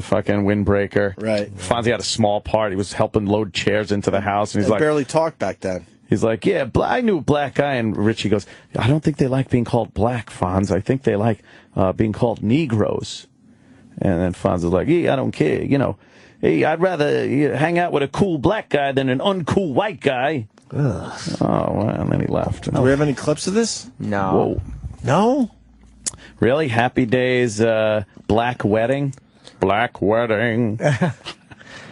fucking windbreaker. Right. Fonzie had a small part. He was helping load chairs into the house, and he's like, barely talked back then. He's like, "Yeah, I knew a black guy," and Richie goes, "I don't think they like being called black, Fonz. I think they like being called Negroes." And then Fonz was like, "Yeah, I don't care. You know, hey, I'd rather hang out with a cool black guy than an uncool white guy." Ugh. Oh, well, and then he left. Do we have any clips of this? No. Whoa. No? Really? Happy Days, black wedding? Black Wedding.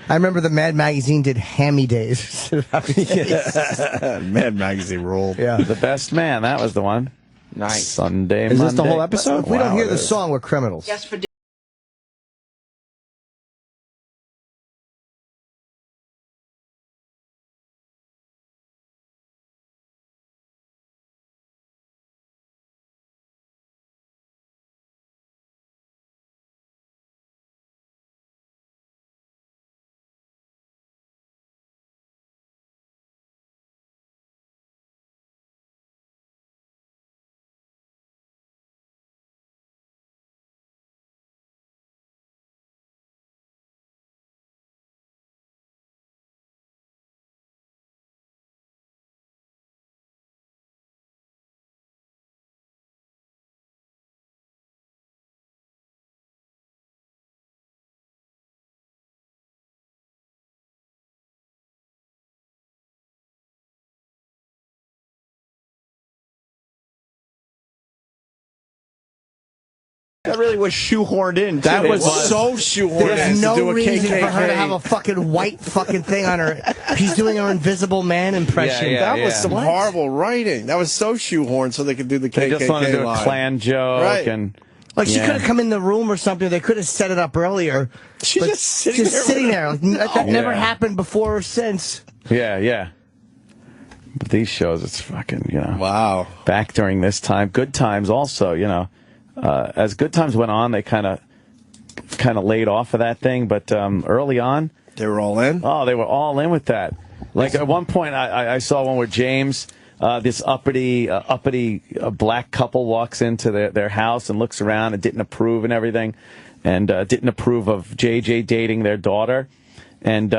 I remember the Mad Magazine did Hammy Days. Mad Magazine ruled. Yeah. The Best Man, that was the one. Nice. Sunday, Is this the Monday. whole episode? If we don't hear the song, we're criminals. Yes, for That really was shoehorned in. That too. was so shoehorned in There's to do no a reason KKK. for her to have a fucking white fucking thing on her. She's doing her Invisible Man impression. That was some horrible writing. That was so shoehorned so they could do the KKK They just want to do a line. Klan joke. Right. And Like, she could have come in the room or something. They could have set it up earlier. She's but just sitting there. sitting there. Like, that never Yeah. happened before or since. Yeah. But these shows, it's fucking, Wow. back during this time. Good Times also, as Good Times went on, they kind of laid off of that thing. But early on, they were all in. Oh, they were all in with that. Like at one point, I saw one where James, this uppity black couple, walks into their house and looks around and didn't approve and everything, and didn't approve of JJ dating their daughter. And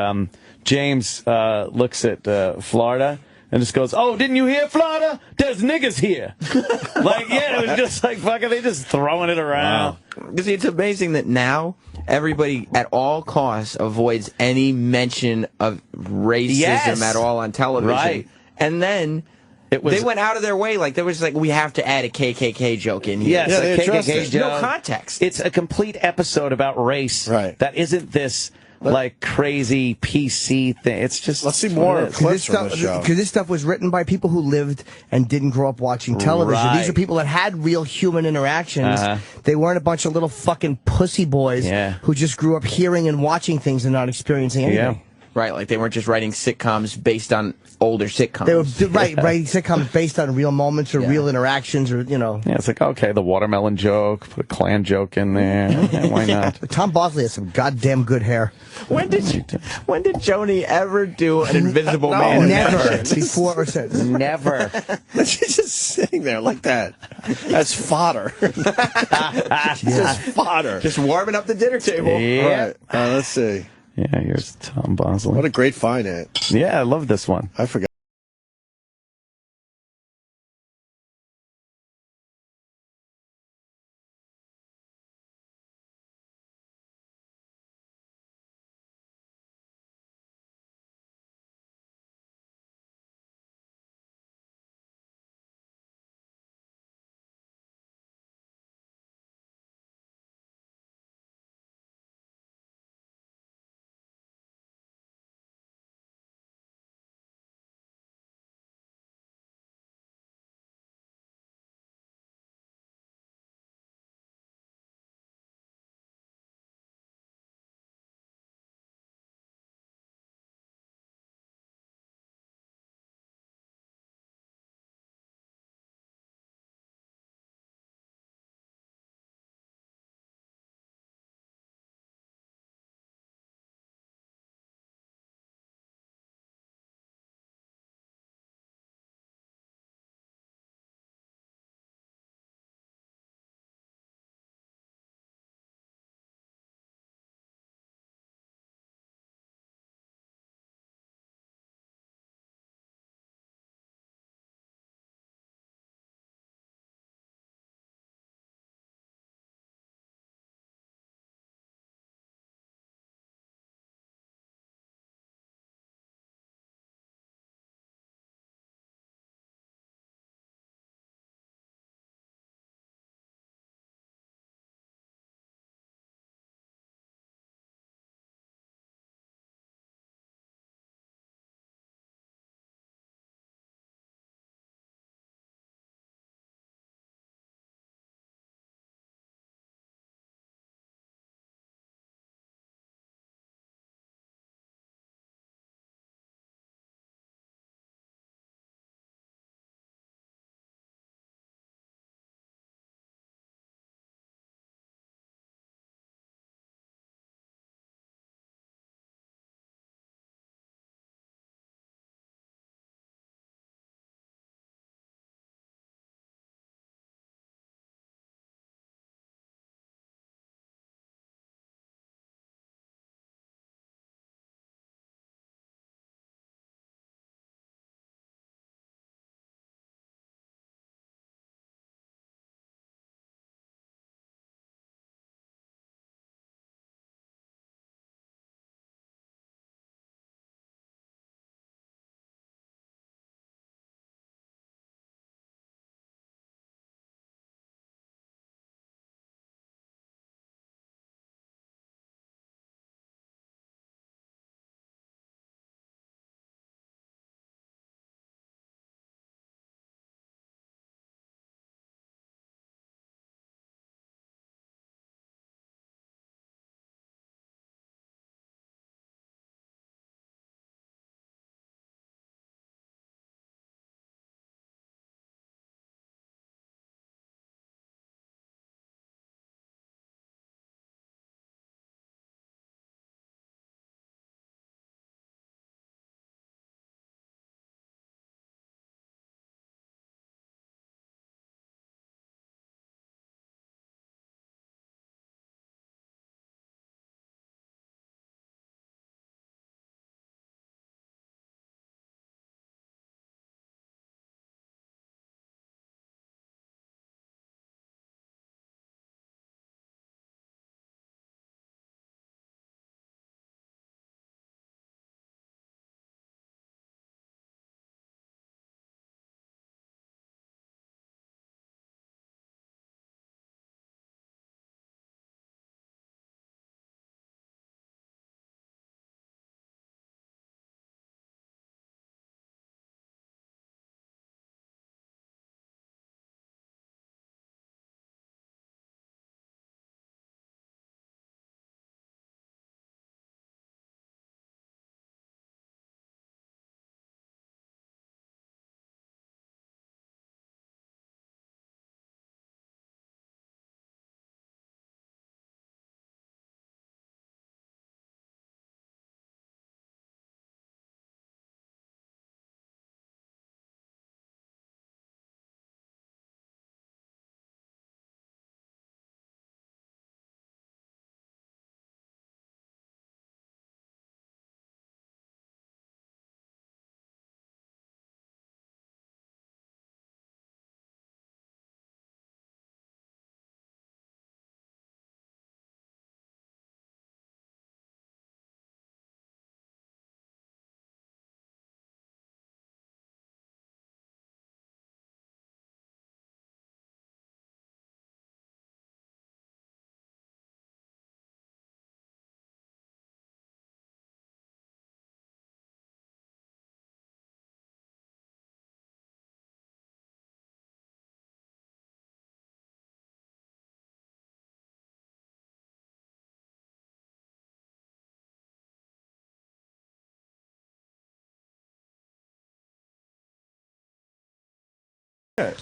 James looks at Florida and just goes, "Oh, didn't you hear, Florida? There's niggas here." Like, yeah, it was just like fucking, they just throwing it around. Because it's amazing that now everybody at all costs avoids any mention of racism at all on television. Right. And then they went out of their way. Like, there was like, we have to add a KKK joke in here. Yes, a KKK joke. No context. It's a complete episode about race. Right. That isn't this like crazy PC thing. It's just let's see more clips from the show. Because this stuff was written by people who lived and didn't grow up watching television. Right. These are people that had real human interactions. Uh-huh. They weren't a bunch of little fucking pussy boys who just grew up hearing and watching things and not experiencing anything. Right, like they weren't just writing sitcoms based on older sitcoms. They were writing sitcoms based on real moments or real interactions or, Yeah, it's like, okay, the watermelon joke, put a Klan joke in there. Yeah, why not? Tom Bosley has some goddamn good hair. When did Joni ever do an Invisible Man? Never. Before or since. Never. She's just sitting there like that. That's fodder. Just fodder. Just warming up the dinner table. Yeah. Right. Let's see. Yeah, here's Tom Bosley. What a great find, Ant. Yeah, I love this one. I forgot.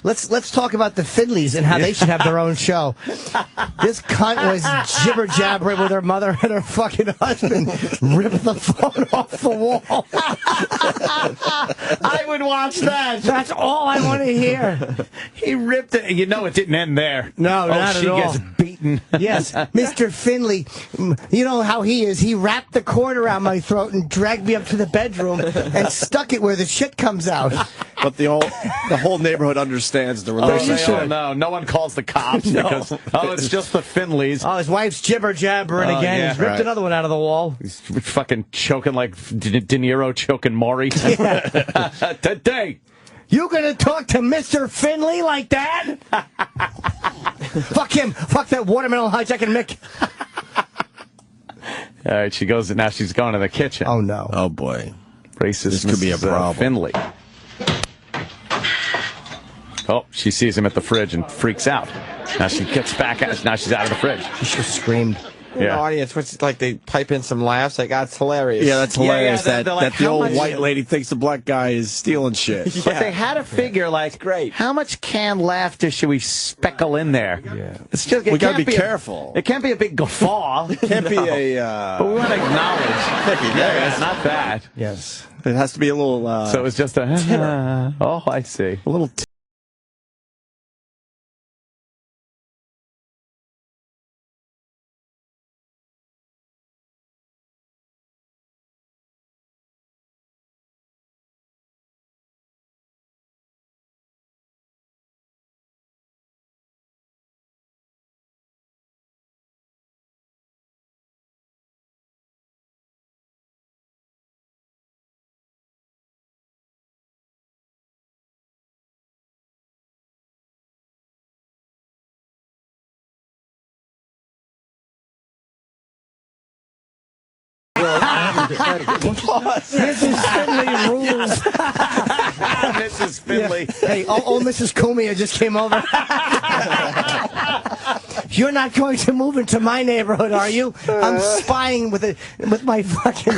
Let's talk about the Finleys and how they should have their own show. This cunt was jibber jabbering with her mother and her fucking husband. Ripped the phone off the wall. I would watch that. That's all I want to hear. He ripped it. You know it didn't end there. No, not at all. She gets beaten. Yes, Mr. Finley. You know how he is. He wrapped the cord around my throat and dragged me up to the bedroom and stuck it where the shit comes out. But the whole neighborhood understands the relationship. No one calls the cops because it's just the Finleys. Oh, his wife's jibber jabbering again. Yeah, He's ripped another one out of the wall. He's fucking choking like De Niro choking Maury. Today. You gonna talk to Mr. Finley like that? Fuck him. Fuck that watermelon hijacking Mick. All right, she goes. Now she's going to the kitchen. Oh no. Oh boy. Racist. This could be a problem. Finley. Oh, she sees him at the fridge and freaks out. Now she gets back out. Now she's out of the fridge. She should have screamed. In the audience, what's like they pipe in some laughs, like, it's hilarious. Yeah, that's hilarious. they're like, that the old much- white lady thinks the black guy is stealing shit. But they had to figure, like, great. How much canned laughter should we speckle in there? Yeah. It's just, We gotta be careful. It can't be a big guffaw. It can't be a... But we want to acknowledge. Yeah, it's not bad. Yes. It has to be a little... So it's just a... Oh, I see. A little... Mrs. Finley rules. Mrs. Finley. Yeah. Hey, Mrs. Cumia just came over. You're not going to move into my neighborhood, are you? I'm spying with my fucking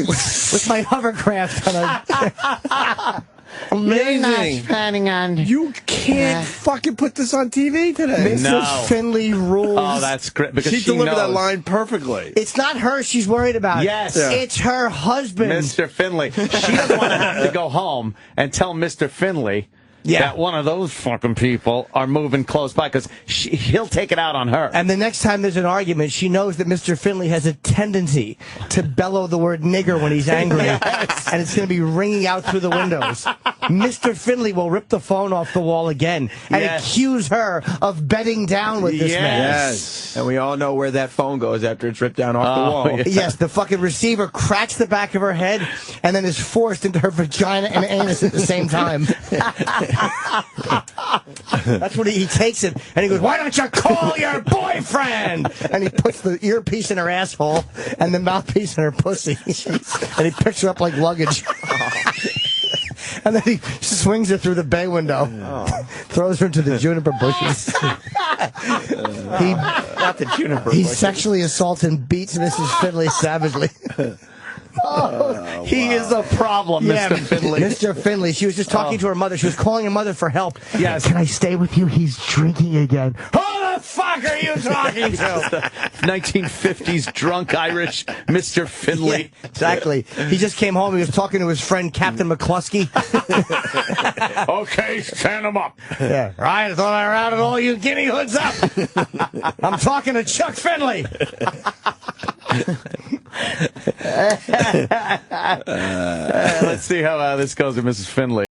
with my hovercraft on a. Amazing. You're not planning on. You can't fucking put this on TV today. Mrs. Finley rules. Oh, that's great. Because she delivered knows. that line perfectly. It's not her she's worried about. Yes. Yeah. It's her husband. Mr. Finley. She doesn't want to have to go home and tell Mr. Finley that one of those fucking people are moving close by because he'll take it out on her. And the next time there's an argument, she knows that Mr. Finley has a tendency to bellow the word nigger when he's angry. Yes. And it's going to be ringing out through the windows. Mr. Finley will rip the phone off the wall again and accuse her of bedding down with this man. Yes. And we all know where that phone goes after it's ripped down off the wall. Yeah. Yes, the fucking receiver cracks the back of her head and then is forced into her vagina and anus at the same time. That's what he takes it, and he goes, "Why don't you call your boyfriend?" And he puts the earpiece in her asshole and the mouthpiece in her pussy, and he picks her up like luggage. And then he swings her through the bay window, throws her into the juniper bushes. Not the juniper He bushes. sexually assaults and beats Mrs. Finley savagely. He is a problem, Mr. Finley. Mr. Finley. She was just talking to her mother. She was calling her mother for help. Yes. Can I stay with you? He's drinking again. Who the fuck are you talking to? 1950s drunk Irish Mr. Finley. Yeah, exactly. He just came home. He was talking to his friend Captain McCluskey. Okay, stand him up. Yeah. Right. I thought I routed all you guinea hoods up. I'm talking to Chuck Finley. Let's see how this goes with Mrs. Finley.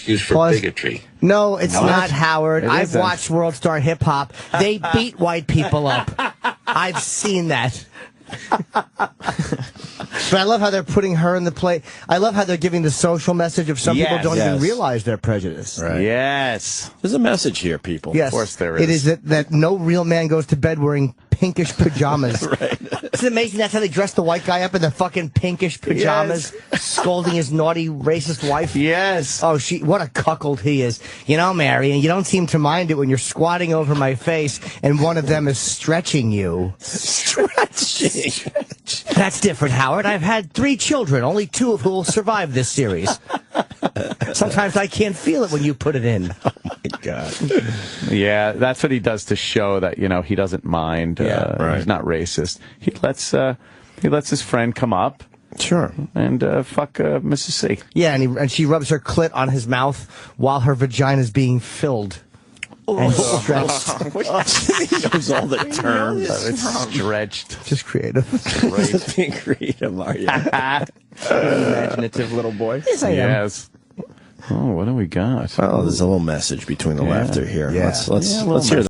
excuse for Pause. bigotry. No, it's What? not, Howard. It I've isn't. watched World Star Hip Hop. They beat white people up. I've seen that. But I love how they're putting her in the play. I love how they're giving the social message of some people don't even realize they're prejudiced. Right. Yes. There's a message here, people. Yes. Of course there is. It is that no real man goes to bed wearing pinkish pajamas. Right. Isn't it amazing that's how they dress the white guy up in the fucking pinkish pajamas, scolding his naughty, racist wife? Yes. Oh, what a cuckold he is. You know, Marion, you don't seem to mind it when you're squatting over my face and one of them is stretching you. Stretching. That's different, Howard. I've had 3 children, only 2 of who will survive this series. Sometimes I can't feel it when you put it in. Oh, my God. Yeah, that's what he does to show that, he doesn't mind. He's not racist. He lets his friend come up. Sure. And fuck Mrs. C. Yeah, and she rubs her clit on his mouth while her vagina is being filled. And stretched. He knows all the terms. It's stretched. Just creative. Just being creative, are you? Imaginative little boy. Yes, I am. Yes. Oh, what do we got? Oh, there's a little message between the laughter here. Yeah. Let's hear that.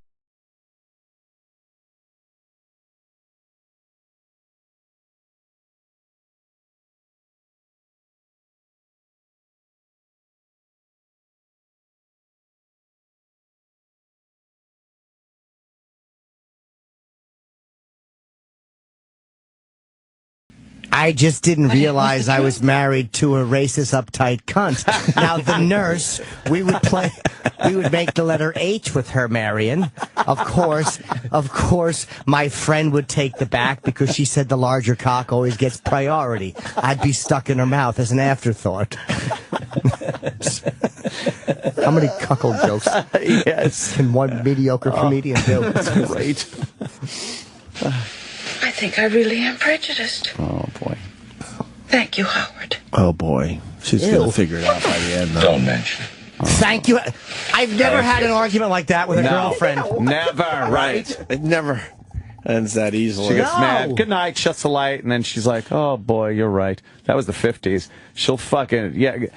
I just didn't realize I was married to a racist, uptight cunt. Now, the nurse, we would make the letter H with her, Marion. Of course, my friend would take the back because she said the larger cock always gets priority. I'd be stuck in her mouth as an afterthought. How many cuckold jokes can one mediocre comedian do? That's great. I think I really am prejudiced. Oh, boy. Thank you, Howard. Oh, boy. She's going to figure it out by the end, though. Don't mention it. Thank you. I've never had an argument like that with a girlfriend. Never, right? It never ends that easily. She gets mad. Good night, shuts the light, and then she's like, oh, boy, you're right. That was the 50s. She'll fucking,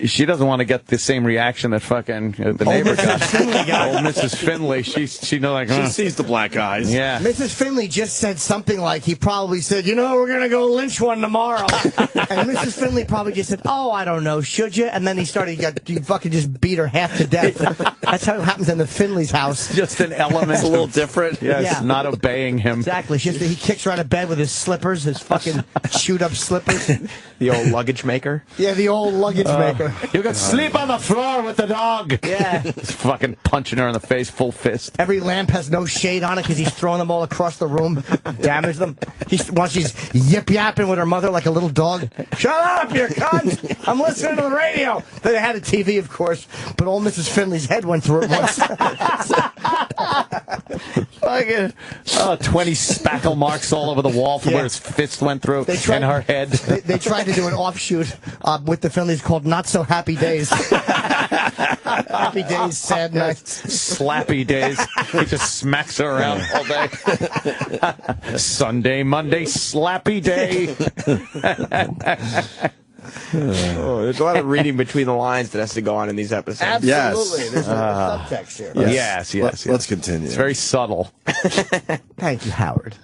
she doesn't want to get the same reaction that fucking the neighbor got. Old Mrs. Finley, she knows She sees the black eyes. Yeah. Mrs. Finley just said something like, he probably said, we're going to go lynch one tomorrow. And Mrs. Finley probably just said, oh, I don't know, should you? And then he fucking just beat her half to death. That's how it happens in the Finley's house. Just an element. It's a little different. Yes, not obeying him. Exactly. He kicks her out of bed with his slippers, his fucking chewed up slippers. The old luggage maker. Yeah, the old luggage maker. You can sleep on the floor with the dog. Yeah. Just fucking punching her in the face, full fist. Every lamp has no shade on it because he's throwing them all across the room, damage them. While she's yip-yapping with her mother like a little dog. Shut up, you cunt! I'm listening to the radio. They had a TV, of course, but old Mrs. Finley's head went through it once. Fucking 20 spackle marks all over the wall from where his fist went through and her head. They tried to do an offshoot with the Finleys called Not So Happy Days. Happy Days, Sad Nights. Slappy Days. He just smacks her around all day. Sunday, Monday, Slappy Day. There's a lot of reading between the lines that has to go on in these episodes. Absolutely. There's a subtext here. Yes. Let's continue. It's very subtle. Thank you, Howard.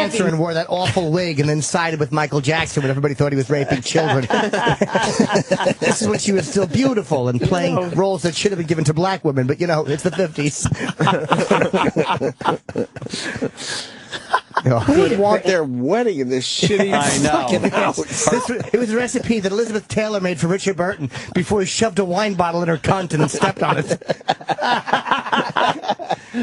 cancer and wore that awful wig and then sided with Michael Jackson when everybody thought he was raping children. This is when she was still beautiful and playing roles that should have been given to black women, but it's the 50s. Who would want their wedding in this shitty fucking house? It was a recipe that Elizabeth Taylor made for Richard Burton before he shoved a wine bottle in her cunt and then stepped on it.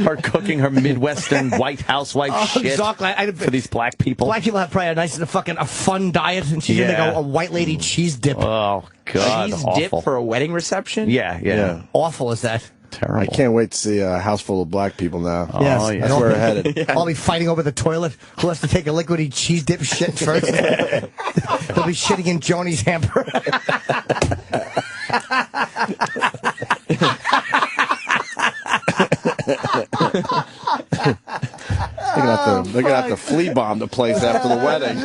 Her cooking her Midwestern white housewife shit exactly. For these black people. Black people have probably a fun diet, and she's gonna go a white lady cheese dip. Oh God, cheese awful. dip for a wedding reception? Yeah. Awful is that? Terrible. I can't wait to see a house full of black people now. Yes. That's where we're headed. I'll be fighting over the toilet. Who has to take a liquidy cheese dip shit first? They'll be shitting in Joni's hamper. They're gonna have to flea bomb the place after the wedding.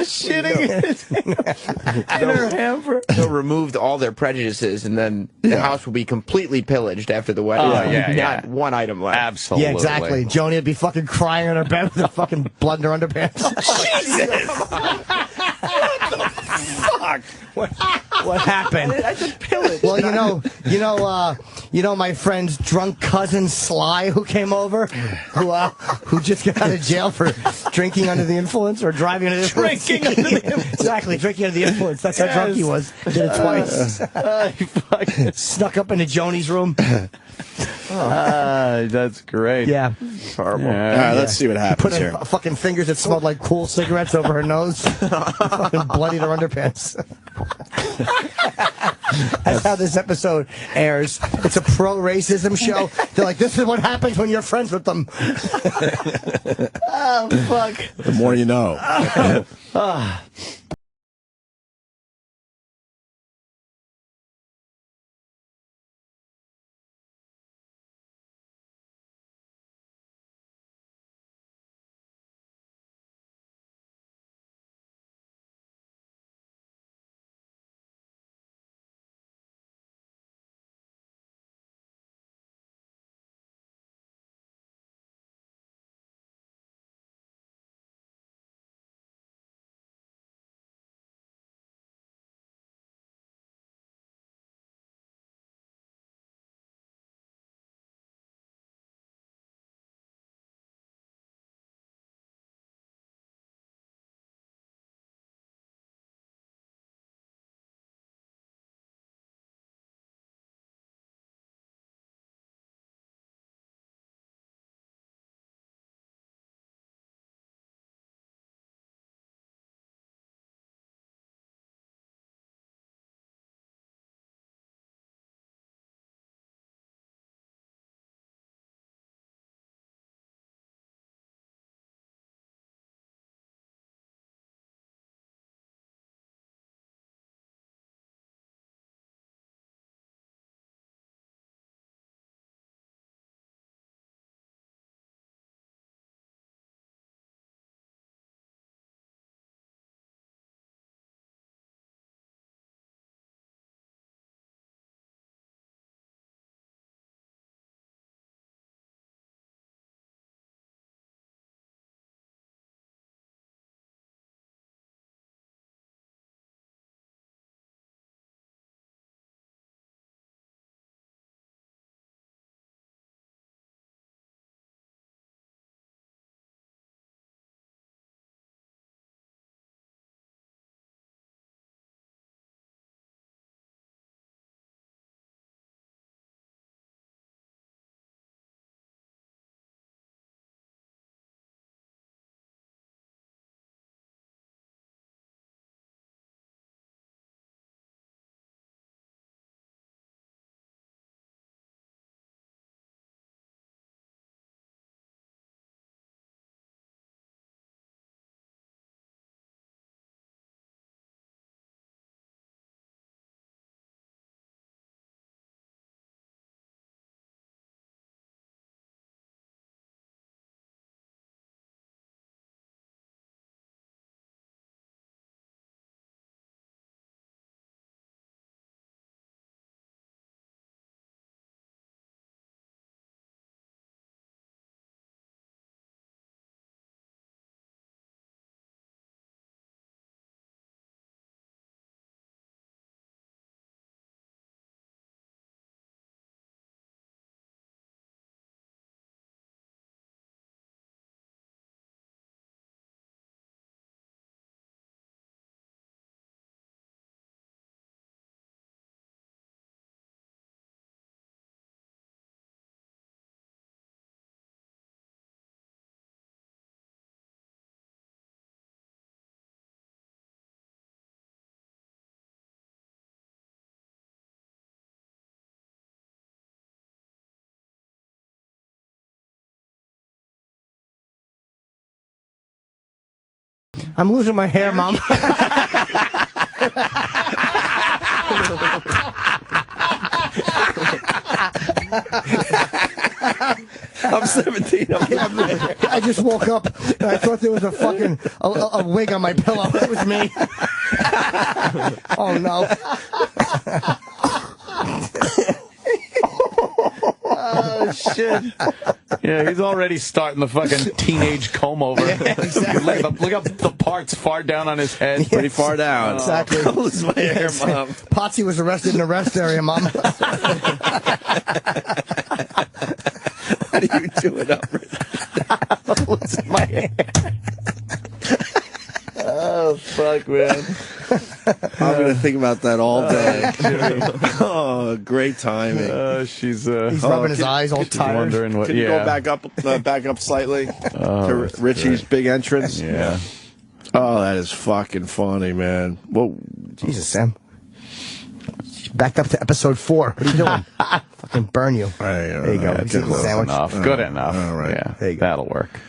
Shitting in her hamper. They'll remove all their prejudices, and then the house will be completely pillaged after the wedding. Not one item left. Absolutely. Yeah, exactly. Joni would be fucking crying on her bed with her fucking blood in her underpants. Jesus! Fuck! What happened? I said pillage. Well, my friend's drunk cousin Sly, who came over, who just got out of jail for drinking under the influence or driving under the influence. Drinking under the influence. Exactly, drinking under the influence. That's how drunk he was. Did it twice. Snuck up into Joni's room. That's great. Yeah. Horrible. All right, let's see what happens Put here. fucking fingers that smelled like cool cigarettes over her nose. Fucking bloodied her underpants. That's how this episode airs. It's a pro-racism show. They're like, this is what happens when you're friends with them. Oh, fuck. The more you know. I'm losing my hair, Mom. I'm 17. I just woke up and I thought there was a fucking a wig on my pillow. It was me. Oh no. Oh shit! Yeah, he's already starting the fucking teenage comb over. Yeah, exactly. Look up the parts far down on his head. Pretty far down. Exactly. I'll lose my hair, Mom. Potsy was arrested in the rest area, Mom. How do you do it up? Lose my hair. Oh fuck, man! I'm gonna think about that all day. Oh, great timing. She's he's rubbing his eyes, all tired. Wondering what? Can you go back up slightly to Richie's big entrance? Yeah. Oh, that is fucking funny, man. Whoa, Jesus, Sam. Backed up to episode 4. What are you doing? Fucking burn you. There you go. Good enough. Good enough. All right. Yeah, there you go. That'll work.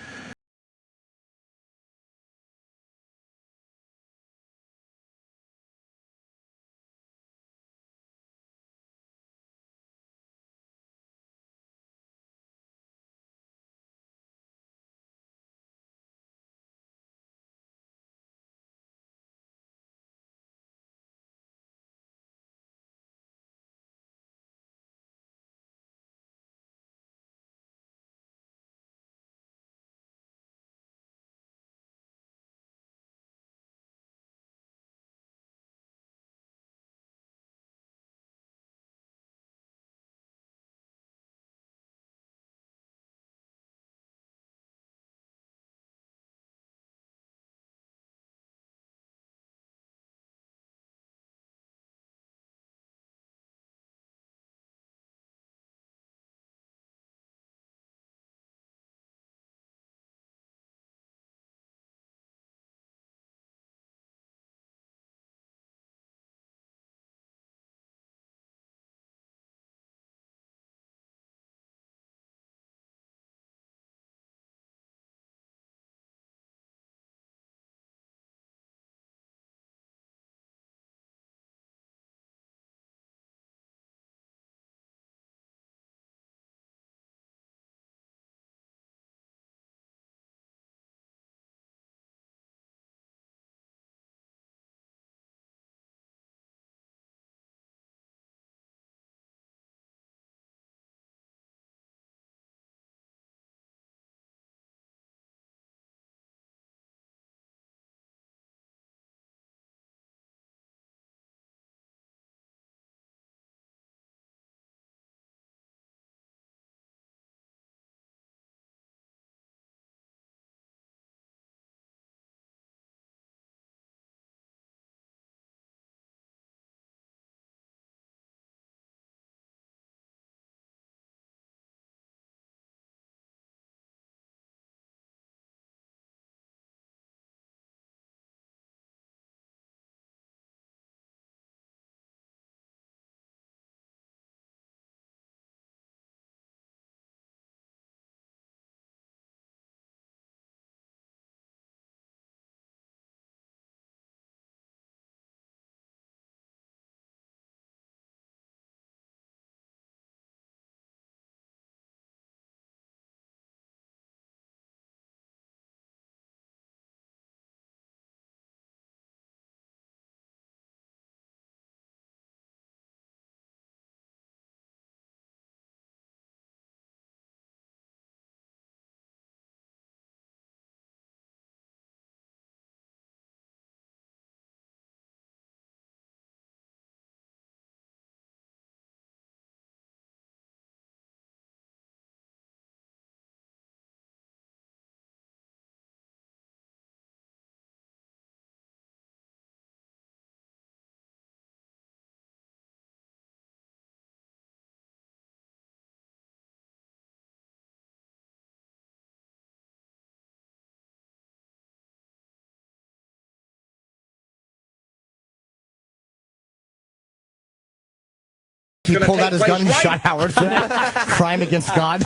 He pulled out his gun and shot Howard for that. Crime against God.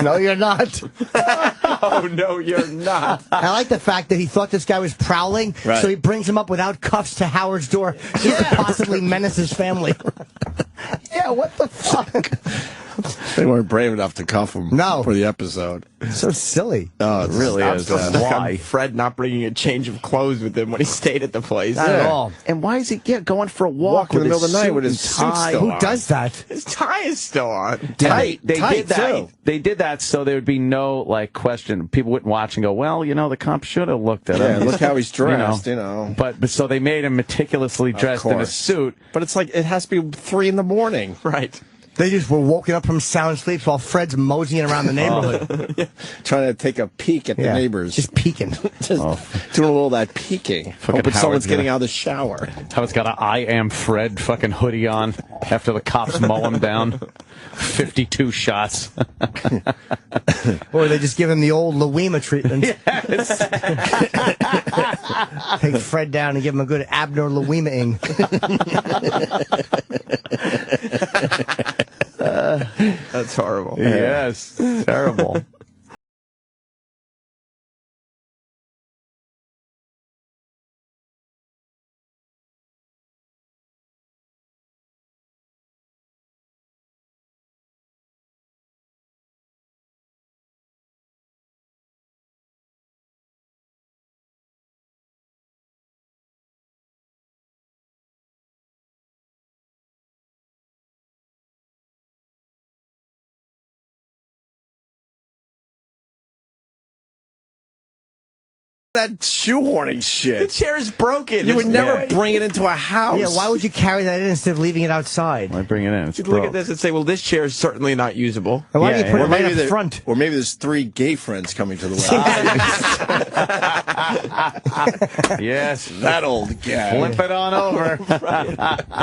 No, you're not. Oh, no, you're not. I like the fact that he thought this guy was prowling, Right. so he brings him up without cuffs to Howard's door so he could possibly menace his family. Yeah, what the fuck? They weren't brave enough to cuff him for the episode. So silly. Oh, it really is. Why? Fred not bringing a change of clothes with him when he stayed at the place. Not at all. And why is he going for a walk in the with middle of his the night suit with his and suit tie? still Who on? does that? His tie is still on. They Tight, did that. too. They did that so there would be no question. People wouldn't watch and go, well, the cop should have looked at him. Yeah, look how he's dressed, But so they made him meticulously dressed in a suit. But it's like it has to be 3 in the morning. Right. They just were woken up from sound sleep while Fred's moseying around the neighborhood. Yeah. Trying to take a peek at the neighbors. Just peeking. Just doing a little of that peeking. Hoping someone's getting out of the shower. Howard's got an I Am Fred fucking hoodie on after the cops mow him down. 52 shots. Or they just give him the old Louima treatment. Yes. Take Fred down and give him a good Abner Louima-ing. That's horrible. Yes. Terrible. That shoehorning shit. The chair is broken. You would never bring it into a house. Yeah, why would you carry that in instead of leaving it outside? Why bring it in? It's You'd look at this and say, well, this chair is certainly not usable. And why do you put it right up there- front? Or maybe there's 3 gay friends coming to the wedding. Yes. That old guy. Flip it on over.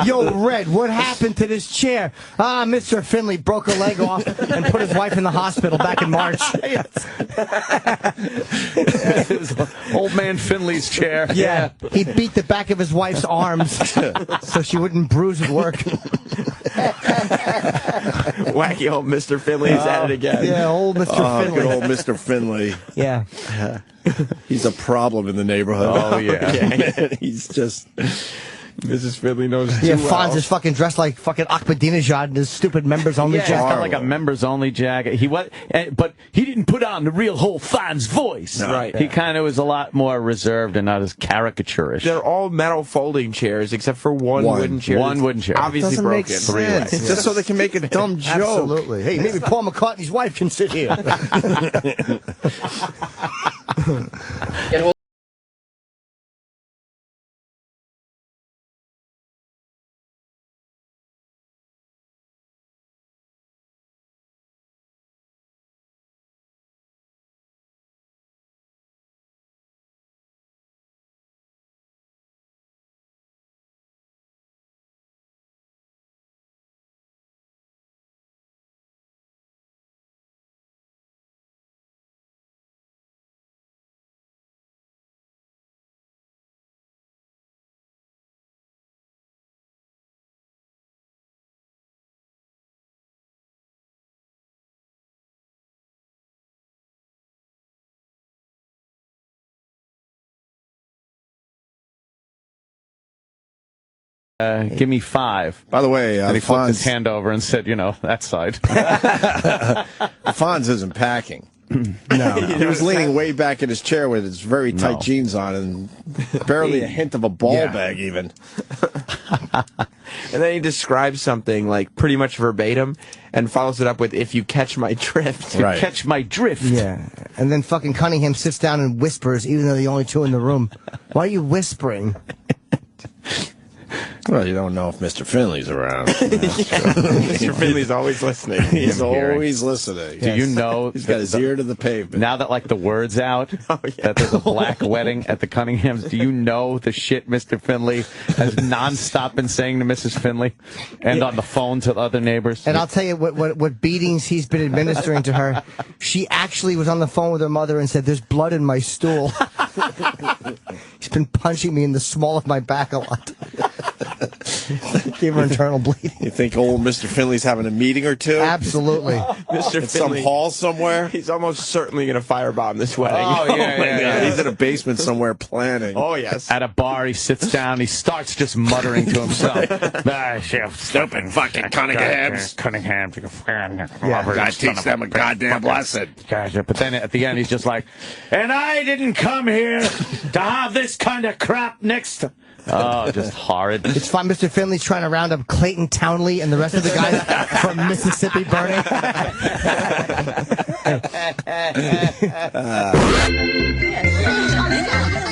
Yo, Red, what happened to this chair? Mr. Finley broke a leg off and put his wife in the hospital back in March. Old man Finley's chair. Yeah, he beat the back of his wife's arms so she wouldn't bruise at work. Wacky old Mr. Finley's at it again. Yeah, old Mr. Finley. Good old Mr. Finley. Yeah. He's a problem in the neighborhood. Oh, yeah. He's just... Mrs. Finley knows Yeah, too Fonz well. is fucking dressed like fucking Ahmadinejad in his stupid members-only Yeah, he's got jacket. like a members-only jacket. But he didn't put on the real whole Fonz voice. No. Right. He kind of was a lot more reserved and not as caricaturish. They're all metal folding chairs except for one wooden chair. One wooden chair. Obviously Doesn't broken. make sense. Just so they can make a dumb joke. Absolutely. Hey, maybe Paul McCartney's wife can sit here. Give me 5. By the way, and he flipped his Fonz, hand over and said, that side. Fonz isn't packing. No. He was leaning way back in his chair with his very tight jeans on and barely a hint of a ball bag even. And then he describes something like pretty much verbatim and follows it up with, if you catch my drift. Right. Catch my drift. Yeah. And then fucking Cunningham sits down and whispers, even though the only two in the room. Why are you whispering? Well, you don't know if Mr. Finley's around. Mr. Finley's always listening. He's always listening. Do you know? He's got his ear to the pavement. Now that the word's out that there's a black wedding at the Cunninghams, do you know the shit Mr. Finley has nonstop been saying to Mrs. Finley and on the phone to the other neighbors? And I'll tell you what beatings he's been administering to her. She actually was on the phone with her mother and said, "There's blood in my stool." He's been punching me in the small of my back a lot. Gave her internal bleeding. You think old Mr. Finley's having a meeting or two? Absolutely. Mr. In some Finley, hall somewhere. he's almost certainly going to firebomb this wedding. Oh, yeah. He's in a basement somewhere planning. Oh, yes. At a bar, he sits down, he starts just muttering to himself. Stupid fucking Cunninghams. God teach them a goddamn lesson. But then at the end, he's just like, and I didn't come here to have this kind of crap next to... Oh, just horrid. It's fun. Mr. Finley's trying to round up Clayton Townley and the rest of the guys from Mississippi Burning.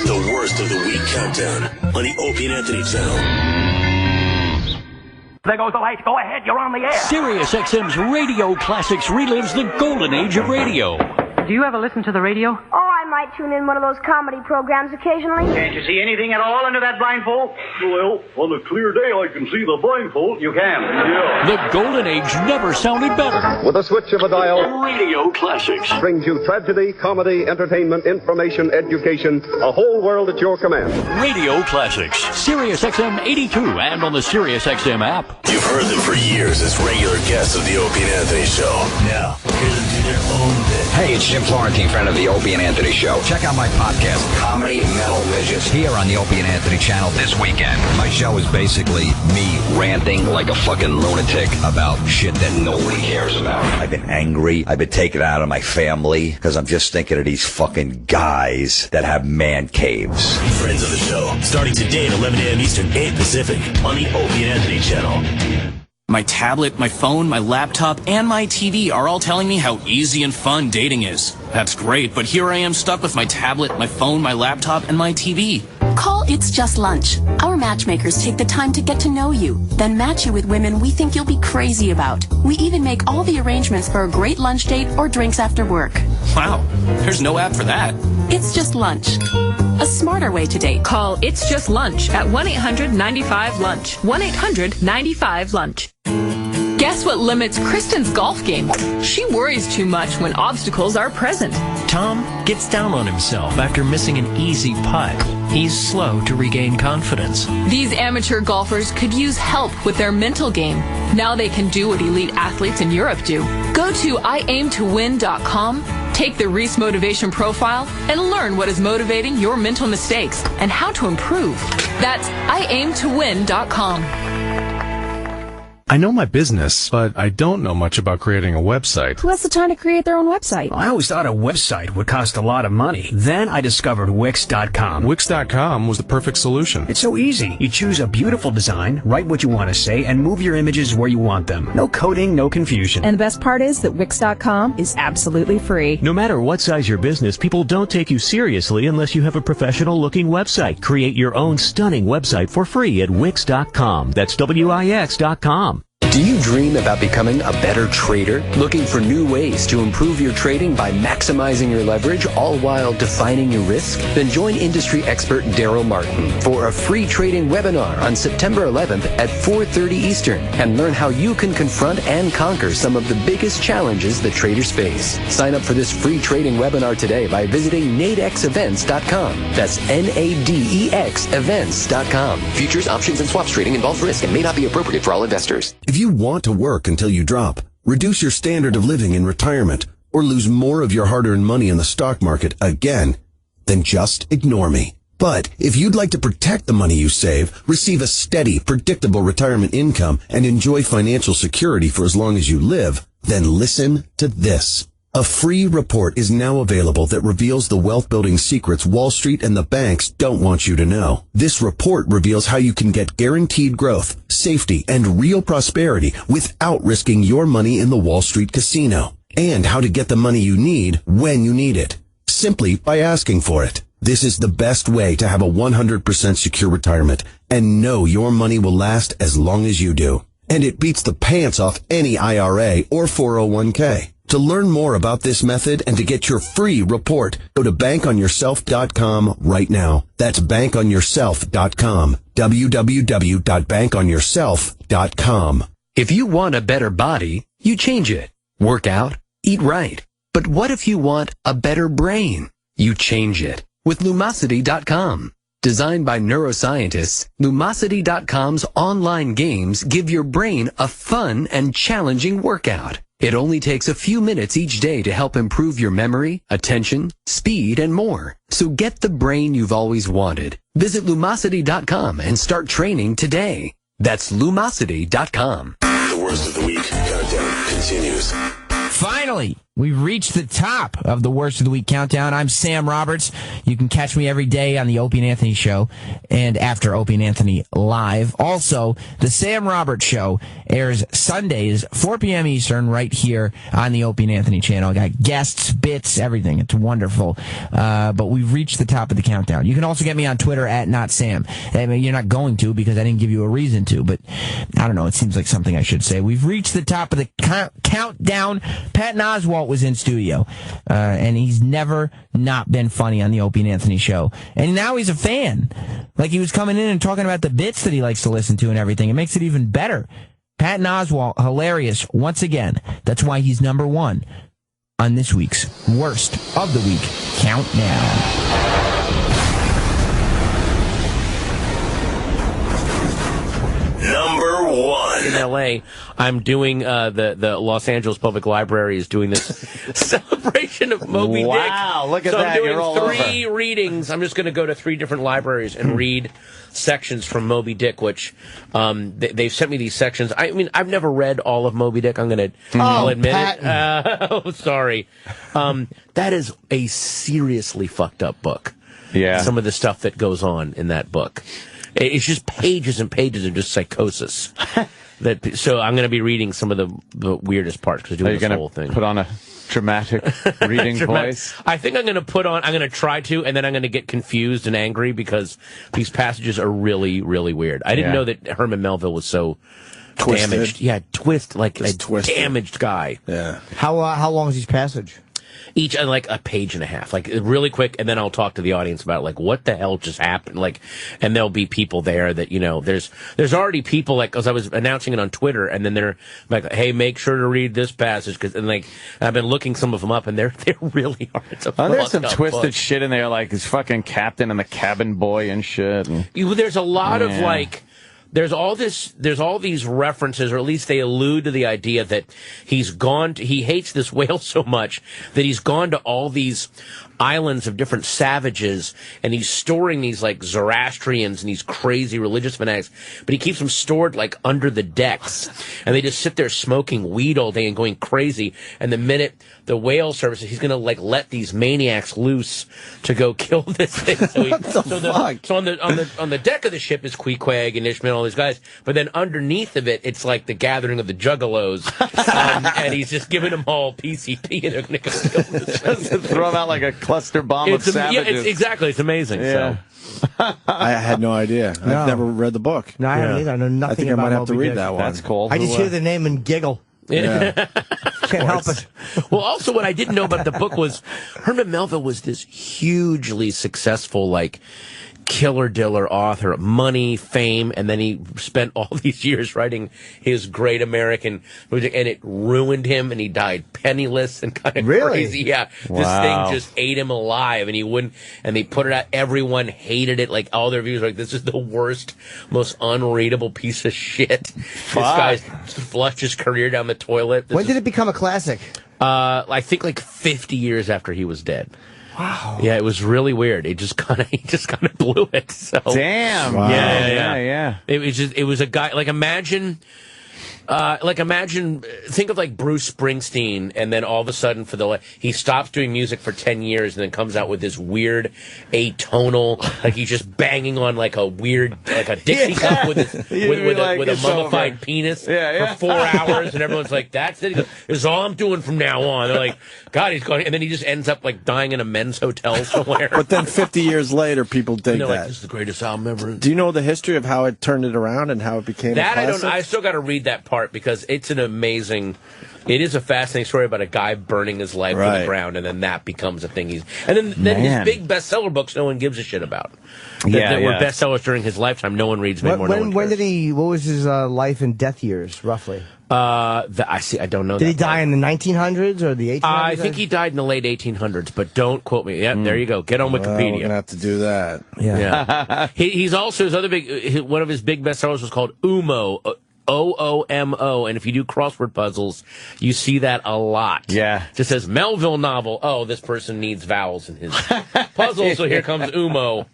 The worst of the week countdown on the Opie and Anthony channel. There goes the light. Go ahead. You're on the air. Sirius XM's Radio Classics relives the golden age of radio. Do you ever listen to the radio? Oh, I might tune in one of those comedy programs occasionally. Can't you see anything at all under that blindfold? Well, on a clear day, I can see the blindfold. You can, yeah. The golden age never sounded better. With a switch of a dial, Radio Classics brings you tragedy, comedy, entertainment, information, education, a whole world at your command. Radio Classics, Sirius XM 82, and on the Sirius XM app. You've heard them for years as regular guests of the Opie and Anthony show. Now, hear them do their own bit. Hey, it's Jim Florentine, friend of the Opie and Anthony Show. Check out my podcast, Comedy Metal Midgets, here on the Opie and Anthony channel this weekend. My show is basically me ranting like a fucking lunatic about shit that nobody cares about. I've been angry. I've been taken out of my family because I'm just thinking of these fucking guys that have man caves. Friends of the show, starting today at 11 a.m. Eastern, 8 Pacific, on the Opie and Anthony channel. My tablet, my phone, my laptop, and my TV are all telling me how easy and fun dating is. That's great, but here I am stuck with my tablet, my phone, my laptop, and my TV. Call It's Just Lunch. Our matchmakers take the time to get to know you, then match you with women we think you'll be crazy about. We even make all the arrangements for a great lunch date or drinks after work. Wow, there's no app for that. It's Just Lunch. A smarter way to date. Call It's Just Lunch at 1-800-95-LUNCH. 1-800-95-LUNCH. Guess what limits Kristen's golf game? She worries too much when obstacles are present. Tom gets down on himself after missing an easy putt. He's slow to regain confidence. These amateur golfers could use help with their mental game. Now they can do what elite athletes in Europe do. Go to iaimtowin.com, take the Reese Motivation Profile, and learn what is motivating your mental mistakes and how to improve. That's iaimtowin.com. I know my business, but I don't know much about creating a website. Who has the time to create their own website? I always thought a website would cost a lot of money. Then I discovered Wix.com. Wix.com was the perfect solution. It's so easy. You choose a beautiful design, write what you want to say, and move your images where you want them. No coding, no confusion. And the best part is that Wix.com is absolutely free. No matter what size your business, people don't take you seriously unless you have a professional-looking website. Create your own stunning website for free at Wix.com. That's Wix.com. Do you dream about becoming a better trader? Looking for new ways to improve your trading by maximizing your leverage, all while defining your risk? Then join industry expert Daryl Martin for a free trading webinar on September 11th at 4:30 Eastern and learn how you can confront and conquer some of the biggest challenges that traders face. Sign up for this free trading webinar today by visiting nadexevents.com. That's NADEX events.com. Futures, options, and swaps trading involves risk and may not be appropriate for all investors. If you want to work until you drop, reduce your standard of living in retirement, or lose more of your hard-earned money in the stock market again, then just ignore me. But if you'd like to protect the money you save, receive a steady, predictable retirement income, and enjoy financial security for as long as you live, then listen to this. A free report is now available that reveals the wealth-building secrets Wall Street and the banks don't want you to know. This report reveals how you can get guaranteed growth, safety, and real prosperity without risking your money in the Wall Street casino, and how to get the money you need when you need it, simply by asking for it. This is the best way to have a 100% secure retirement and know your money will last as long as you do. And it beats the pants off any IRA or 401k. To learn more about this method and to get your free report, go to bankonyourself.com right now. That's bankonyourself.com. www.bankonyourself.com. If you want a better body, you change it. Work out, eat right. But what if you want a better brain? You change it with Lumosity.com. Designed by neuroscientists, Lumosity.com's online games give your brain a fun and challenging workout. It only takes a few minutes each day to help improve your memory, attention, speed, and more. So get the brain you've always wanted. Visit Lumosity.com and start training today. That's Lumosity.com. The worst of the week countdown continues. Finally, we've reached the top of the Worst of the Week countdown. I'm Sam Roberts. You can catch me every day on the Opie and Anthony Show and after Opie and Anthony Live. Also, the Sam Roberts Show airs Sundays, 4 p.m. Eastern, right here on the Opie and Anthony channel. I got guests, bits, everything. It's wonderful. But we've reached the top of the countdown. You can also get me on Twitter at @NotSam. I mean, you're not going to because I didn't give you a reason to, but I don't know. It seems like something I should say. We've reached the top of the countdown. Patton Oswalt was in studio, and he's never not been funny on the Opie and Anthony Show. And now he's a fan. Like, he was coming in and talking about the bits that he likes to listen to and everything. It makes it even better. Patton Oswalt, hilarious once again. That's why he's number one on this week's Worst of the Week countdown. Number one. In L.A., I'm doing the Los Angeles Public Library is doing this celebration of Moby Dick. Wow, look at so that. I'm doing You're all three readings. I'm just going to go to 3 different libraries and read sections from Moby Dick, which they've sent me these sections. I mean, I've never read all of Moby Dick. I'm going to I'll admit it. Sorry. That is a seriously fucked up book. Yeah. Some of the stuff that goes on in that book. It's just pages and pages of just psychosis. So I'm going to be reading some of the weirdest parts because doing this whole thing. Put on a dramatic reading voice? I think I'm going to try to, and then I'm going to get confused and angry because these passages are really, really weird. I didn't know that Herman Melville was so twisted. Damaged. Yeah, like just a twisted. Damaged guy. Yeah. How long is each passage? Each like a page and a half, like really quick, and then I'll talk to the audience about like what the hell just happened, like, and there'll be people there that there's already people like because I was announcing it on Twitter, and then they're like, hey, make sure to read this passage because I've been looking some of them up, and they're really hard. There's some twisted shit in there, like his fucking captain and the cabin boy and shit. And, there's a lot of like. There's all these references, or at least they allude to the idea that he hates this whale so much that he's gone to all these islands of different savages, and he's storing these like Zoroastrians and these crazy religious fanatics, but he keeps them stored like under the decks, and they just sit there smoking weed all day and going crazy. And the minute the whale surfaces, he's gonna like let these maniacs loose to go kill this thing. So on the deck of the ship is Queequeg and Ishmael, all these guys, but then underneath of it, it's like the gathering of the Juggalos, and he's just giving them all PCP, and they're gonna go kill this thing. Throw them out like a cluster bomb of savages. Yeah, exactly. It's amazing. Yeah. So. I had no idea. No. I've never read the book. No, I haven't either. I know nothing. I think I about might have to Moby read Dick. that one. That's cool. I just hear the name and giggle. Yeah. Can't help it. Well, also what I didn't know about the book was Herman Melville was this hugely successful, like, killer diller author, money, fame, and then he spent all these years writing his great American music, and it ruined him, and he died penniless and kind of crazy. Yeah, this thing just ate him alive, and he wouldn't. And they put it out. Everyone hated it. Like all their reviews were like, "This is the worst, most unreadable piece of shit." This guy's flushed his career down the toilet. When did it become a classic? I think like 50 years after he was dead. Wow. Yeah, it was really weird. He just kind of blew it. So damn. Wow. Yeah. It was a guy like imagine think of like Bruce Springsteen, and then all of a sudden he stops doing music for 10 years and then comes out with this weird atonal, like he's just banging on like a weird, like a Dixie cup with a mummified penis for 4 hours, and everyone's like, that's it. He goes, this is all I'm doing from now on. They're like, God, he's going, and then he just ends up like dying in a men's hotel somewhere. But then 50 years later, people dig that. Like, this is the greatest album ever. Do you know the history of how it turned it around and how it became a classic? I still got to read that part because it's it is a fascinating story about a guy burning his life to the ground, and then that becomes a thing. Then his big bestseller books no one gives a shit about. That were bestsellers during his lifetime. No one reads anymore. What was his life and death years roughly? I don't know. Did he die in the 1900s or the 1800s? I think he died in the late 1800s, but don't quote me. Yeah, there you go. Get on Wikipedia. We're gonna have to do that. Yeah. He's also one of his big bestsellers was called Umo. OOMO. And if you do crossword puzzles, you see that a lot. Yeah. It just says Melville novel. Oh, this person needs vowels in his puzzle, so here comes Umo.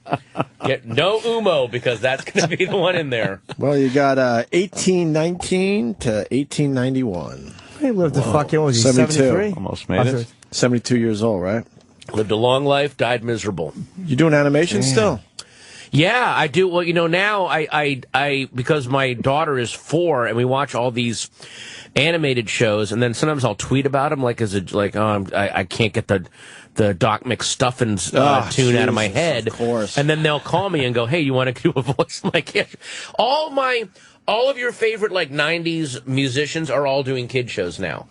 Get no Umo, because that's going to be the one in there. Well, you got 1819 to 1891. He lived the fucking, what was he, 73? Almost made it. 72 years old, right? Lived a long life, died miserable. You doing animation still? Yeah, I do. Well, now I because my daughter is 4 and we watch all these animated shows, and then sometimes I'll tweet about them, I can't get the Doc McStuffins tune out of my head. Of course. And then they'll call me and go, "Hey, you want to do a voice?" I'm like, yeah. All of your favorite 90s musicians are all doing kid shows now.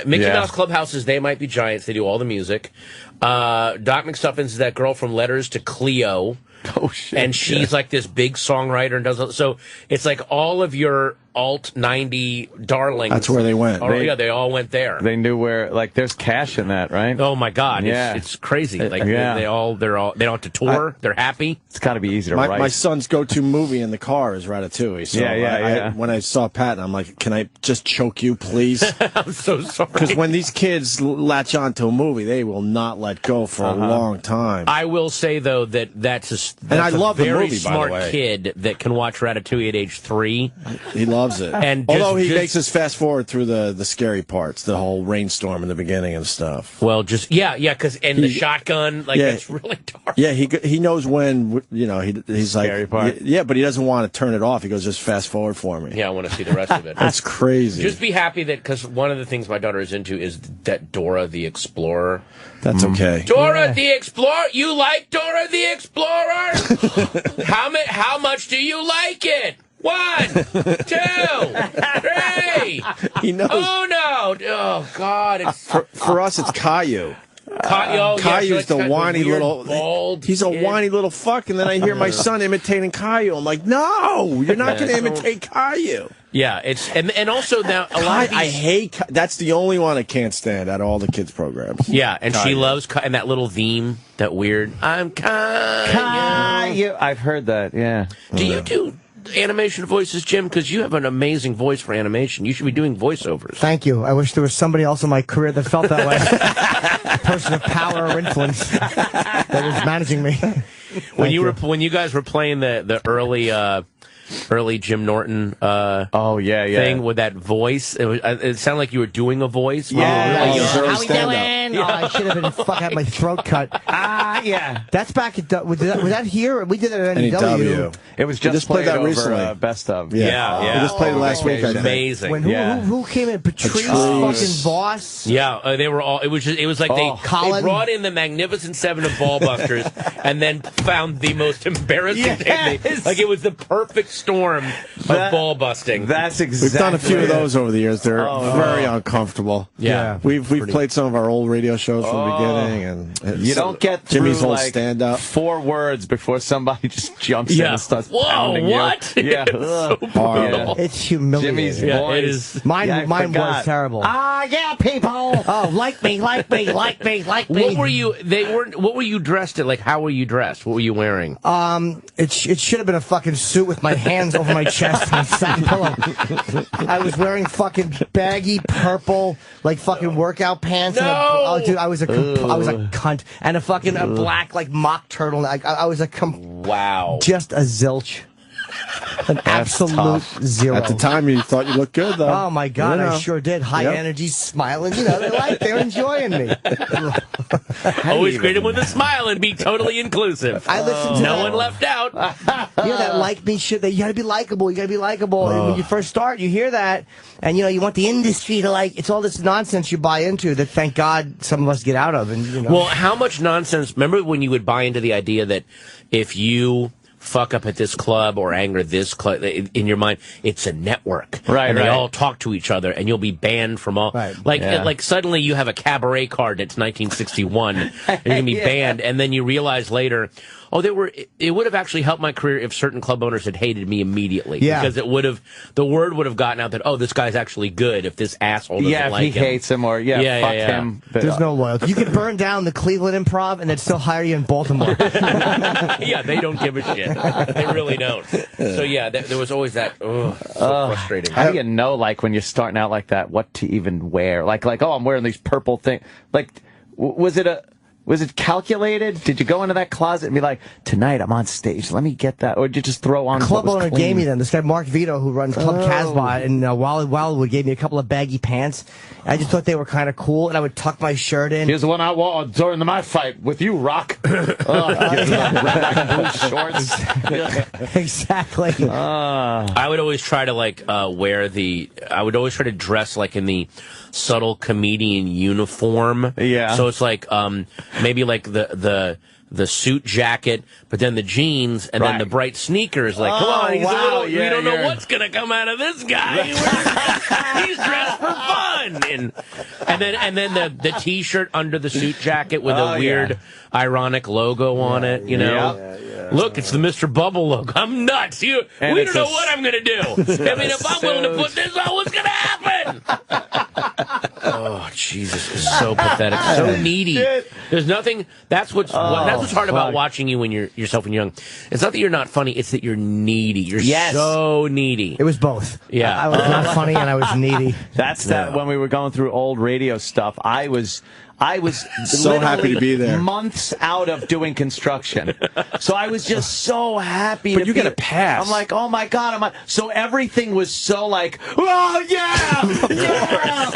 Mickey Mouse Clubhouses, They Might Be Giants. They do all the music. Doc McStuffins is that girl from Letters to Cleo. Oh, shit. And she's like this big songwriter and does so. It's like all of your alt 90 darlings. That's where they went. They all went there. They knew where. There's cash in that, right? Oh my God! Yeah. It's crazy. They don't have to tour. They're happy. It's got to be easy to write. My son's go-to movie in the car is Ratatouille. So when I saw Patton, I'm like, can I just choke you, please? I'm so sorry. Because when these kids latch on to a movie, they will not let go for a long time. I will say though that's I love a very the movie, smart by the way. kid that can watch Ratatouille at age 3. He loves it. And although he makes us fast forward through the scary parts, the whole rainstorm in the beginning and stuff. Well, because the shotgun, it's really dark. Yeah, he knows when he's scary like part. Yeah, but he doesn't want to turn it off. He goes, just fast forward for me. Yeah, I want to see the rest of it. That's crazy. Just be happy that because one of the things my daughter is into is that Dora the Explorer. That's okay. Dora the Explorer. You like Dora the Explorer? How much do you like it? 1, 2, 3. He knows. Oh no! Oh God! For us, it's Caillou. Caillou's the whiny little bald. He's a whiny little fuck, and then I hear my son imitating Caillou. I'm like, no, you're not going to imitate Caillou. Yeah, it's and also now a lot of these, I hate. That's the only one I can't stand out of all the kids programs. Yeah, and Caillou. she loves and that little theme, that weird. I'm Caillou. I've heard that. Yeah. Do you do animation voices, Jim? Because you have an amazing voice for animation. You should be doing voiceovers. Thank you. I wish there was somebody else in my career that felt that way. A person of power or influence that was managing me. When you guys were playing the early Jim Norton thing with that voice, it sounded like you were doing a voice. Yeah, how we doing? Oh, I should have been had my throat cut. Yeah. That's back at was that here? We did it at NEW. It was just played that over recently. Best of. Yeah. We just played it last week. Amazing. Who came in? Patrice fucking Voss. Yeah, they were all. It was like they brought in the Magnificent Seven of Ballbusters and then found the most embarrassing thing. Like it was the perfect storm of ball busting. That's exactly. We've done a few of those over the years. They're very uncomfortable. Yeah. We've played some of our old radio shows from the beginning, and you don't get Jimmy's through whole stand up 4 words before somebody just jumps in and starts pounding what? you. Yeah, so brutal. It's humiliating. Jimmy's voice. It is. Mine was terrible. Yeah, people. Oh, like me. What were you? What were you dressed at? Like, how were you dressed? What were you wearing? It should have been a fucking suit with my hands over my chest and a satin pillow. I was wearing fucking baggy purple, like fucking workout pants. No! Dude, I was a cunt, and a fucking black like mock turtleneck. I was wow, just a zilch. An absolute zero. At the time, you thought you looked good, though. Oh my God, I sure did. High energy, smiling. They're enjoying me. Always greet them with a smile and be totally inclusive. I listened to no one left out. That like me shit. That you got to be likable. You got to be likable. And when you first start, you hear that, and you want the industry to like. It's all this nonsense you buy into that. Thank God some of us get out of. And well, how much nonsense? Remember when you would buy into the idea that if you fuck up at this club or anger this club, in your mind, it's a network. Right, and they all talk to each other, and you'll be banned from all. Right. Like suddenly you have a cabaret card that's 1961, and you're going to be banned, and then you realize later, It would have actually helped my career if certain club owners had hated me immediately. Yeah. Because the word would have gotten out that, this guy's actually good if this asshole doesn't like him. Yeah, if he hates him or, fuck him. There's no loyalty. You could burn down the Cleveland Improv and they'd still hire you in Baltimore. Yeah, they don't give a shit. They really don't. So, yeah, there was always that, so frustrating. How do you know, like, when you're starting out like that, what to even wear? Like, I'm wearing these purple things. Like, was it calculated? Did you go into that closet and be like, tonight I'm on stage, let me get that? Or did you just throw on Club owner clean? gave me them. This guy, Mark Vito, who runs Club Casbah, and Wildwood gave me a couple of baggy pants. I just thought they were kind of cool, and I would tuck my shirt in. Here's the one I wore during my fight with you, Rock. Red, black, and blue shorts. Exactly. I would always try to, I would always try to dress, like, in the subtle comedian uniform. Yeah. So it's like maybe like the suit jacket, but then the jeans, and then the bright sneakers. Like, come on, he's a little, we don't know what's gonna come out of this guy. He's dressed for fun, and then the T-shirt under the suit jacket with a weird ironic logo on it. You know, look, it's the Mr. Bubble logo. I'm nuts. We don't know what I'm gonna do. I mean, if I'm willing to put this on, what's gonna happen? Oh, Jesus, it's so pathetic, so needy. There's nothing. That's what's hard about watching you when you're yourself and young. It's not that you're not funny; it's that you're needy. You're so needy. It was both. Yeah, I was not funny and I was needy. That's that. When we were going through old radio stuff, I was so happy to be there. Months out of doing construction, so I was just so happy. But you get a pass. I'm like, oh my god, so everything was so like, oh yeah,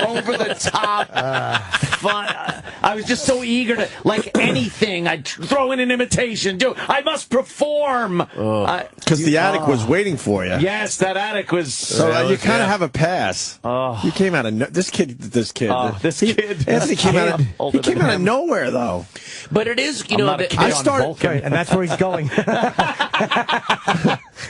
over the top, fun. I was just so eager to, like, anything. I'd throw in an imitation. I must perform. Because the attic was waiting for you. Yes, that attic was. So you kind of have a pass. You came out of this kid. Anthony came out of nowhere, though. But it is, I started, and that's where he's going.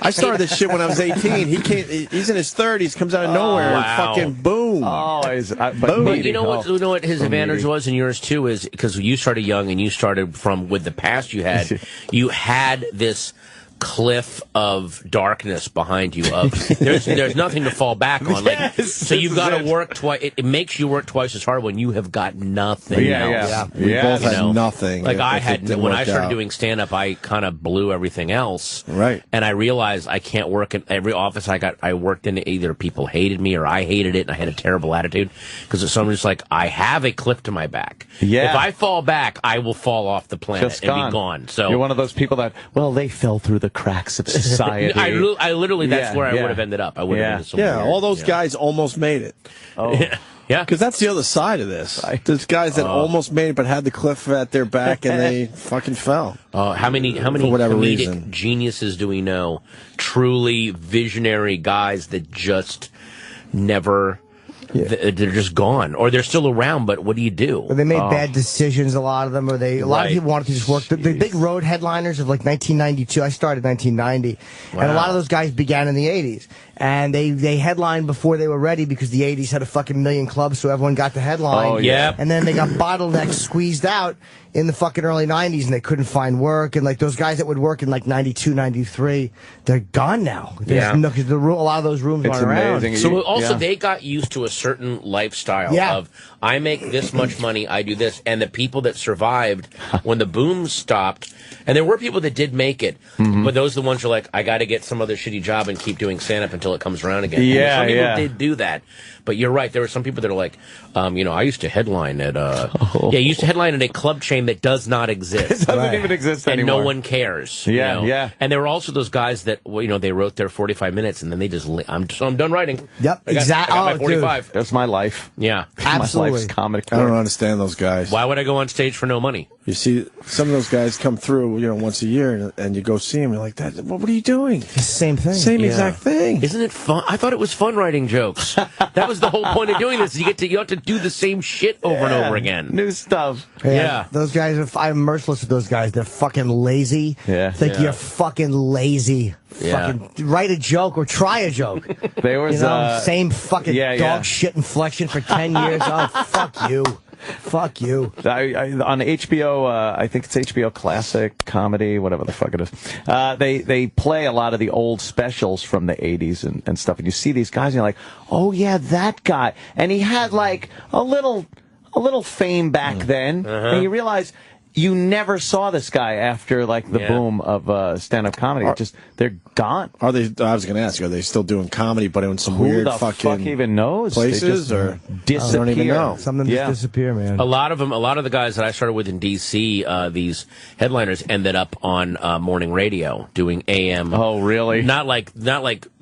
I started this shit when I was 18. He's in his 30s, comes out of nowhere, and fucking boom. Boom. But you know what his advantage was, and yours too, is because you started young and you started with the past you had. You had this cliff of darkness behind you. There's nothing to fall back on. So you've got to work twice. It makes you work twice as hard when you have got nothing. We both had nothing. Like I had when I started doing stand up, I kind of blew everything else. Right. And I realized I can't work in every office I worked in. Either people hated me or I hated it, and I had a terrible attitude because someone's like, I have a cliff to my back. Yeah. If I fall back, I will fall off the planet and be gone. So you're one of those people that they fell through the cracks of society. I literally, that's where I would have ended up. I would have ended all those guys almost made it. Yeah. Because that's the other side of this. There's guys that almost made it but had the cliff at their back and they fucking fell. How many comedic geniuses do we know? Truly visionary guys that just never... They're just gone, or they're still around. But what do you do? Or they made bad decisions. A lot of them, a lot of people wanted to just work. The big road headliners of like 1992. I started 1990, and a lot of those guys began in the 80s. And they headlined before they were ready because the 80s had a fucking million clubs, so everyone got the headline. Oh, yeah. And then they got bottlenecked, squeezed out in the fucking early 90s, and they couldn't find work. And like those guys that would work in like 92, 93, they're gone now. There's no, cause a lot of those rooms aren't around. So also they got used to a certain lifestyle of, I make this much money, I do this. And the people that survived when the boom stopped, and there were people that did make it, but those are the ones who are like, I got to get some other shitty job and keep doing stand-up until it comes around again. Yeah, some people did do that. But you're right, there were some people that are like, I used to headline at a club chain that does not exist. It doesn't even exist and anymore. No one cares. Yeah. And there were also those guys that, they wrote their 45 minutes and then they just, I'm done writing. Yep, exactly. I got my 45. Dude, that's my life. Yeah. Absolutely. My life's comedy. I don't understand those guys. Why would I go on stage for no money? You see, some of those guys come through, once a year, and you go see them. You're like, what are you doing? It's the same thing. Same exact thing. Isn't it fun? I thought it was fun writing jokes. That was the whole point of doing this. You have to do the same shit over and over again. New stuff. Yeah. Those guys, I'm merciless with those guys. They're fucking lazy. Yeah. It's like you're fucking lazy. Yeah. Fucking write a joke or try a joke. There was same fucking dog shit inflection for 10 years. Oh, fuck you. Fuck you. On HBO, I think it's HBO Classic Comedy, whatever the fuck it is. They play a lot of the old specials from the 80s and stuff. And you see these guys and you're like, oh yeah, that guy. And he had like a little fame back then. And you realize you never saw this guy after like the boom of stand-up comedy. They're gone. Are they? I was going to ask, are they still doing comedy, but in some weird fucking fuck even knows places, or disappear? I don't even know. Some of them just disappear, man. A lot of the guys that I started with in DC, these headliners ended up on morning radio doing AM. Oh, really? Not like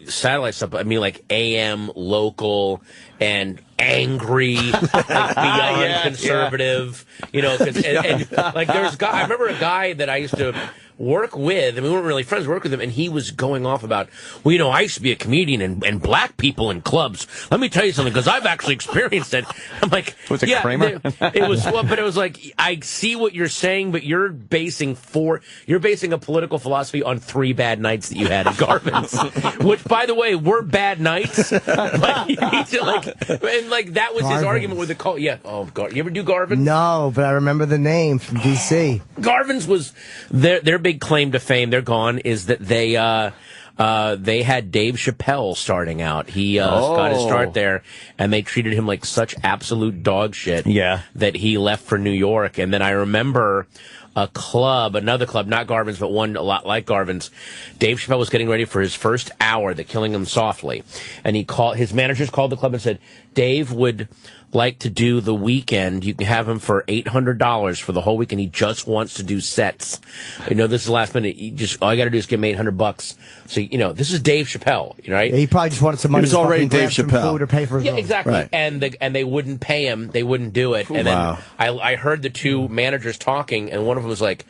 satellite stuff, but I mean like AM local and angry, like beyond conservative. You know, and like there's guy. I remember a guy that I used to work with, and we weren't really friends, work with him, and he was going off about, well, you know, I used to be a comedian and black people in clubs. Let me tell you something, because I've actually experienced it. I'm like, was it Kramer? It was, well, but it was like, I see what you're saying, but you're basing a political philosophy on 3 bad nights that you had at Garvin's, which, by the way, were bad nights. But you need to, like, and like that was his argument with the call. Yeah, you ever do Garvin's? No, but I remember the name from DC. Garvin's was their big claim to fame. They're gone. Is that they had Dave Chappelle starting out. He got his start there, and they treated him like such absolute dog shit. Yeah, that he left for New York. And then I remember another club, not Garvin's, but one a lot like Garvin's. Dave Chappelle was getting ready for his first hour, the Killing Him Softly, and his managers called the club and said, Dave would like to do the weekend. You can have him for $800 for the whole weekend. He just wants to do sets. You know, this is the last minute. All you got to do is give him $800. So, you know, this is Dave Chappelle, right? He probably just wanted some money. He was already Dave Chappelle. Food or pay for his own. Exactly. Right. And they wouldn't pay him. They wouldn't do it. And then I heard the 2 managers talking, and one of them was like,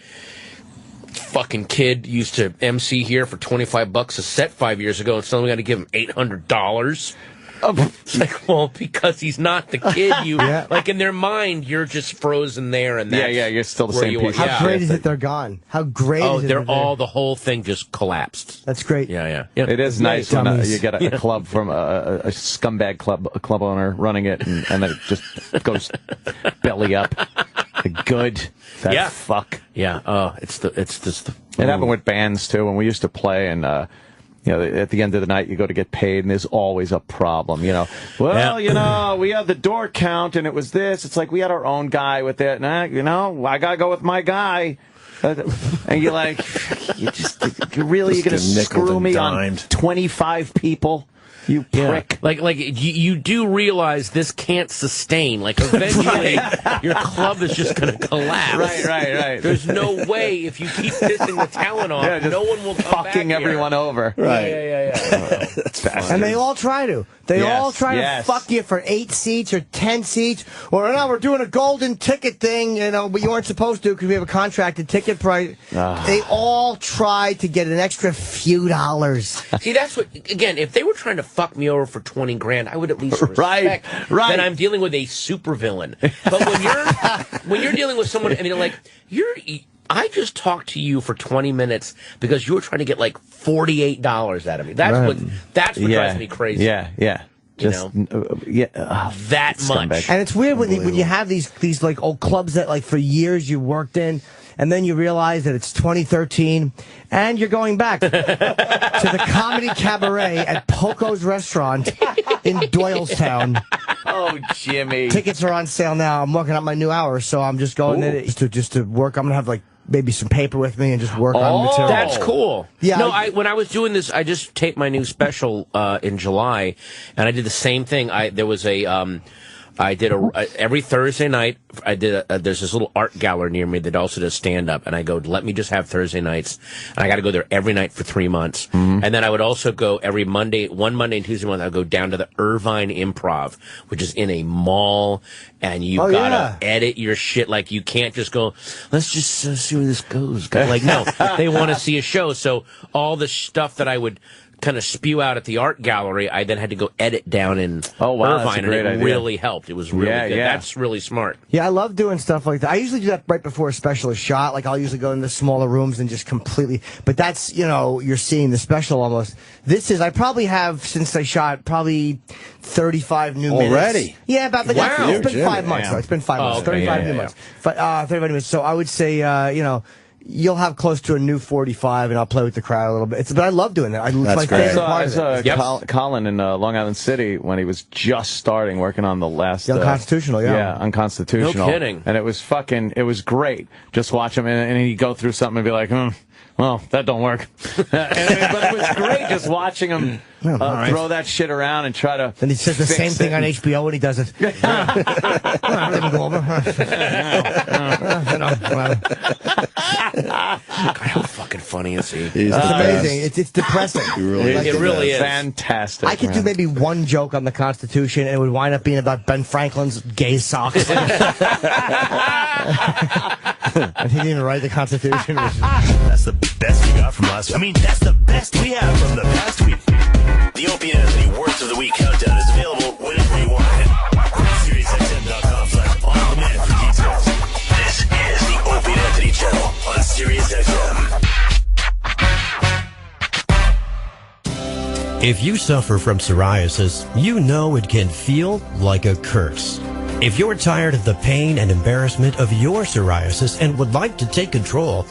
fucking kid used to MC here for $25 a set 5 years ago, and suddenly we got to give him $800. It's like, well, because he's not the kid. Like in their mind, you're just frozen there, and that's you're still the same piece. How great is it they're gone? How great is it? The whole thing just collapsed. That's great. Yeah. It is nice when you get a club from a scumbag club owner running it, and it just goes belly up. Good. That fuck. Yeah. It's just the. It happened with bands too. When we used to play, and you know, at the end of the night, you go to get paid, and there's always a problem. You know, you know, we had the door count, and it was this. It's like we had our own guy with it. And you know, I gotta go with my guy. And you're like, you're going to screw me on 25 people? You prick. Like you do realize this can't sustain. Like eventually your club is just going to collapse. Right. There's no way if you keep pissing the talent off, no one will come back fucking everyone here. over. Right. Yeah. That's fascinating. And they all try to. They all try to fuck you for 8 seats or 10 seats. Or, no, we're doing a golden ticket thing, you know, but you weren't supposed to because we have a contracted ticket price. They all try to get an extra few dollars. See, that's what, again, if they were trying to fuck me over for $20,000, I would at least respect that I'm dealing with a supervillain. But when you're dealing with someone, and you're like, I just talked to you for 20 minutes because you were trying to get like $48 out of me. That's what drives me crazy. Yeah. Just that much. And it's weird when you have these like old clubs that like for years you worked in, and then you realize that it's 2013, and you're going back to the Comedy Cabaret at Poco's Restaurant in Doylestown. Oh, Jimmy. Tickets are on sale now. I'm working on my new hour, so I'm just going there just to work. I'm going to have like maybe some paper with me and just work on material. That's cool. Yeah. No, when I was doing this, I just taped my new special in July, and I did the same thing. I did every Thursday night. There's this little art gallery near me that also does stand up, and I go, let me just have Thursday nights, and I got to go there every night for 3 months. And then I would also go every Monday and Tuesday month. I'd go down to the Irvine Improv, which is in a mall, and you gotta edit your shit. Like you can't just go, let's just see where this goes. Like no, they want to see a show. So all the stuff that I would kind of spew out at the art gallery, I then had to go edit down in wow, that's a Irvine, great and it idea. really helped. It was really good. Yeah. That's really smart. Yeah, I love doing stuff like that. I usually do that right before a special is shot. Like, I'll usually go in the smaller rooms and just completely... But that's, you're seeing the special almost. I probably have, since I shot, probably 35 new minutes. Already? Yeah, about like Wow. It's been 5 months, though. It's been 5 months. okay. 35 new months. 35 minutes. So I would say, you'll have close to a new 45, and I'll play with the crowd a little bit. But I love doing that. It's my favorite part of it. Colin in Long Island City when he was just starting working on the last Unconstitutional, yeah, Unconstitutional. No kidding. And it was great. Just watch him, and he'd go through something and be like, well, that don't work. But it was great just watching him throw that shit around and try to. Then he says the same thing on HBO when he does it. God, how fucking funny is he? It's amazing. It's depressing. It really is. Fantastic. I could do maybe one joke on the Constitution, and it would wind up being about Ben Franklin's gay socks. And he didn't even write the Constitution. That's the best we got from last week. I mean, that's the best we have from the past week. The Opie and Anthony Worst of the Week countdown is available whenever you want it. SiriusXM.com/on-demand for details. This is the Opie and Anthony channel on SiriusXM. If you suffer from psoriasis, you know it can feel like a curse. If you're tired of the pain and embarrassment of your psoriasis and would like to take control,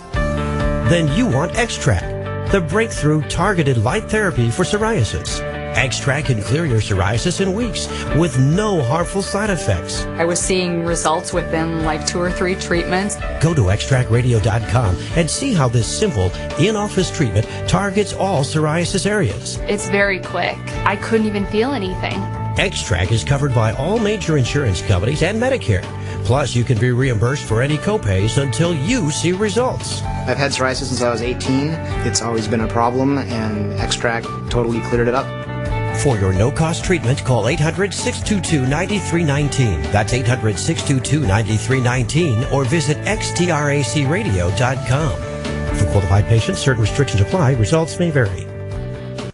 then you want Extract, the breakthrough targeted light therapy for psoriasis. Extract can clear your psoriasis in weeks with no harmful side effects. I was seeing results within like 2 or 3 treatments. Go to extractradio.com and see how this simple in-office treatment targets all psoriasis areas. It's very quick. I couldn't even feel anything. Extract is covered by all major insurance companies and Medicare. Plus, you can be reimbursed for any copays until you see results. I've had psoriasis since I was 18. It's always been a problem, and Extract totally cleared it up. For your no-cost treatment, call 800-622-9319. That's 800-622-9319, or visit xtracradio.com. For qualified patients, certain restrictions apply. Results may vary.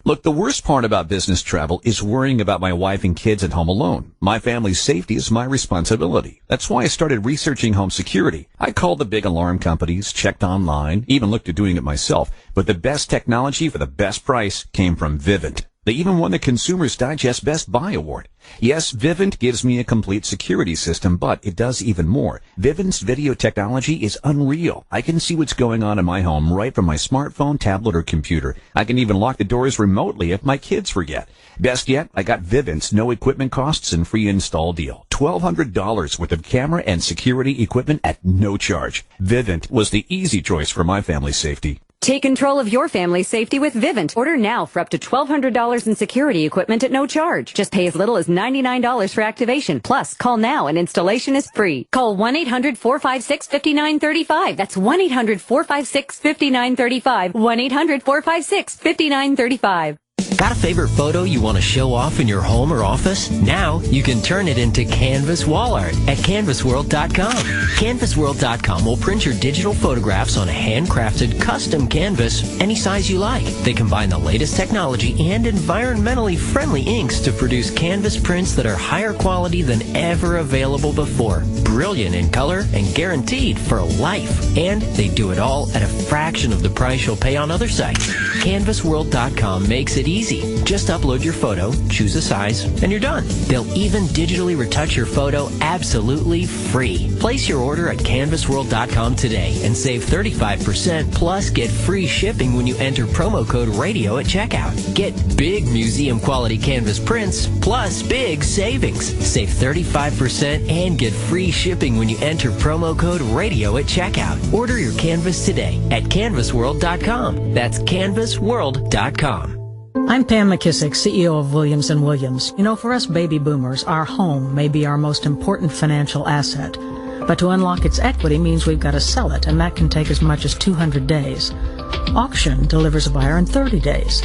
Look, the worst part about business travel is worrying about my wife and kids at home alone. My family's safety is my responsibility. That's why I started researching home security. I called the big alarm companies, checked online, even looked at doing it myself. But the best technology for the best price came from Vivint. They even won the Consumer's Digest Best Buy Award. Yes, Vivint gives me a complete security system, but it does even more. Vivint's video technology is unreal. I can see what's going on in my home right from my smartphone, tablet, or computer. I can even lock the doors remotely if my kids forget. Best yet, I got Vivint's no equipment costs and free install deal. $1,200 worth of camera and security equipment at no charge. Vivint was the easy choice for my family's safety. Take control of your family's safety with Vivint. Order now for up to $1,200 in security equipment at no charge. Just pay as little as $99 for activation. Plus, call now and installation is free. Call 1-800-456-5935. That's 1-800-456-5935. 1-800-456-5935. Got a favorite photo you want to show off in your home or office? Now you can turn it into canvas wall art at canvasworld.com. Canvasworld.com will print your digital photographs on a handcrafted custom canvas any size you like. They combine the latest technology and environmentally friendly inks to produce canvas prints that are higher quality than ever available before. Brilliant in color and guaranteed for life. And they do it all at a fraction of the price you'll pay on other sites. Canvasworld.com makes it easy. Just upload your photo, choose a size, and you're done. They'll even digitally retouch your photo absolutely free. Place your order at canvasworld.com today and save 35% plus get free shipping when you enter promo code RADIO at checkout. Get big museum quality canvas prints plus big savings. Save 35% and get free shipping when you enter promo code RADIO at checkout. Order your canvas today at canvasworld.com. That's canvasworld.com. I'm Pam McKissick, CEO of Williams & Williams. You know, for us baby boomers, our home may be our most important financial asset. But to unlock its equity means we've got to sell it, and that can take as much as 200 days. Auction delivers a buyer in 30 days.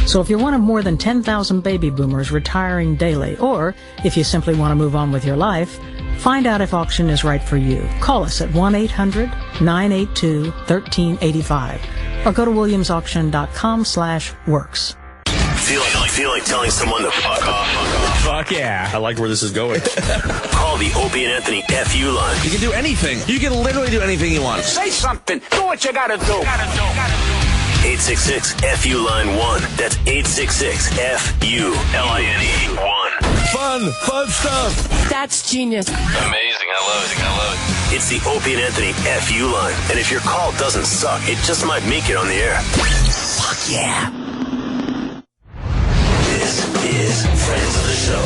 So if you're one of more than 10,000 baby boomers retiring daily, or if you simply want to move on with your life, find out if auction is right for you. Call us at 1-800-982-1385 or go to williamsauction.com/works. like telling someone to fuck off? Fuck yeah. I like where this is going. Call the Opie and Anthony FU line. You can do anything. You can literally do anything you want. Say something. Do what you gotta do. 866-FU line 1. That's 866-FU-LINE-1. Fun stuff. That's genius. Amazing. I love it. It's the Opie and Anthony FU line. And if your call doesn't suck, it just might make it on the air. Fuck yeah. This is Friends of the Show.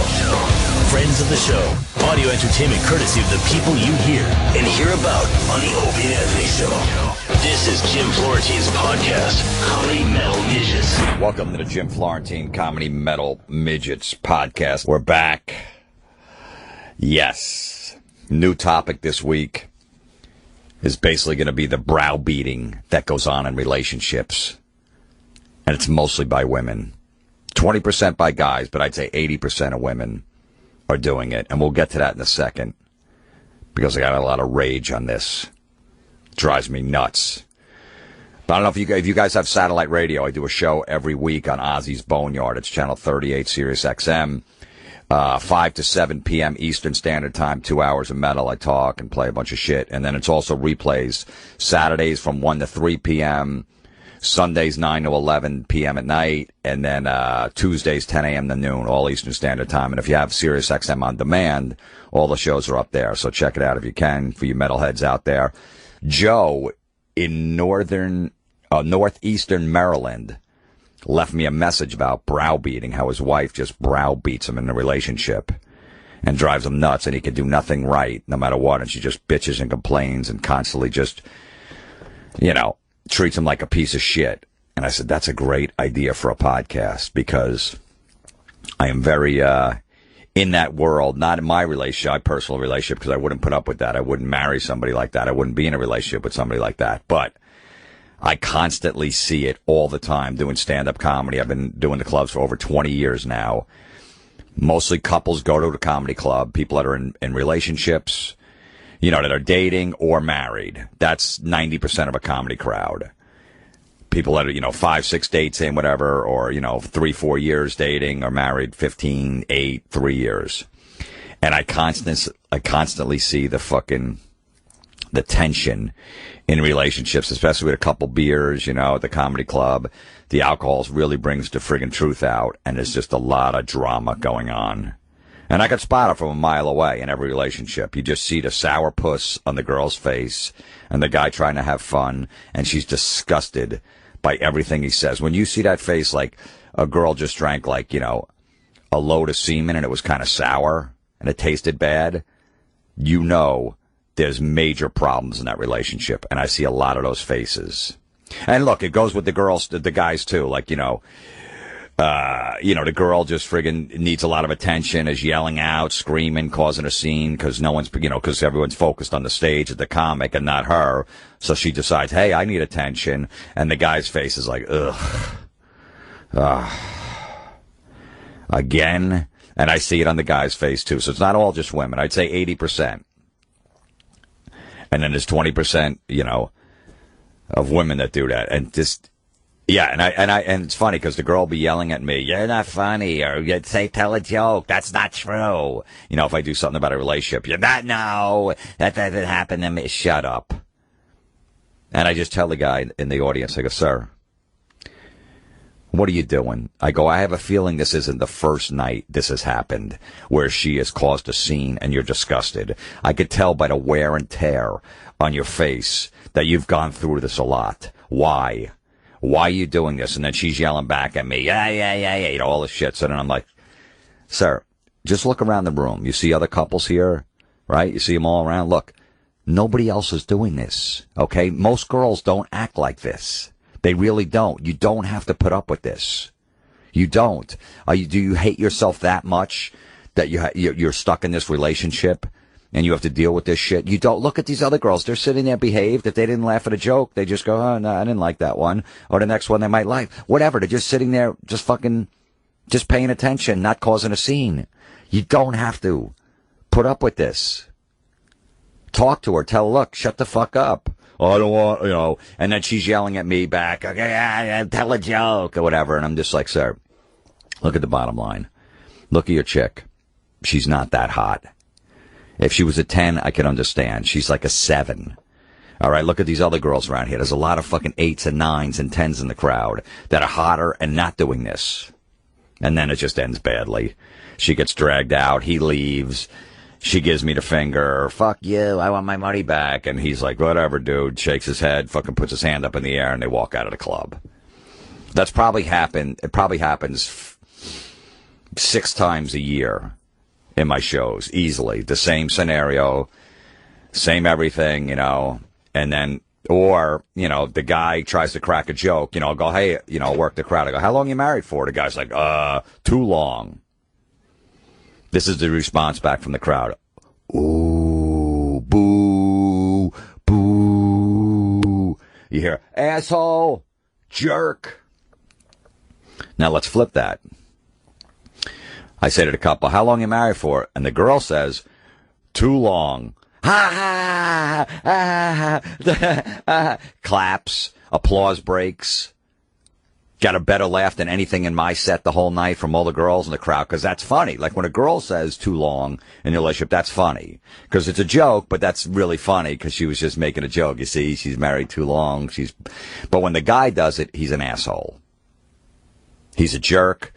Friends of the Show. Audio entertainment courtesy of the people you hear and hear about on the Opie and Anthony Show. This is Jim Florentine's podcast, Comedy Metal Midgets. Welcome to the Jim Florentine Comedy Metal Midgets podcast. We're back. Yes. New topic this week is basically going to be the browbeating that goes on in relationships. And it's mostly by women. 20% by guys, but I'd say 80% of women are doing it. And we'll get to that in a second because I got a lot of rage on this. Drives me nuts. But I don't know if you guys have satellite radio. I do a show every week on Ozzy's Boneyard. It's channel 38, Sirius XM. 5 to 7 p.m. Eastern Standard Time, 2 hours of metal. I talk and play a bunch of shit. And then it's also replays Saturdays from 1 to 3 p.m., Sundays 9 to 11 p.m. at night, and then Tuesdays 10 a.m. to noon, all Eastern Standard Time. And if you have Sirius XM on demand, all the shows are up there. So check it out if you can for you metalheads out there. Joe in northeastern Maryland left me a message about browbeating, how his wife just browbeats him in the relationship and drives him nuts, and he can do nothing right no matter what, and she just bitches and complains and constantly just, treats him like a piece of shit. And I said, that's a great idea for a podcast because I am very in that world, not in my relationship, my personal relationship, because I wouldn't put up with that. I wouldn't marry somebody like that. I wouldn't be in a relationship with somebody like that. But I constantly see it all the time doing stand-up comedy. I've been doing the clubs for over 20 years now. Mostly couples go to the comedy club, people that are in relationships, that are dating or married. That's 90% of a comedy crowd. People that are, 5, 6 dates in, whatever, or, 3, 4 years dating or married, 15, 8, 3 years. And I constantly see the tension in relationships, especially with a couple beers, at the comedy club. The alcohol really brings the friggin' truth out, and there's just a lot of drama going on. And I could spot it from a mile away in every relationship. You just see the sour puss on the girl's face and the guy trying to have fun, and she's disgusted by everything he says. When you see that face, like a girl just drank a load of semen and it was kind of sour and it tasted bad, there's major problems in that relationship. And I see a lot of those faces. And look, it goes with the girls, the guys too. The girl just friggin' needs a lot of attention, is yelling out, screaming, causing a scene because because everyone's focused on the stage at the comic and not her. So she decides, hey, I need attention. And the guy's face is like, ugh. Again. And I see it on the guy's face too. So it's not all just women. I'd say 80%. And then there's 20%, of women that do that. And just, yeah, and it's funny because the girl will be yelling at me, you're not funny, or you'd say, tell a joke. That's not true. If I do something about a relationship, you're not, no, that doesn't happen to me. Shut up. And I just tell the guy in the audience, I go, sir, what are you doing? I go, I have a feeling this isn't the first night this has happened where she has caused a scene and you're disgusted. I could tell by the wear and tear on your face that you've gone through this a lot. Why? Why are you doing this? And then she's yelling back at me, yeah, all this shit. So then I'm like, sir, just look around the room. You see other couples here, right? You see them all around. Look, nobody else is doing this, okay? Most girls don't act like this. They really don't. You don't have to put up with this. You don't. Do you hate yourself that much that you're stuck in this relationship and you have to deal with this shit? You don't. Look at these other girls. They're sitting there behaved. If they didn't laugh at a joke, they just go, oh, no, I didn't like that one. Or the next one they might like. Whatever. They're just sitting there just paying attention, not causing a scene. You don't have to put up with this. Talk to her. Tell her, look, shut the fuck up. Oh, I don't want, and then she's yelling at me back, okay, tell a joke or whatever. And I'm just like, sir, Look at the bottom line. Look at your chick. She's not that hot. If she was a 10, I could understand. She's like a 7. All right, look at these other girls around here. There's a lot of fucking 8s and 9s and 10s in the crowd that are hotter and not doing this. And then it just ends badly. She gets dragged out. He leaves. She gives me the finger. Fuck you. I want my money back. And he's like, whatever, dude. Shakes his head, fucking puts his hand up in the air, and they walk out of the club. That's probably happened. It probably happens 6 times a year in my shows, easily. The same scenario, same everything, and then, or, the guy tries to crack a joke, I'll go, hey, work the crowd. I go, how long you married for? The guy's like, too long. This is the response back from the crowd. Ooh, boo, boo. You hear, asshole, jerk. Now let's flip that. I say to the couple, how long you married for? And the girl says, too long. Ha ha ha. Claps, applause breaks. Got a better laugh than anything in my set the whole night from all the girls in the crowd, because that's funny. Like when a girl says too long in your relationship, that's funny. Because it's a joke, but that's really funny because she was just making a joke. You see, she's married too long. But when the guy does it, he's an asshole. He's a jerk.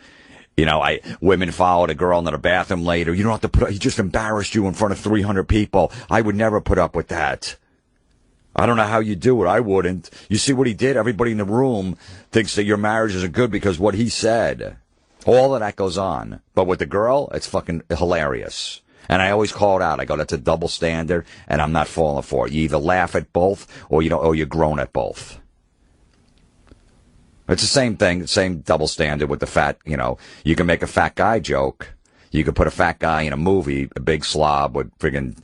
Women followed a girl into the bathroom later. You don't have to he just embarrassed you in front of 300 people. I would never put up with that. I don't know how you do it. I wouldn't. You see what he did? Everybody in the room thinks that your marriage isn't good because what he said. All of that goes on. But with the girl, it's fucking hilarious. And I always call it out. I go, that's a double standard, and I'm not falling for it. You either laugh at both, or you're grown at both. It's the same thing, same double standard with the fat, you can make a fat guy joke. You could put a fat guy in a movie, a big slob with friggin',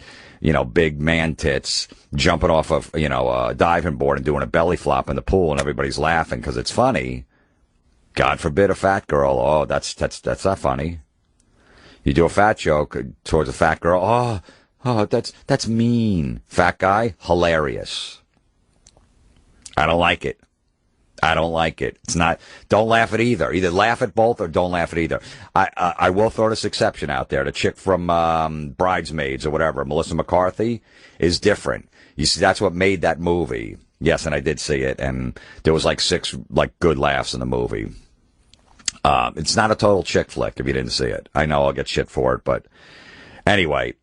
big man tits, jumping off of, a diving board and doing a belly flop in the pool, and everybody's laughing because it's funny. God forbid a fat girl. Oh, that's not funny. You do a fat joke towards a fat girl. Oh, that's mean. Fat guy, hilarious. I don't like it. It's not, don't laugh at either. Either laugh at both or don't laugh at either. I will throw this exception out there. The chick from Bridesmaids or whatever, Melissa McCarthy, is different. You see, that's what made that movie. Yes, and I did see it, and there was 6 good laughs in the movie. It's not a total chick flick if you didn't see it. I know I'll get shit for it, but anyway,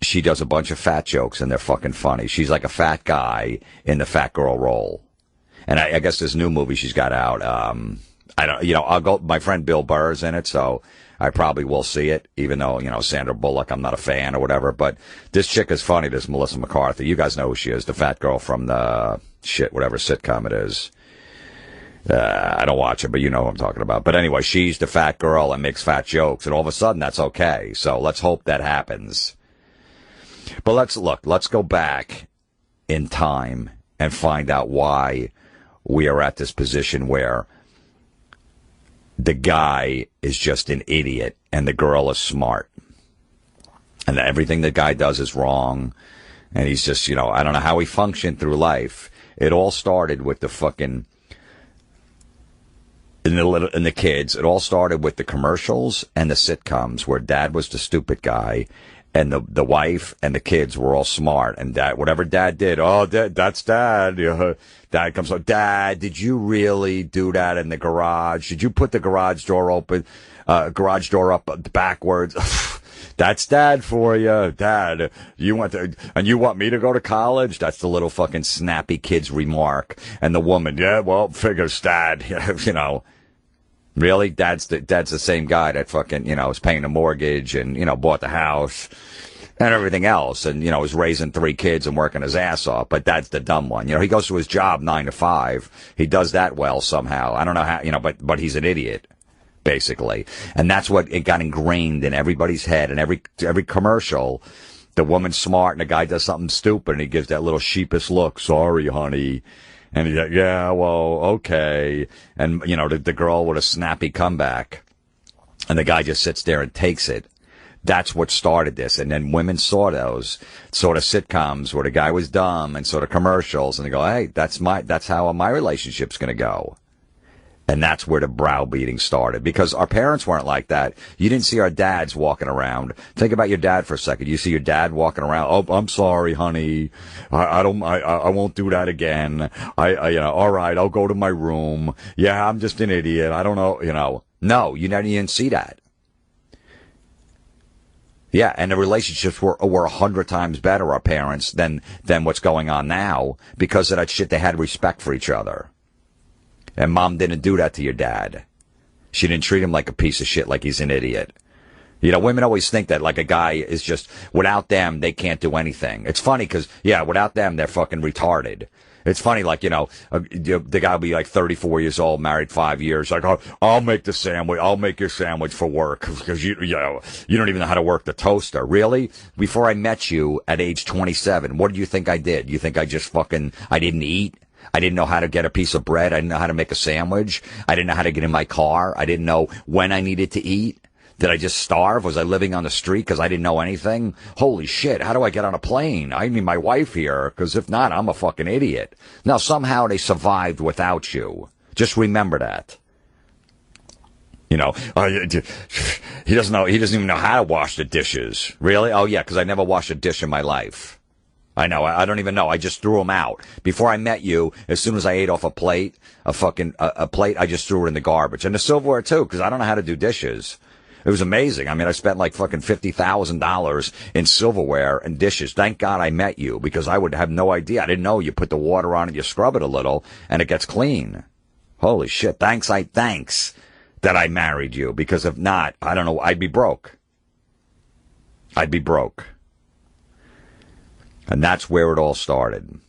she does a bunch of fat jokes, and they're fucking funny. She's like a fat guy in the fat girl role. And I guess this new movie she's got out, I'll go, my friend Bill Burr's in it, so I probably will see it, even though, Sandra Bullock, I'm not a fan or whatever, but this chick is funny, this Melissa McCarthy. You guys know who she is, the fat girl from the whatever sitcom it is. I don't watch it, but you know who I'm talking about. But anyway, she's the fat girl and makes fat jokes, and all of a sudden that's okay. So let's hope that happens. But let's go back in time and find out why we are at this position where the guy is just an idiot and the girl is smart. And everything the guy does is wrong. And he's just, I don't know how he functioned through life. It all started with the fucking, in the kids, it all started with the commercials and the sitcoms where dad was the stupid guy and the wife and the kids were all smart, and whatever dad did, that's dad. Dad comes up, Dad, did you really do that in the garage? Did you put the garage door up backwards? That's dad for you. Dad, you want me to go to college? That's the little fucking snappy kid's remark. And the woman, yeah, well, figures dad, Really? Dad's the same guy that fucking, is paying the mortgage and, bought the house and everything else and, is raising 3 kids and working his ass off. But that's the dumb one. He goes to his job 9 to 5. He does that well somehow. I don't know how, but he's an idiot, basically. And that's what it got ingrained in everybody's head. And every commercial, the woman's smart and the guy does something stupid and he gives that little sheepish look. Sorry, honey. And he's like, yeah, well, okay. And, the girl with a snappy comeback. And the guy just sits there and takes it. That's what started this. And then women saw those sort of sitcoms where the guy was dumb and sort of commercials. And they go, hey, that's how my relationship's going to go. And that's where the browbeating started, because our parents weren't like that. You didn't see our dads walking around. Think about your dad for a second. You see your dad walking around. Oh, I'm sorry, honey. I won't do that again. All right, I'll go to my room. Yeah, I'm just an idiot. I don't know, No, you didn't see that. Yeah, and the relationships were 100 times better, our parents, than what's going on now, because of that shit. They had respect for each other. And mom didn't do that to your dad. She didn't treat him like a piece of shit, like he's an idiot. Women always think that, like, a guy is just, without them, they can't do anything. It's funny because, without them, they're fucking retarded. It's funny, like, the guy will be like 34 years old, married 5 years, like, oh, I'll make the sandwich, I'll make your sandwich for work, because you don't even know how to work the toaster. Really? Before I met you at age 27, what do you think I did? You think I just I didn't eat? I didn't know how to get a piece of bread. I didn't know how to make a sandwich. I didn't know how to get in my car. I didn't know when I needed to eat. Did I just starve? Was I living on the street because I didn't know anything? Holy shit, how do I get on a plane? I need my wife here, because if not, I'm a fucking idiot. Now, somehow they survived without you. Just remember that. He doesn't know. He doesn't even know how to wash the dishes. Really? Oh, yeah, because I never washed a dish in my life. I know. I don't even know. I just threw them out. Before I met you, as soon as I ate off a plate, a plate, I just threw it in the garbage. And the silverware, too, because I don't know how to do dishes. It was amazing. I mean, I spent like fucking $50,000 in silverware and dishes. Thank God I met you, because I would have no idea. I didn't know you put the water on and you scrub it a little and it gets clean. Holy shit. Thanks that I married you, because if not, I don't know, I'd be broke. And that's where it all started.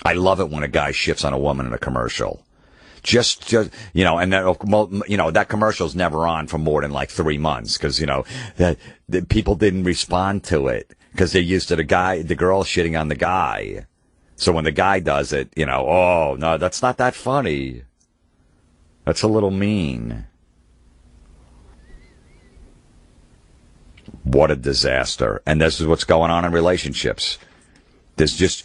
I love it when a guy shits on a woman in a commercial. Just and that commercial's never on for more than like 3 months, because, the people didn't respond to it because they're used to the girl shitting on the guy. So when the guy does it, oh, no, that's not that funny. That's a little mean. What a disaster. And this is what's going on in relationships. There's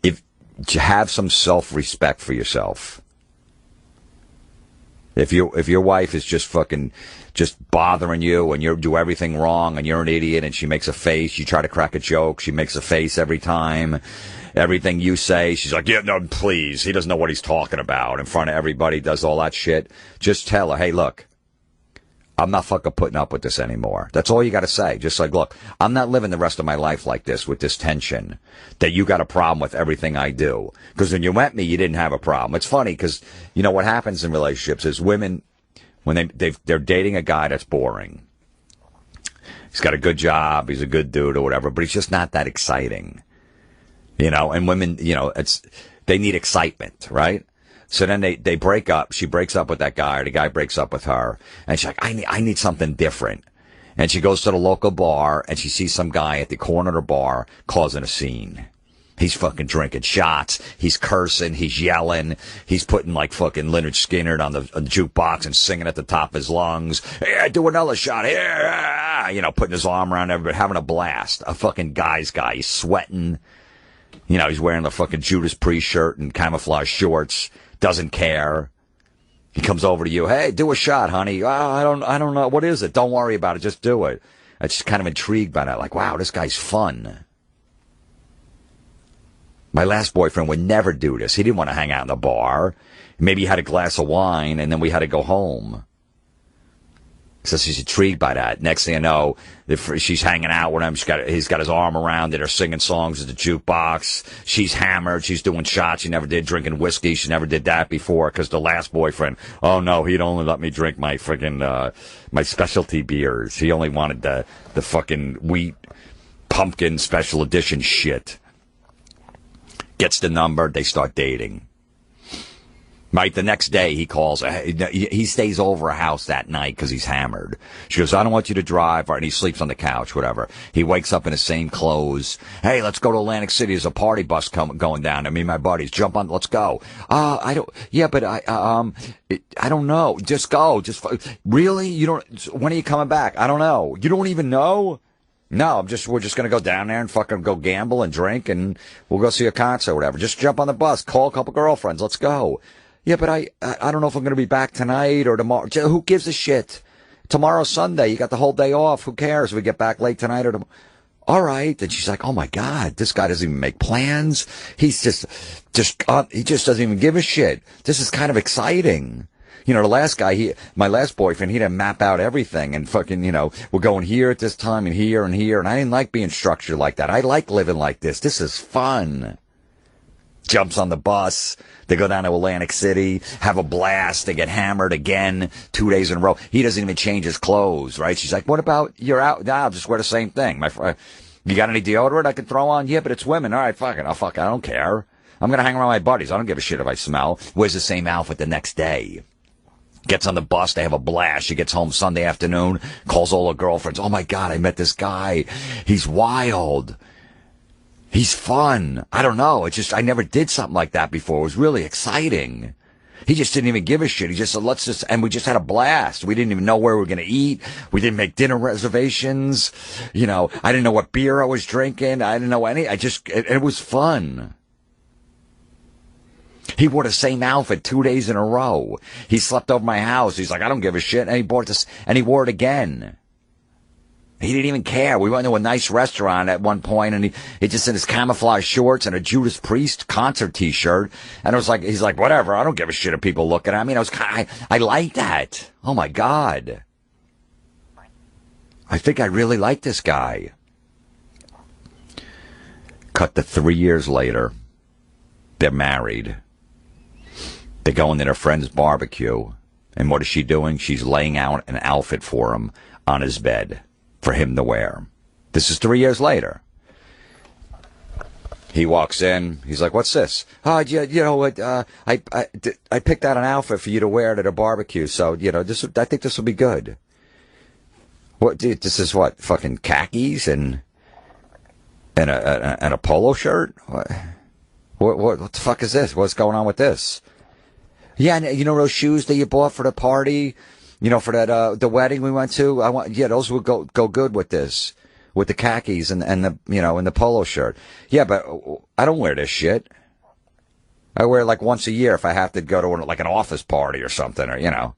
if you have some self-respect for yourself. If your wife is just bothering you and you do everything wrong and you're an idiot and she makes a face, you try to crack a joke, she makes a face every time. Everything you say, she's like, yeah, no, please. He doesn't know what he's talking about. In front of everybody, does all that shit. Just tell her, hey, look, I'm not fucking putting up with this anymore. That's all you got to say. Just like, look, I'm not living the rest of my life like this, with this tension that you got a problem with everything I do. Because when you met me, you didn't have a problem. It's funny because, what happens in relationships is women, when they're dating a guy that's boring. He's got a good job, he's a good dude or whatever, but he's just not that exciting. And women, they need excitement, right? So then they break up. She breaks up with that guy, or the guy breaks up with her. And she's like, I need something different. And she goes to the local bar, and she sees some guy at the corner of the bar causing a scene. He's fucking drinking shots. He's cursing. He's yelling. He's putting like fucking Leonard Skinner on the jukebox and singing at the top of his lungs. Hey, do another shot here. Putting his arm around everybody, having a blast. A fucking guy's guy. He's sweating. He's wearing the fucking Judas Priest shirt and camouflage shorts. Doesn't care. He comes over to you. Hey, do a shot, honey. Oh, I don't know. What is it? Don't worry about it. Just do it. I'm just kind of intrigued by that. Like, wow, this guy's fun. My last boyfriend would never do this. He didn't want to hang out in the bar. Maybe he had a glass of wine and then we had to go home. So she's intrigued by that. Next thing I know, she's hanging out with him. He's got his arm around it. They're singing songs at the jukebox. She's hammered. She's doing shots. She never did, drinking whiskey. She never did that before, because the last boyfriend, oh no, he'd only let me drink my friggin' my specialty beers. He only wanted the fucking wheat pumpkin special edition shit. Gets the number. They start dating. Right, the next day he calls. He stays over a house that night because he's hammered. She goes, I don't want you to drive. And he sleeps on the couch, whatever. He wakes up in the same clothes. Hey, let's go to Atlantic City. There's a party bus going down. Me and my buddies. Jump on. Let's go. I don't know. Just go. Really? You don't, when are you coming back? I don't know. You don't even know? No, we're just going to go down there and fucking go gamble and drink, and we'll go see a concert or whatever. Just jump on the bus. Call a couple girlfriends. Let's go. Yeah, but I don't know if I'm going to be back tonight or tomorrow. Who gives a shit? Tomorrow's Sunday. You got the whole day off. Who cares if we get back late tonight or tomorrow? All right. And she's like, oh my God, this guy doesn't even make plans. He just doesn't even give a shit. This is kind of exciting. You know, the last guy, my last boyfriend, he didn't map out everything and fucking, you know, we're going here at this time and here and here. And I didn't like being structured like that. I like living like this. This is fun. Jumps on the bus. They go down to Atlantic City, have a blast. They get hammered again 2 days in a row. He doesn't even change his clothes, right? She's like, what about you're out? Nah, I'll just wear the same thing. You got any deodorant I can throw on? Yeah, but it's women. All right, fuck it. I don't care. I'm going to hang around my buddies. I don't give a shit if I smell. Wears the same outfit the next day. Gets on the bus. They have a blast. She gets home Sunday afternoon, calls all her girlfriends. Oh my God, I met this guy. He's wild. He's fun. I don't know. I never did something like that before. It was really exciting. He just didn't even give a shit. He just said, and we just had a blast. We didn't even know where we were going to eat. We didn't make dinner reservations. You know, I didn't know what beer I was drinking. I didn't know it was fun. He wore the same outfit 2 days in a row. He slept over my house. He's like, I don't give a shit. And he bought this, and he wore it again. He didn't even care. We went to a nice restaurant at one point, and he just in his camouflage shorts and a Judas Priest concert T-shirt. And he's like, whatever. I don't give a shit if people looking at me. And I like that. Oh my God. I think I really like this guy. Cut to 3 years later. They're married. They go into their friend's barbecue. And what is she doing? She's laying out an outfit for him on his bed for him to wear. This is 3 years later. He walks in. He's like, what's this? Oh, you know what? I picked out an outfit for you to wear at a barbecue. So, you know, I think this will be good. What? This is what? Fucking khakis and a polo shirt? What the fuck is this? What's going on with this? Yeah, you know those shoes that you bought for the party? You know, for that the wedding we went to? Those would go good with this. With the khakis and the, you know, and the polo shirt. Yeah, but I don't wear this shit. I wear it like once a year if I have to go to like an office party or something, or, you know.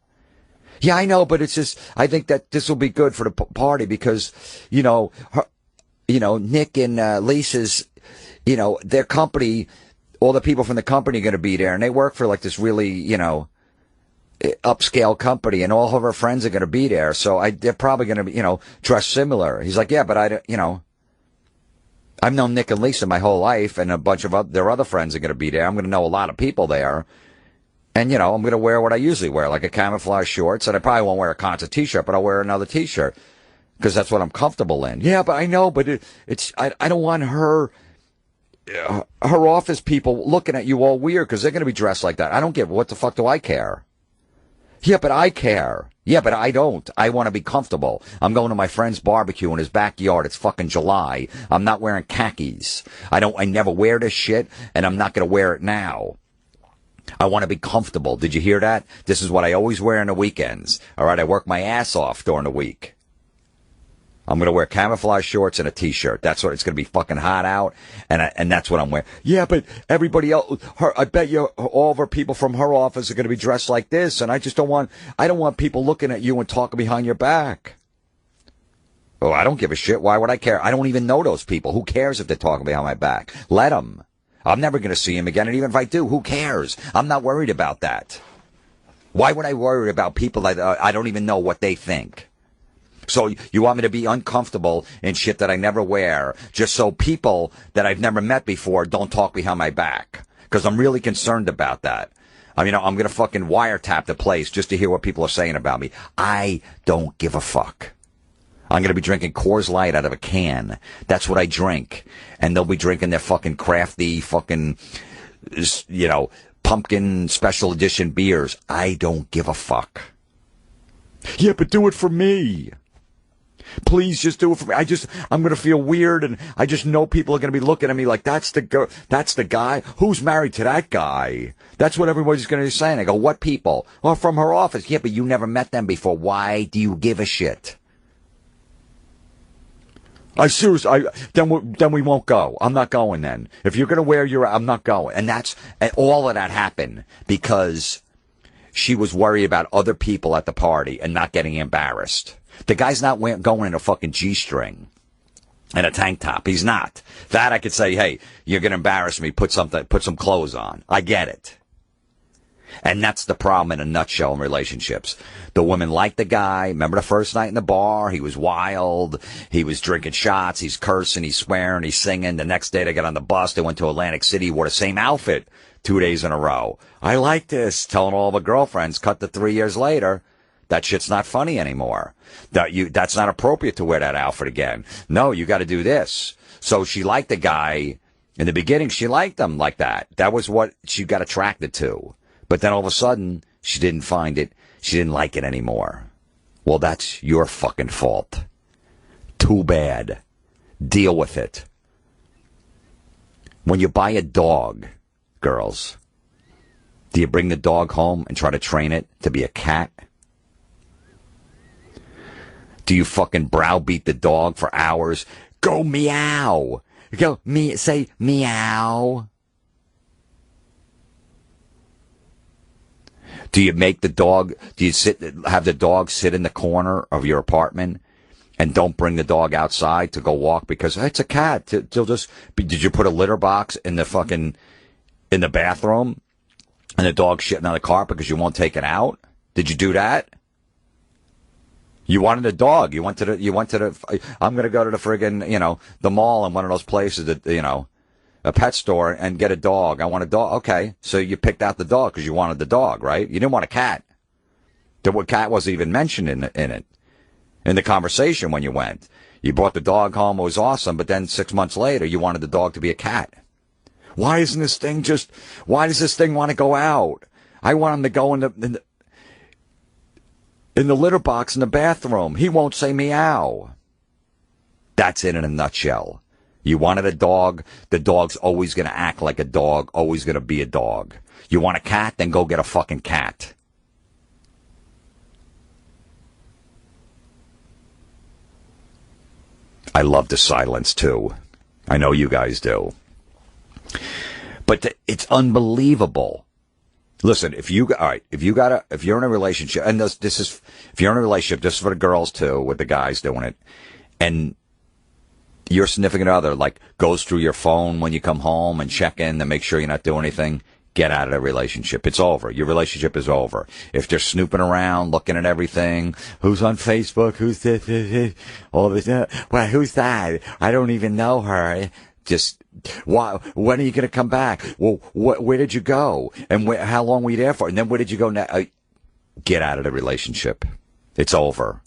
Yeah, I know, but it's just, I think that this will be good for the party because, you know, Nick and Lisa's, you know, their company, all the people from the company are going to be there, and they work for like this really, you know, upscale company, and all of her friends are going to be there. So they're probably going to be, you know, dressed similar. He's like, yeah, but you know, I've known Nick and Lisa my whole life, and a bunch of their other friends are going to be there. I'm going to know a lot of people there. And, you know, I'm going to wear what I usually wear, like a camouflage shorts, and I probably won't wear a concert T-shirt, but I'll wear another T-shirt because that's what I'm comfortable in. Yeah, but I know, but I don't want her office people looking at you all weird because they're going to be dressed like that. I don't give, what the fuck do I care? Yeah, but I care. Yeah, but I don't. I want to be comfortable. I'm going to my friend's barbecue in his backyard. It's fucking July. I'm not wearing khakis. I never wear this shit, and I'm not going to wear it now. I want to be comfortable. Did you hear that? This is what I always wear on the weekends. All right, I work my ass off during the week. I'm going to wear camouflage shorts and a T-shirt. That's what it's going to be fucking hot out, and that's what I'm wearing. Yeah, but everybody else, I bet you all of her people from her office are going to be dressed like this, and I don't want people looking at you and talking behind your back. Oh, I don't give a shit. Why would I care? I don't even know those people. Who cares if they're talking behind my back? Let them. I'm never going to see him again, and even if I do, who cares? I'm not worried about that. Why would I worry about people that I don't even know what they think? So you want me to be uncomfortable in shit that I never wear just so people that I've never met before don't talk behind my back? Because I'm really concerned about that. I mean, I'm going to fucking wiretap the place just to hear what people are saying about me. I don't give a fuck. I'm going to be drinking Coors Light out of a can. That's what I drink. And they'll be drinking their fucking crafty fucking, you know, pumpkin special edition beers. I don't give a fuck. Yeah, but do it for me. Please just do it for me. I'm going to feel weird, and I just know people are going to be looking at me like, that's the guy? Who's married to that guy? That's what everybody's going to be saying. I go, what people? Well, from her office. Yeah, but you never met them before. Why do you give a shit? Then we won't go. I'm not going then. If you're going to wear I'm not going. And all of that happened because she was worried about other people at the party and not getting embarrassed. The guy's not going in a fucking G-string and a tank top. He's not. That I could say, hey, you're going to embarrass me. Put some clothes on. I get it. And that's the problem in a nutshell in relationships. The women like the guy. Remember the first night in the bar? He was wild. He was drinking shots. He's cursing. He's swearing. He's singing. The next day they got on the bus. They went to Atlantic City. Wore the same outfit 2 days in a row. I like this. Telling all the girlfriends. Cut to 3 years later. That shit's not funny anymore. That's not appropriate to wear that outfit again. No, you got to do this. So she liked the guy. In the beginning, she liked him like that. That was what she got attracted to. But then all of a sudden, she didn't find it. She didn't like it anymore. Well, that's your fucking fault. Too bad. Deal with it. When you buy a dog, girls, do you bring the dog home and try to train it to be a cat? Do you fucking browbeat the dog for hours? Go meow. Say meow. Do you make the dog, have the dog sit in the corner of your apartment and don't bring the dog outside to go walk because it's a cat. Did you put a litter box in the bathroom and the dog shitting on the carpet because you won't take it out? Did you do that? You wanted a dog. I'm going to go to the friggin', the mall and one of those places that, a pet store and get a dog. I want a dog. Okay. So you picked out the dog because you wanted the dog, right? You didn't want a cat. The cat wasn't even mentioned in it. In the conversation when you went. You brought the dog home. It was awesome. But then 6 months later, you wanted the dog to be a cat. Why does this thing want to go out? I want him to go in the litter box in the bathroom. He won't say meow. That's it in a nutshell. You wanted a dog, the dog's always going to act like a dog, always going to be a dog. You want a cat, then go get a fucking cat. I love the silence, too. I know you guys do. But it's unbelievable. Listen, if you're in a relationship, and if you're in a relationship, this is for the girls, too, with the guys doing it, and your significant other, goes through your phone when you come home and check in to make sure you're not doing anything, get out of the relationship. It's over. Your relationship is over. If they're snooping around, looking at everything, who's on Facebook, who's this, all this, well, who's that? I don't even know her. Just, when are you going to come back? Well, where did you go? And how long were you there for? And then where did you go now? Get out of the relationship. It's over.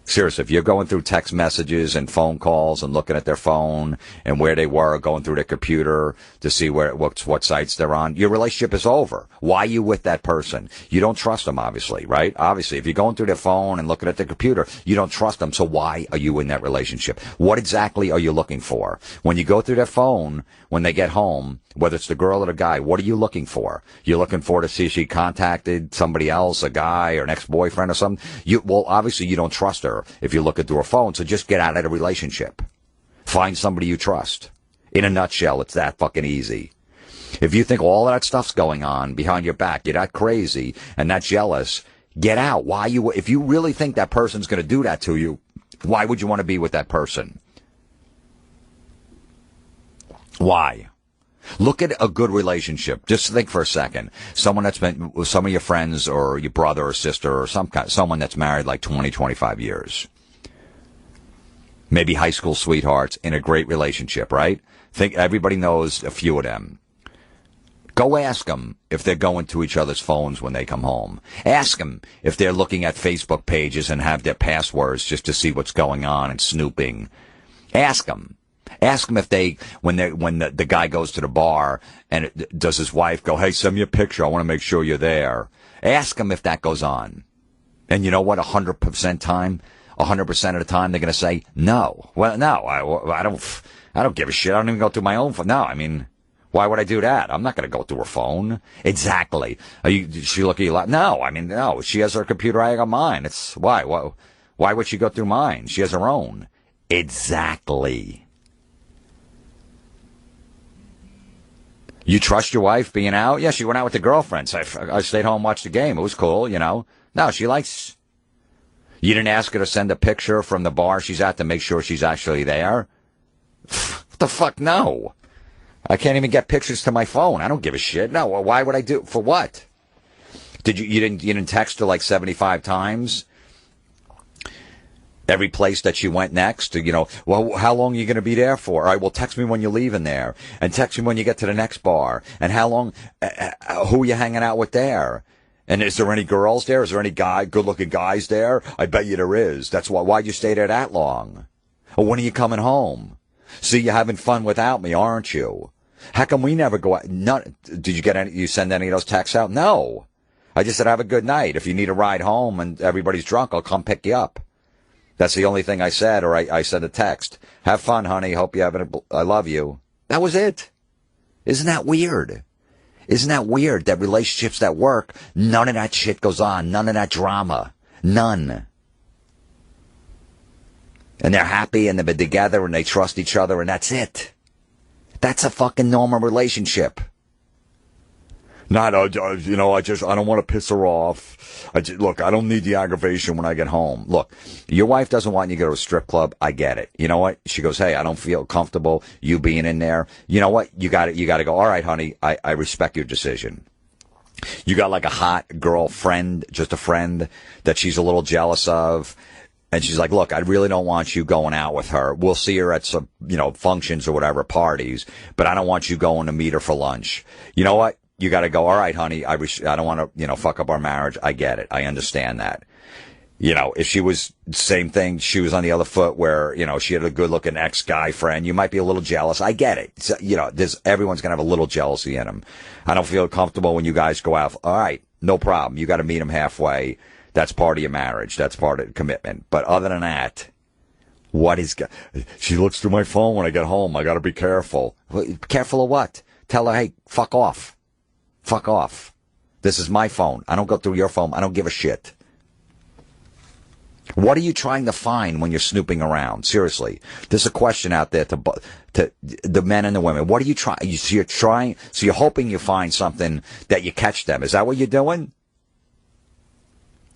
Seriously, if you're going through text messages and phone calls and looking at their phone and where they were, going through their computer to see what sites they're on, your relationship is over. Why are you with that person? You don't trust them, obviously, right? Obviously, if you're going through their phone and looking at their computer, you don't trust them. So why are you in that relationship? What exactly are you looking for? When you go through their phone, when they get home, whether it's the girl or the guy, what are you looking for? You're looking for to see if she contacted somebody else, a guy or an ex-boyfriend or something? Well, obviously you don't trust her if you're looking through her phone, so just get out of the relationship. Find somebody you trust. In a nutshell, it's that fucking easy. If you think all of that stuff's going on behind your back, you're not crazy and not jealous, get out. If you really think that person's going to do that to you, why would you want to be with that person? Why? Look at a good relationship. Just think for a second. Someone that's been with some of your friends or your brother or sister or someone that's married 20, 25 years. Maybe high school sweethearts in a great relationship, right? Think everybody knows a few of them. Go ask them if they're going to each other's phones when they come home. Ask them if they're looking at Facebook pages and have their passwords just to see what's going on and snooping. Ask them. Ask them if when the guy goes to the bar and does his wife go, hey, send me a picture. I want to make sure you're there. Ask them if that goes on. And you know what? 100% of the time, they're going to say no. Well, no, I don't give a shit. I don't even go through my own phone. No, I mean, why would I do that? I'm not going to go through her phone. Exactly. Did she look at you like, no, I mean, no, she has her computer. I got mine. Why would she go through mine? She has her own. Exactly. You trust your wife being out? Yeah, she went out with the girlfriends. I stayed home and watched the game. It was cool, you know. No, she likes... You didn't ask her to send a picture from the bar she's at to make sure she's actually there? What the fuck? No. I can't even get pictures to my phone. I don't give a shit. No, why would I do... For what? You didn't text her like 75 times? Every place that she went next, you know, well, how long are you going to be there for? All right, well, text me when you're leaving there, and text me when you get to the next bar, and how long, who are you hanging out with there? And is there any girls there? Is there any good-looking guys there? I bet you there is. That's why'd you stay there that long? Or when are you coming home? See, you're having fun without me, aren't you? How come we never go out? Did you send any of those texts out? No. I just said, have a good night. If you need a ride home and everybody's drunk, I'll come pick you up. That's the only thing I said, or I sent a text. Have fun, honey. Hope you I love you. That was it. Isn't that weird? Isn't that weird that relationships that work, none of that shit goes on. None of that drama. None. And they're happy and they've been together and they trust each other and that's it. That's a fucking normal relationship. Not, I don't want to piss her off. Look, I don't need the aggravation when I get home. Look, your wife doesn't want you to go to a strip club. I get it. You know what? She goes, hey, I don't feel comfortable you being in there. You know what? You got to go, all right, honey, I respect your decision. You got like a hot girlfriend, just a friend that she's a little jealous of. And she's like, look, I really don't want you going out with her. We'll see her at some, functions or whatever, parties, but I don't want you going to meet her for lunch. You know what? You got to go, all right, honey, I don't want to, fuck up our marriage. I get it. I understand that. If she was, same thing, she was on the other foot where, she had a good-looking ex-guy friend, you might be a little jealous. I get it. So, everyone's going to have a little jealousy in them. I don't feel comfortable when you guys go out. All right, no problem. You got to meet them halfway. That's part of your marriage. That's part of the commitment. But other than that, she looks through my phone when I get home. I got to be careful. Careful of what? Tell her, hey, fuck off. Fuck off. This is my phone. I don't go through your phone. I don't give a shit. What are you trying to find when you're snooping around? Seriously. There's a question out there to the men and the women. What are you trying? So you're hoping you find something that you catch them. Is that what you're doing?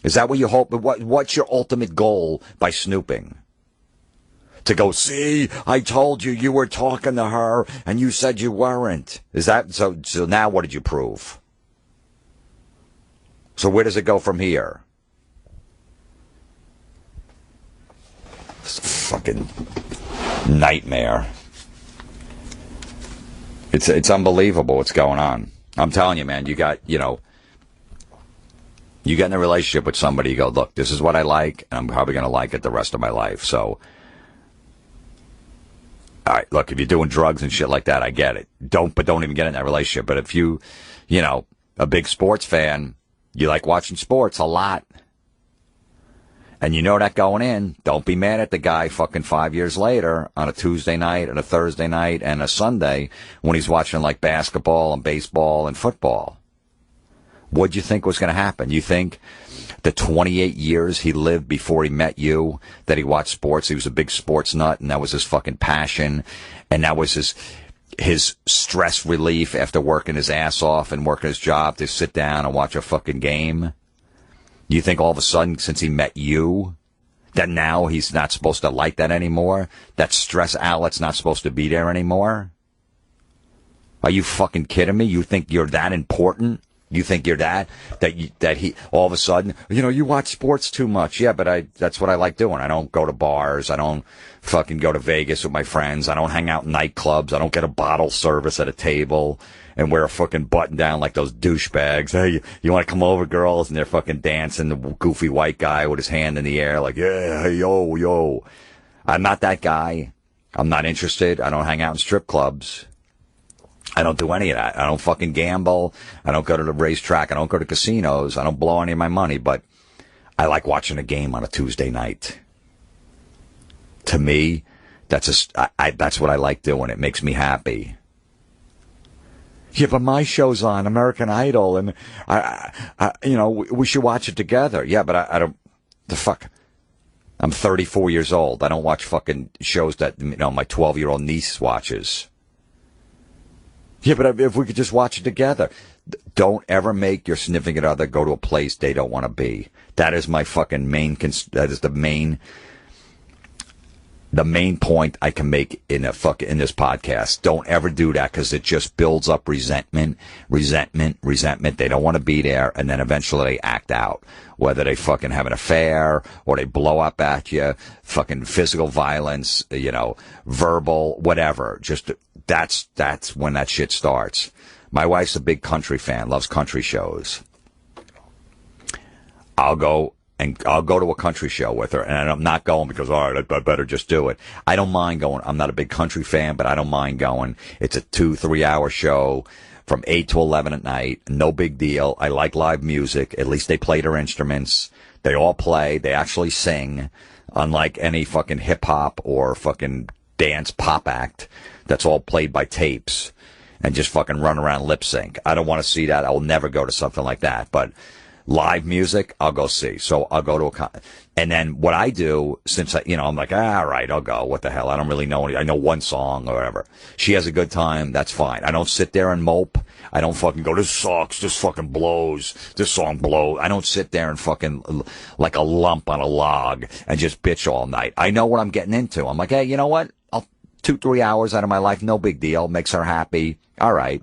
Is that what you hope? What's your ultimate goal by snooping? To go, see, I told you were talking to her and you said you weren't. Is that so now what did you prove? So where does it go from here? It's a fucking nightmare. It's unbelievable what's going on. I'm telling you, man, you get in a relationship with somebody, you go, look, this is what I like, and I'm probably going to like it the rest of my life. So, all right, look, if you're doing drugs and shit like that, I get it. Don't even get in that relationship. But if you, a big sports fan, you like watching sports a lot, and you know that going in, don't be mad at the guy fucking 5 years later on a Tuesday night and a Thursday night and a Sunday when he's watching like basketball and baseball and football. What'd you think was going to happen? You think the 28 years he lived before he met you, that he watched sports, he was a big sports nut, and that was his fucking passion, and that was his stress relief after working his ass off and working his job to sit down and watch a fucking game? You think all of a sudden, since he met you, that now he's not supposed to like that anymore? That stress outlet's not supposed to be there anymore? Are you fucking kidding me? You think you're that important? You think you're that he all of a sudden, you watch sports too much. Yeah, but that's what I like doing. I don't go to bars. I don't fucking go to Vegas with my friends. I don't hang out in nightclubs. I don't get a bottle service at a table and wear a fucking button down like those douchebags. Hey, you want to come over, girls? And they're fucking dancing. The goofy white guy with his hand in the air like, yeah, hey, yo. I'm not that guy. I'm not interested. I don't hang out in strip clubs. I don't do any of that. I don't fucking gamble. I don't go to the racetrack. I don't go to casinos. I don't blow any of my money, but I like watching a game on a Tuesday night. To me, that's what I like doing. It makes me happy. Yeah, but my show's on, American Idol, and we should watch it together. Yeah, but I don't. The fuck. I'm 34 years old. I don't watch fucking shows that, you know, my 12-year-old niece watches. Yeah, but if we could just watch it together. Don't ever make your significant other go to a place they don't want to be. That is my fucking that is the main point I can make in this podcast. Don't ever do that, because it just builds up resentment. They don't want to be there, and then eventually they act out. Whether they fucking have an affair or they blow up at you, fucking physical violence, you know, verbal, whatever. Just that's when that shit starts. My wife's a big country fan, loves country shows. I'll go to a country show with her, and I'm not going because, all right, I better just do it. I don't mind going. I'm not a big country fan, but I don't mind going. It's a 2-3 hour show from 8 to 11 at night. No big deal. I like live music. At least they play their instruments. They all play. They actually sing, unlike any fucking hip hop or fucking dance pop act that's all played by tapes and just fucking run around lip sync. I don't want to see that. I will never go to something like that. But live music, I'll go see. So I'll go to and then what I do, since I'm like, all right, I'll go. What the hell? I don't really know I know one song or whatever. She has a good time. That's fine. I don't sit there and mope. I don't fucking go, this sucks. This fucking blows. This song blows. I don't sit there and fucking like a lump on a log and just bitch all night. I know what I'm getting into. I'm like, hey, you know what? 2-3 hours out of my life, no big deal. Makes her happy. All right.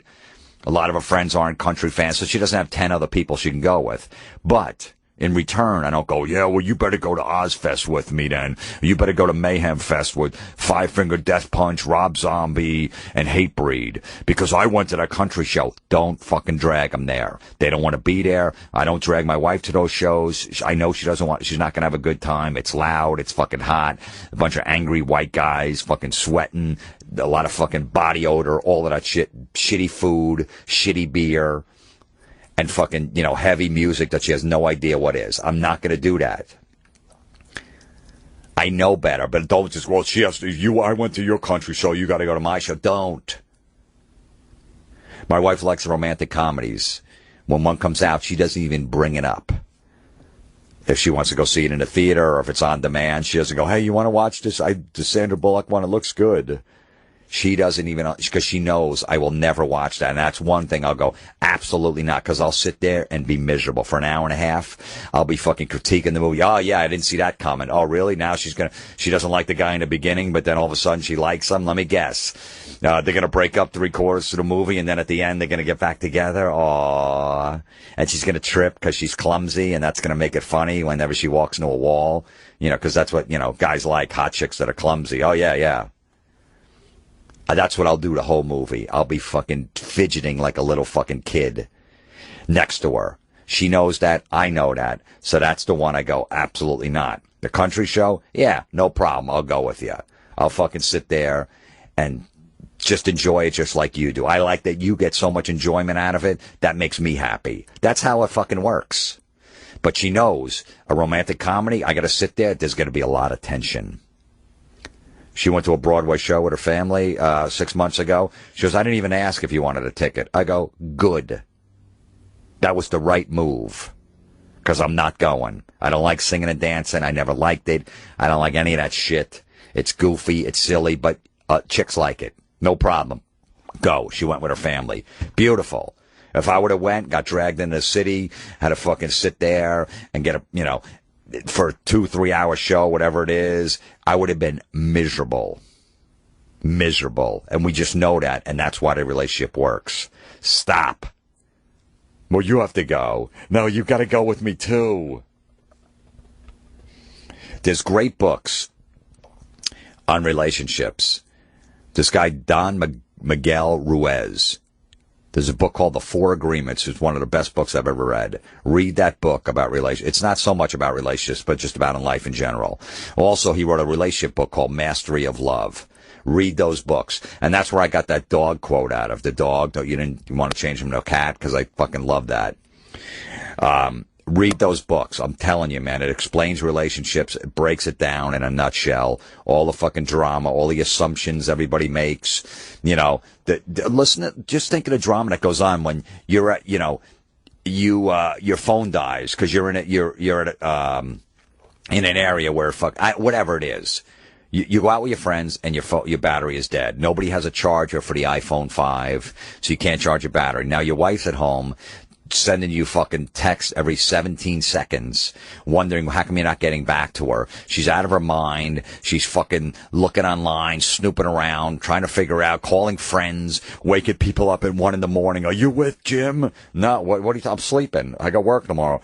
A lot of her friends aren't country fans, so she doesn't have 10 other people she can go with. But in return, I don't go, yeah, well, you better go to Ozfest with me then. You better go to Mayhem Fest with Five Finger Death Punch, Rob Zombie, and Hatebreed, because I went to that country show. Don't fucking drag them there. They don't want to be there. I don't drag my wife to those shows. I know she's not going to have a good time. It's loud. It's fucking hot. A bunch of angry white guys fucking sweating. A lot of fucking body odor, all of that shit. Shitty food, shitty beer. And fucking, heavy music that she has no idea what is. I'm not going to do that. I know better, but don't just, well, she has to, I went to your country show, you got to go to my show. Don't. My wife likes romantic comedies. When one comes out, she doesn't even bring it up. If she wants to go see it in the theater or if it's on demand, she doesn't go, hey, you want to watch this? The Sandra Bullock one, it looks good. She doesn't even, because she knows I will never watch that. And that's one thing I'll go, absolutely not, because I'll sit there and be miserable for an hour and a half. I'll be fucking critiquing the movie. Oh, yeah, I didn't see that coming. Oh, really? Now she doesn't like the guy in the beginning, but then all of a sudden she likes him. Let me guess. They're going to break up 3/4 of the movie, and then at the end they're going to get back together. Aww. And she's going to trip because she's clumsy, and that's going to make it funny whenever she walks into a wall. Because that's what, guys like, hot chicks that are clumsy. Oh, yeah, yeah. That's what I'll do the whole movie. I'll be fucking fidgeting like a little fucking kid next to her. She knows that. I know that. So that's the one I go, absolutely not. The country show? Yeah, no problem. I'll go with you. I'll fucking sit there and just enjoy it just like you do. I like that you get so much enjoyment out of it. That makes me happy. That's how it fucking works. But she knows a romantic comedy, I got to sit there. There's going to be a lot of tension. She went to a Broadway show with her family 6 months ago. She goes, I didn't even ask if you wanted a ticket. I go, good. That was the right move. Because I'm not going. I don't like singing and dancing. I never liked it. I don't like any of that shit. It's goofy. It's silly. But chicks like it. No problem. Go. She went with her family. Beautiful. If I would have went, got dragged into the city, had to fucking sit there and get for a 2-3 hour show, whatever it is, I would have been miserable. Miserable. And we just know that, and that's why the relationship works. Stop. Well, you have to go. No, you got to go with me too. There's great books on relationships. This guy, Don Miguel Ruiz. There's a book called The Four Agreements. It's one of the best books I've ever read. Read that book about relationships. It's not so much about relationships, but just about in life in general. Also, he wrote a relationship book called Mastery of Love. Read those books. And that's where I got that dog quote out of. The dog, you didn't want to change him to a cat, because I fucking love that. Read those books. I'm telling you, man, it explains relationships. It breaks it down in a nutshell. All the fucking drama, all the assumptions everybody makes. Listen, just think of the drama that goes on when you're at, your phone dies because you're at in an area where whatever it is. You go out with your friends and your battery is dead. Nobody has a charger for the iPhone 5, so you can't charge your battery. Now your wife's at home sending you fucking texts every 17 seconds, wondering how come you're not getting back to her. She's out of her mind. She's fucking looking online, snooping around, trying to figure out, calling friends, waking people up at 1 a.m. Are you with Jim? No, what are you I'm sleeping. I got work tomorrow.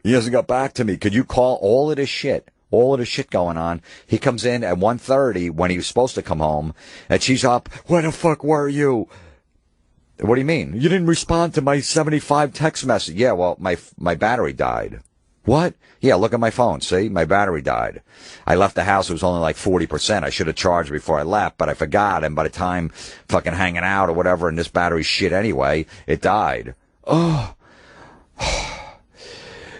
He hasn't got back to me. Could you call? All of this shit. All of the shit going on. He comes in at 1:30 when he was supposed to come home, and she's up. Where the fuck were you? What do you mean? You didn't respond to my 75 text message. Yeah, well, my battery died. What? Yeah, look at my phone. See, my battery died. I left the house. It was only like 40%. I should have charged before I left, but I forgot. And by the time fucking hanging out or whatever, and this battery's shit anyway, it died. Oh.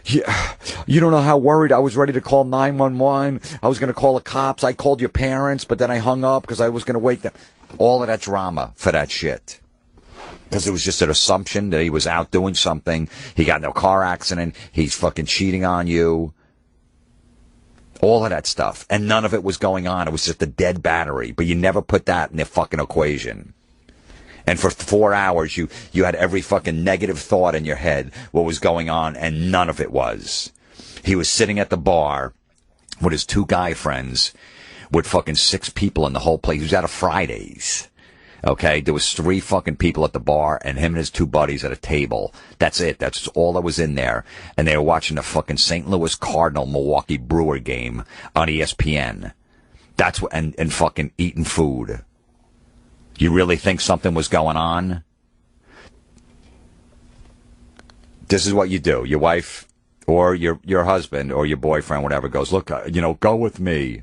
Yeah, you don't know how worried I was, ready to call 911. I was going to call the cops. I called your parents, but then I hung up because I was going to wake them. All of that drama for that shit. Because it was just an assumption that he was out doing something. He got in a car accident. He's fucking cheating on you. All of that stuff. And none of it was going on. It was just a dead battery. But you never put that in the fucking equation. And for 4 hours, you had every fucking negative thought in your head, what was going on, and none of it was. He was sitting at the bar with his 2 guy friends, with fucking 6 people in the whole place. He was out of Fridays. Okay? There was 3 fucking people at the bar, and him and his 2 buddies at a table. That's it. That's all that was in there. And they were watching the fucking St. Louis Cardinal Milwaukee Brewer game on ESPN. That's what, and fucking eating food. You really think something was going on? This is what you do. Your wife or your husband or your boyfriend, whatever, goes, look, go with me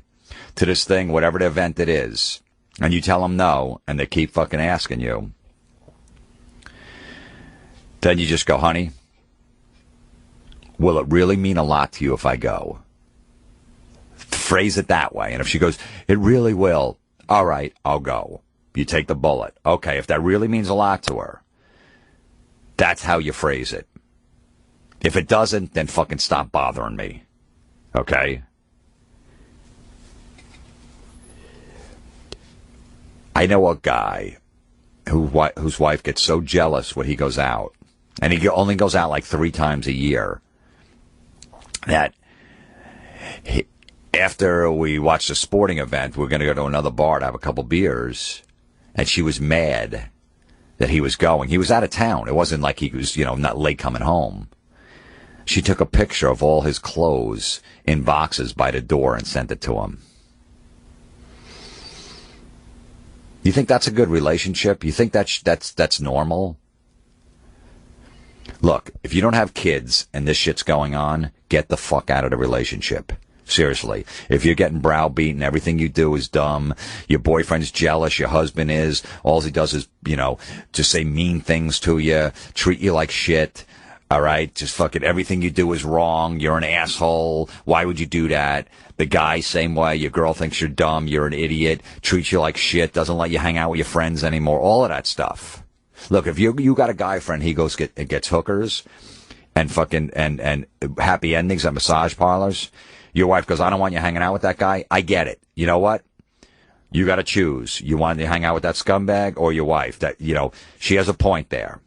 to this thing, whatever the event it is. And you tell them no, and they keep fucking asking you. Then you just go, honey, will it really mean a lot to you if I go? Phrase it that way. And if she goes, it really will, all right, I'll go. You take the bullet. Okay, if that really means a lot to her, that's how you phrase it. If it doesn't, then fucking stop bothering me. Okay? I know a guy whose wife gets so jealous when he goes out, and he only goes out like 3 times a year, that after we watch the sporting event, we're going to go to another bar to have a couple beers. And she was mad that he was going. He was out of town. It wasn't like he was, not late coming home. She took a picture of all his clothes in boxes by the door and sent it to him. You think that's a good relationship? You think that's normal? Look, if you don't have kids and this shit's going on, get the fuck out of the relationship. Seriously, if you're getting browbeaten, everything you do is dumb, your boyfriend's jealous, your husband is, all he does is, just say mean things to you, treat you like shit, all right? Just fucking everything you do is wrong, you're an asshole, why would you do that? The guy, same way, your girl thinks you're dumb, you're an idiot, treats you like shit, doesn't let you hang out with your friends anymore, all of that stuff. Look, if you got a guy friend, he goes gets hookers and fucking, and happy endings at massage parlors. Your wife goes, I don't want you hanging out with that guy. I get it. You know what? You got to choose. You want to hang out with that scumbag or your wife? That, she has a point there.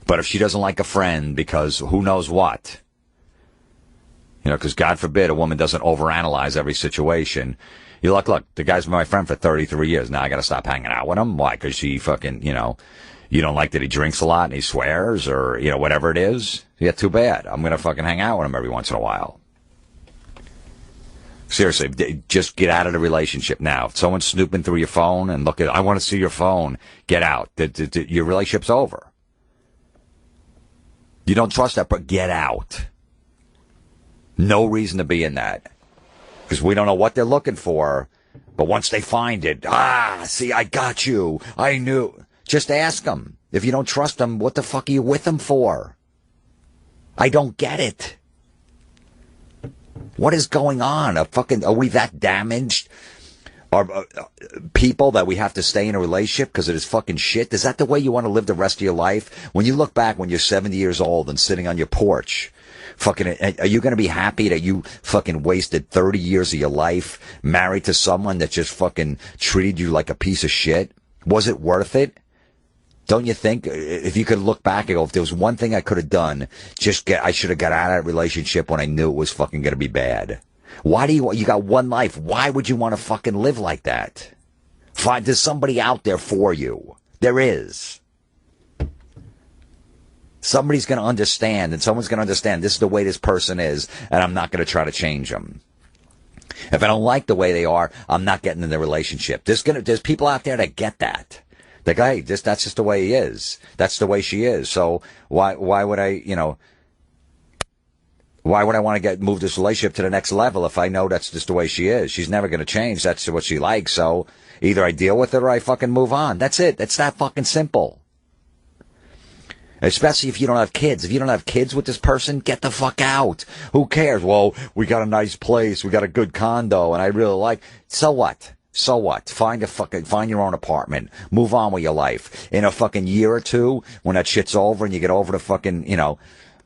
But if she doesn't like a friend because who knows what, because God forbid a woman doesn't overanalyze every situation. You're like, look, the guy's been my friend for 33 years. Now I got to stop hanging out with him. Why? Because she fucking, you don't like that he drinks a lot and he swears or, whatever it is. Yeah, too bad. I'm going to fucking hang out with him every once in a while. Seriously, just get out of the relationship now. If someone's snooping through your phone and I want to see your phone, get out. Your relationship's over. You don't trust that, but get out. No reason to be in that. Because we don't know what they're looking for. But once they find it, see, I got you. I knew. Just ask them. If you don't trust them, what the fuck are you with them for? I don't get it. What is going on? Are we that damaged? Are people that we have to stay in a relationship because it is fucking shit? Is that the way you want to live the rest of your life? When you look back when you're 70 years old and sitting on your porch, Fucking, are you going to be happy that you fucking wasted 30 years of your life married to someone that just fucking treated you like a piece of shit? Was it worth it? Don't you think if you could look back and go, if there was one thing I could have done, I should have got out of that relationship when I knew it was fucking going to be bad. Why do you got one life? Why would you want to fucking live like that? There's somebody out there for you. There is. Somebody's going to understand, and someone's going to understand this is the way this person is, and I'm not going to try to change them. If I don't like the way they are, I'm not getting in the relationship. There's people out there that get that. The guy, that's just the way he is. That's the way she is. So why would I, why would I want to move this relationship to the next level if I know that's just the way she is? She's never going to change. That's what she likes. So either I deal with it or I fucking move on. That's it. It's that fucking simple. Especially if you don't have kids. If you don't have kids with this person, get the fuck out. Who cares? Well, we got a nice place. We got a good condo and I really like. So what? So what? Find your own apartment. Move on with your life. In a fucking year or two, when that shit's over and you get over the fucking,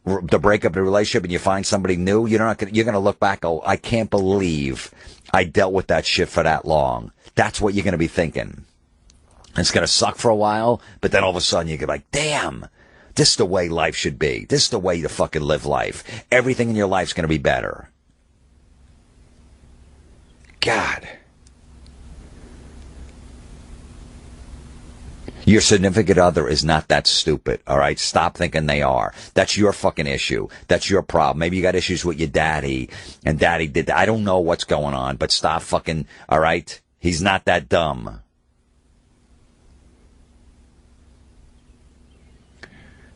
the breakup of the relationship and you find somebody new, you're gonna look back, oh, I can't believe I dealt with that shit for that long. That's what you're gonna be thinking. It's gonna suck for a while, but then all of a sudden you get like, damn, this is the way life should be. This is the way to fucking live life. Everything in your life's gonna be better. God. Your significant other is not that stupid, all right? Stop thinking they are. That's your fucking issue. That's your problem. Maybe you got issues with your daddy, and daddy did that. I don't know what's going on, but stop fucking, all right? He's not that dumb.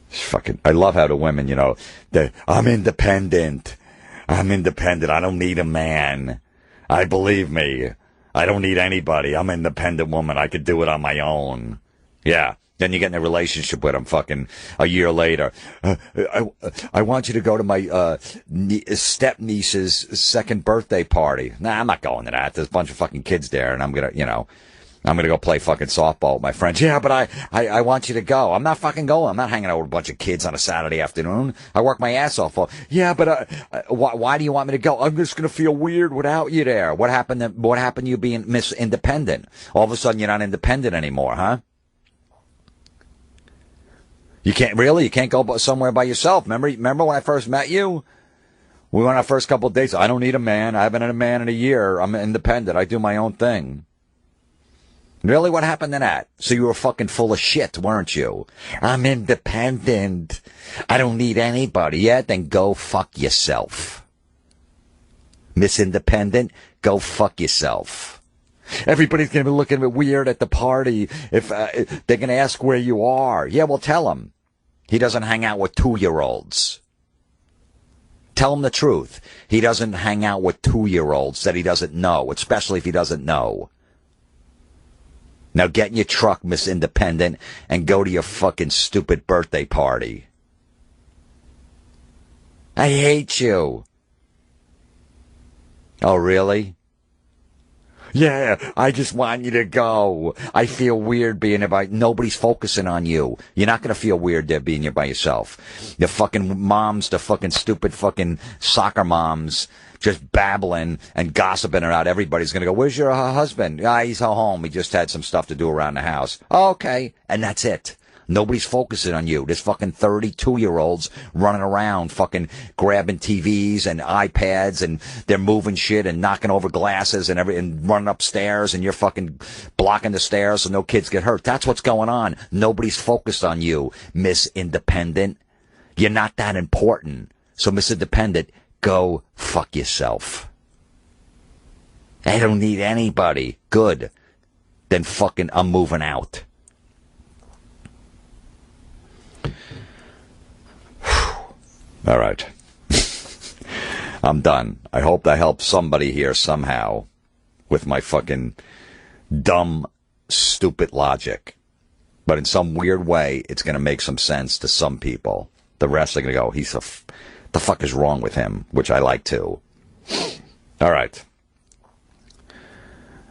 Fucking, I love how the women, I'm independent. I'm independent. I don't need a man. Believe me, I don't need anybody. I'm an independent woman. I could do it on my own. Yeah. Then you get in a relationship with him fucking a year later. I want you to go to my step-niece's second birthday party. Nah, I'm not going to that. There's a bunch of fucking kids there, and I'm going to go play fucking softball with my friends. Yeah, but I want you to go. I'm not fucking going. I'm not hanging out with a bunch of kids on a Saturday afternoon. I work my ass off. Yeah, but why do you want me to go? I'm just going to feel weird without you there. What happened to you being Miss Independent? All of a sudden you're not independent anymore, huh? You can't go somewhere by yourself. Remember when I first met you? We went on our first couple of dates. I don't need a man. I haven't had a man in a year. I'm independent. I do my own thing. Really? What happened to that? So you were fucking full of shit, weren't you? I'm independent. I don't need anybody. Yeah, then go fuck yourself. Miss Independent, go fuck yourself. Everybody's going to be looking weird at the party if they're going to ask where you are. Yeah, well, tell him. He doesn't hang out with 2-year-olds. Tell him the truth. He doesn't hang out with 2-year-olds that he doesn't know, especially if he doesn't know. Now get in your truck, Miss Independent, and go to your fucking stupid birthday party. I hate you. Oh, really? Yeah, I just want you to go. I feel weird being here by... Nobody's focusing on you. You're not going to feel weird there being here by yourself. The fucking moms, the fucking stupid fucking soccer moms just babbling and gossiping around. Everybody's going to go, where's your husband? He's home. He just had some stuff to do around the house. Okay. And that's it. Nobody's focusing on you. There's fucking 32-year-olds running around fucking grabbing TVs and iPads, and they're moving shit and knocking over glasses and running upstairs, and you're fucking blocking the stairs so no kids get hurt. That's what's going on. Nobody's focused on you, Miss Independent. You're not that important. So, Miss Independent, go fuck yourself. I don't need anybody. Good. Then fucking I'm moving out. All right. I'm done. I hope that helps somebody here somehow with my fucking dumb, stupid logic. But in some weird way, it's going to make some sense to some people. The rest are going to go, the fuck is wrong with him? Which I like too. All right.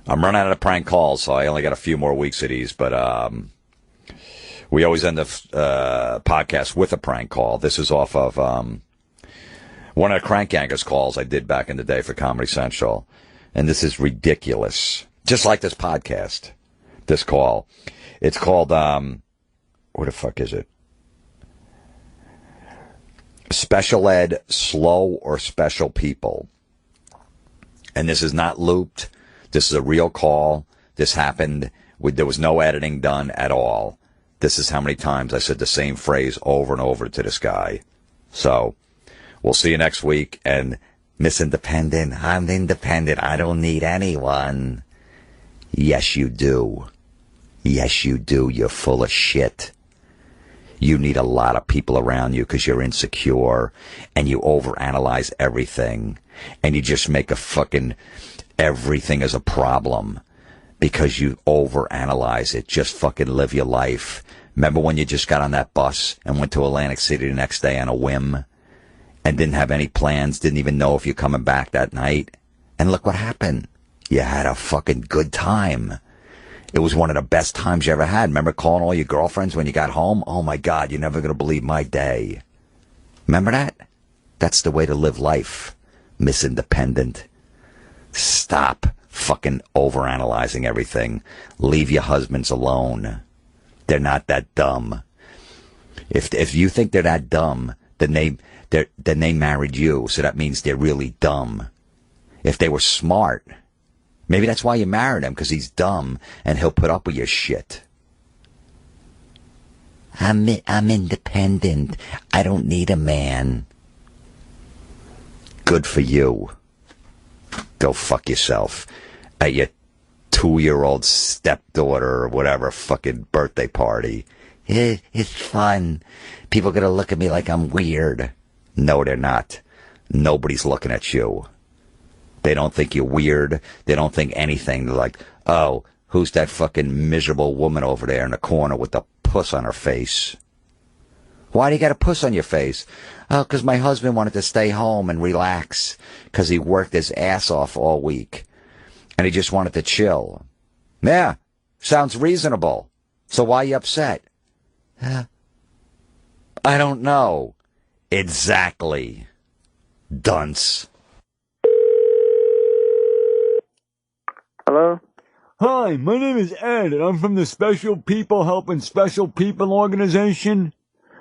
I'm running out of prank calls, so I only got a few more weeks of these, but we always end the podcast with a prank call. This is off of One of the Crank Angus calls I did back in the day for Comedy Central. And this is ridiculous. Just like this podcast. This call. It's called, where the fuck is it? Special Ed, Slow or Special People. And this is not looped. This is a real call. This happened. There was no editing done at all. This is how many times I said the same phrase over and over to this guy. So, we'll see you next week. And Miss Independent, I'm independent. I don't need anyone. Yes, you do. Yes, you do. You're full of shit. You need a lot of people around you because you're insecure and you overanalyze everything and you just make a fucking everything is a problem because you overanalyze it. Just fucking live your life. Remember when you just got on that bus and went to Atlantic City the next day on a whim and didn't have any plans, didn't even know if you're coming back that night? And look what happened. You had a fucking good time. It was one of the best times you ever had. Remember calling all your girlfriends when you got home? Oh my God, you're never going to believe my day. Remember that? That's the way to live life, Miss Independent. Stop fucking overanalyzing everything. Leave your husbands alone. They're not that dumb. If you think they're that dumb, then they married you, so that means they're really dumb. If they were smart, maybe that's why you married him, because he's dumb and he'll put up with your shit. I'm independent. I don't need a man. Good for you. Go fuck yourself at your 2-year-old stepdaughter or whatever fucking birthday party. It's fun. People are going to look at me like I'm weird. No, they're not. Nobody's looking at you. They don't think you're weird. They don't think anything. They're like, oh, who's that fucking miserable woman over there in the corner with the puss on her face? Why do you got a puss on your face? Oh, because my husband wanted to stay home and relax because he worked his ass off all week and he just wanted to chill. Yeah, sounds reasonable. So why are you upset? I don't know. Exactly. Dunce. Hello? Hi, my name is Ed, and I'm from the Special People Helping Special People organization.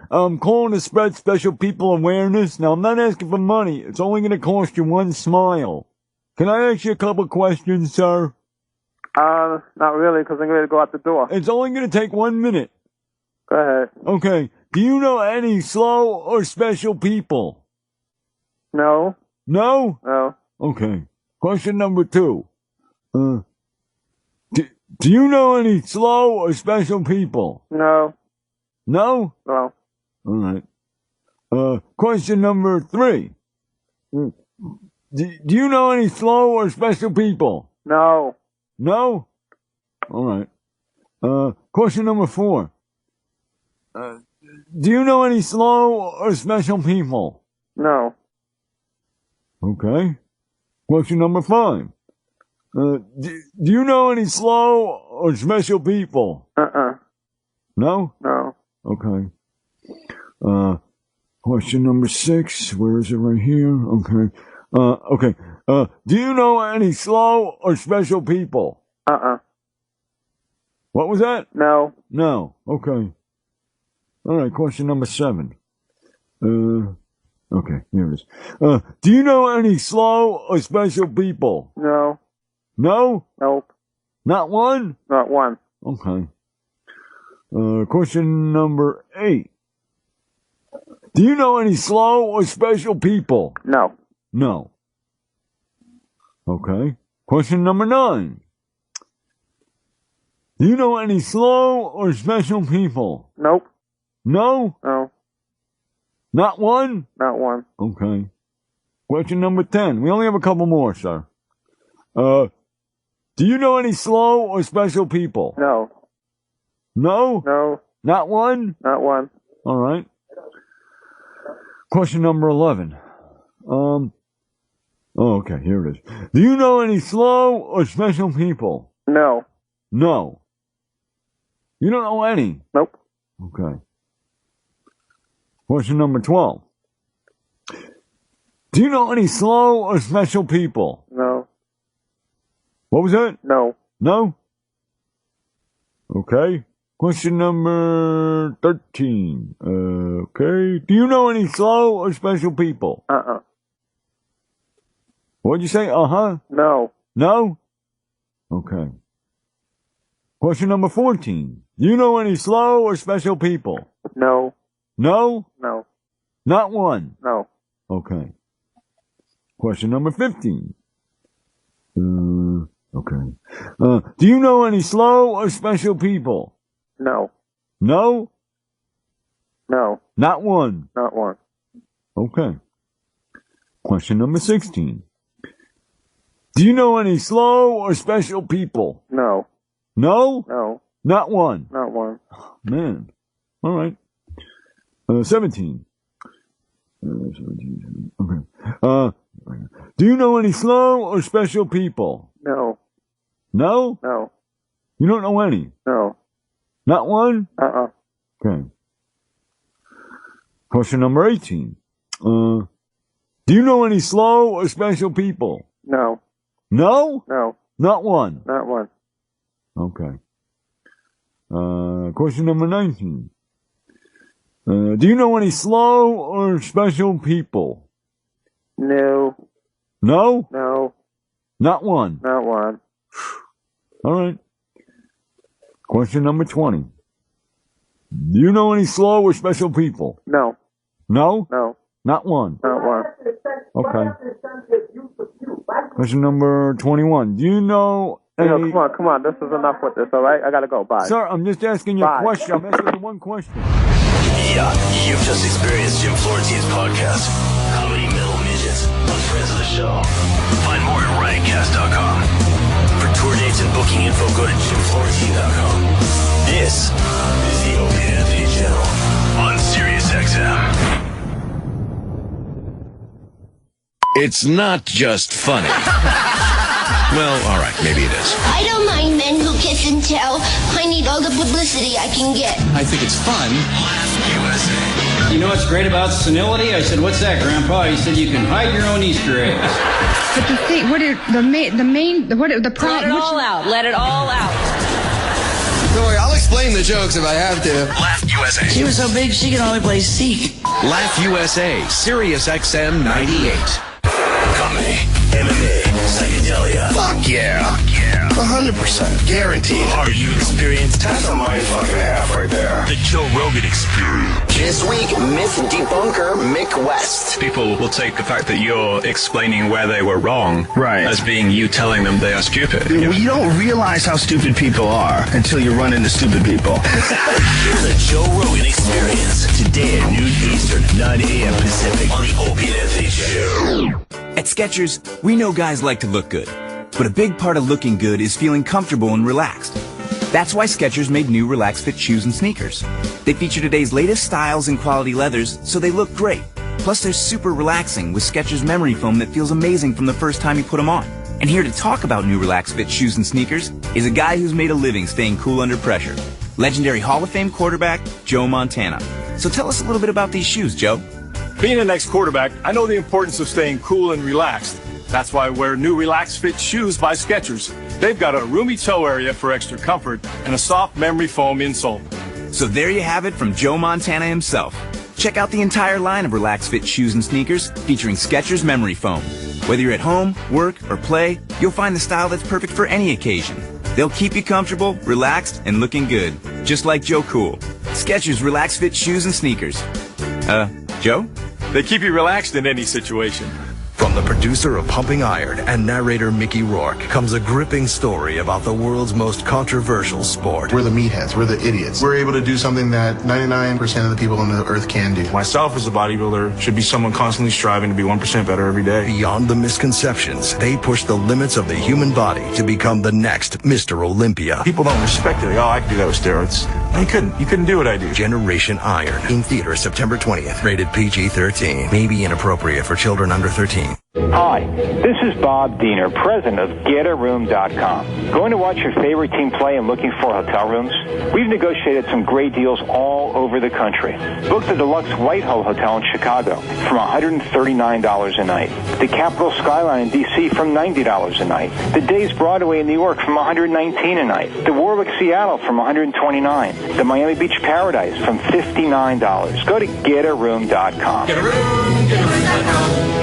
I'm calling to spread special people awareness. Now, I'm not asking for money. It's only going to cost you one smile. Can I ask you a couple questions, sir? Not really, because I'm going to go out the door. It's only going to take 1 minute. Go ahead. Okay. Do you know any slow or special people? No. No? No. Okay. Question number 2. Do you know any slow or special people? No. No? No. All right. Question number 3. Do you know any slow or special people? No. No? All right. Question number 4. Do you know any slow or special people? No. Okay. Question number 5. Do you know any slow or special people? No? No. Okay. Question number 6. Where is it? Right here. Okay. Okay. Do you know any slow or special people? What was that? No. No. Okay. All right. Question number 7. Okay. Here it is. Do you know any slow or special people? No. No? Nope. Not one? Not one. Okay. Question number 8. Do you know any slow or special people? No. No. Okay. Question number 9. Do you know any slow or special people? Nope. No? No. Not one? Not one. Okay. Question number 10. We only have a couple more, sir. Do you know any slow or special people? No. No? No. Not one? Not one. All right. Question number 11. Oh, okay, here it is. Do you know any slow or special people? No. No. You don't know any? Nope. Okay. Question number 12. Do you know any slow or special people? No. What was that? No. No? Okay. Question number 13. Okay. Do you know any slow or special people? What'd you say? No. No? Okay. Question number 14. Do you know any slow or special people? No. No? No. Not one? No. Okay. Question number 15. Okay. Do you know any slow or special people? No. No? No. Not one? Not one. Okay. Question number 16. Do you know any slow or special people? No. No? No. Not one? Not one. Man. All right. 17. Okay. Do you know any slow or special people? No. No? No. You don't know any? No. Not one? Okay. Question number 18. Do you know any slow or special people? No. No? No. Not one? Not one. Okay. Question number 19. Do you know any slow or special people? No. No? No. Not one? Not one. All right. Question number 20. Do you know any slow or special people? No. No? No. Not one? Not one. Okay. Question number 21. Do you know any... No, come on. This is enough with this, all right? I gotta go. Bye. Sir, I'm just asking you a question. I'm asking you one question. Yeah, you've just experienced Jim Florentine's podcast, Comedy Metal Midgets, on Friends of the Show. Find more at riotcast.com. For tour dates and booking info, go to jimflorentine.com. This is the Opie and Anthony Channel on SiriusXM. It's not just funny. Well, all right, maybe it is. I don't mind men who kiss and tell. I need all the publicity I can get. I think it's fun. You know what's great about senility? I said, what's that, Grandpa? He said, you can hide your own Easter eggs. But the thing, what are the problem? Let it all out. Let it all out. Don't worry, I'll explain the jokes if I have to. Laugh USA. She was so big, she could only play Seek. Laugh USA, SiriusXM 98. Comedy, MMA, psychedelia. Fuck yeah. 100%. Guaranteed. Are you experienced? That's a mind fucking half right there. The Joe Rogan Experience. This week, myth debunker Mick West. People will take the fact that you're explaining where they were wrong as being you telling them they are stupid. Well, you don't realize how stupid people are until you run into stupid people. The Joe Rogan Experience. Today at noon Eastern, 9 a.m. Pacific on the Opie and Anthony Show. At Skechers, we know guys like to look good. But a big part of looking good is feeling comfortable and relaxed. That's why Skechers made new Relax Fit shoes and sneakers. They feature today's latest styles and quality leathers, so they look great. Plus, they're super relaxing with Skechers memory foam that feels amazing from the first time you put them on. And here to talk about new Relax Fit shoes and sneakers is a guy who's made a living staying cool under pressure. Legendary Hall of Fame quarterback, Joe Montana. So tell us a little bit about these shoes, Joe. Being an ex-quarterback, I know the importance of staying cool and relaxed. That's why I wear new Relax Fit shoes by Skechers. They've got a roomy toe area for extra comfort and a soft memory foam insole. So there you have it from Joe Montana himself. Check out the entire line of Relax Fit shoes and sneakers featuring Skechers memory foam. Whether you're at home, work, or play, you'll find the style that's perfect for any occasion. They'll keep you comfortable, relaxed, and looking good. Just like Joe Cool. Skechers Relax Fit shoes and sneakers. Joe? They keep you relaxed in any situation. From the producer of Pumping Iron and narrator Mickey Rourke comes a gripping story about the world's most controversial sport. We're the meatheads. We're the idiots. We're able to do something that 99% of the people on the earth can do. Myself as a bodybuilder should be someone constantly striving to be 1% better every day. Beyond the misconceptions, they push the limits of the human body to become the next Mr. Olympia. People don't respect it. Oh, I can do that with steroids. No, you couldn't. You couldn't do what I do. Generation Iron. In theaters September 20th. Rated PG-13. May be inappropriate for children under 13. Hi, this is Bob Diener, president of GetARoom.com. Going to watch your favorite team play and looking for hotel rooms? We've negotiated some great deals all over the country. Book the Deluxe Whitehall Hotel in Chicago from $139 a night. The Capitol Skyline in D.C. from $90 a night. The Days Broadway in New York from $119 a night. The Warwick Seattle from $129. The Miami Beach Paradise from $59. Go to GetARoom.com. GetARoom.com.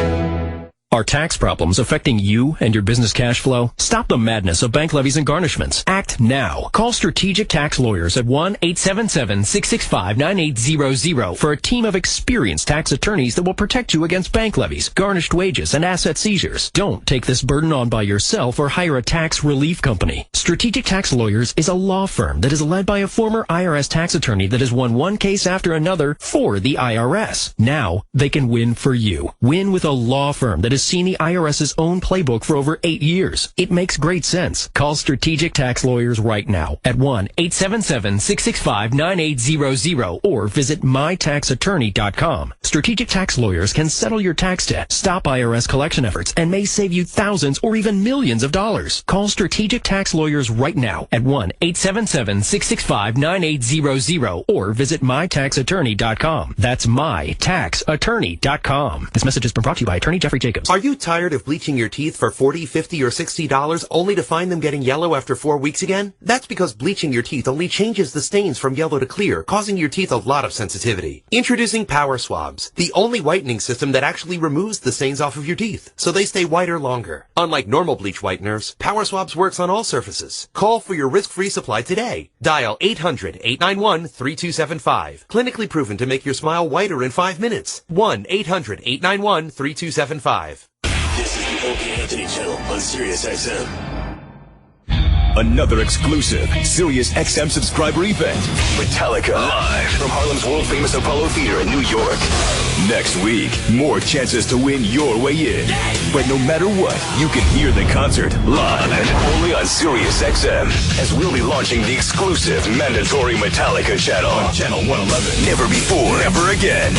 Are tax problems affecting you and your business cash flow? Stop the madness of bank levies and garnishments. Act now. Call Strategic Tax Lawyers at 1-877-665-9800 for a team of experienced tax attorneys that will protect you against bank levies, garnished wages, and asset seizures. Don't take this burden on by yourself or hire a tax relief company. Strategic Tax Lawyers is a law firm that is led by a former IRS tax attorney that has won one case after another for the IRS. Now they can win for you. Win with a law firm that is seen the IRS's own playbook for over 8 years. It makes great sense. Call Strategic Tax Lawyers right now at 1-877-665-9800 or visit mytaxattorney.com. Strategic Tax Lawyers can settle your tax debt, stop IRS collection efforts, and may save you thousands or even millions of dollars. Call Strategic Tax Lawyers right now at 1-877-665-9800 or visit mytaxattorney.com. That's mytaxattorney.com. This message has been brought to you by Attorney Jeffrey Jacobs. Are you tired of bleaching your teeth for $40, $50, or $60 only to find them getting yellow after 4 weeks again? That's because bleaching your teeth only changes the stains from yellow to clear, causing your teeth a lot of sensitivity. Introducing Power Swabs, the only whitening system that actually removes the stains off of your teeth, so they stay whiter longer. Unlike normal bleach whiteners, Power Swabs works on all surfaces. Call for your risk-free supply today. Dial 800-891-3275. Clinically proven to make your smile whiter in 5 minutes. 1-800-891-3275. This is the Opie Anthony Channel on Sirius XM. Another exclusive Sirius XM subscriber event. Metallica live from Harlem's world-famous Apollo Theater in New York. Next week, more chances to win your way in. But no matter what, you can hear the concert live and only on Sirius XM, as we'll be launching the exclusive mandatory Metallica channel on Channel 111. Never before, never again.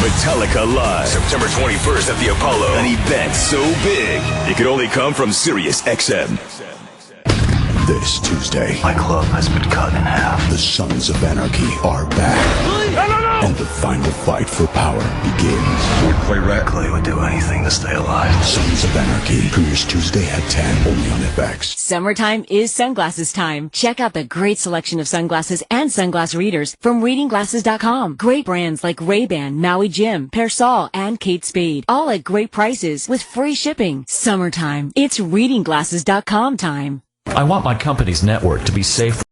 Metallica live, September 21st at the Apollo. An event so big, it could only come from Sirius XM. This Tuesday, my club has been cut in half. The Sons of Anarchy are back. No. And the final fight for power begins. Would play Clay would do anything to stay alive. Sons of Anarchy premieres Tuesday at 10, only on FX. Summertime is sunglasses time. Check out the great selection of sunglasses and sunglass readers from readingglasses.com. Great brands like Ray-Ban, Maui Jim, Persol, and Kate Spade. All at great prices with free shipping. Summertime. It's readingglasses.com time. I want my company's network to be safe.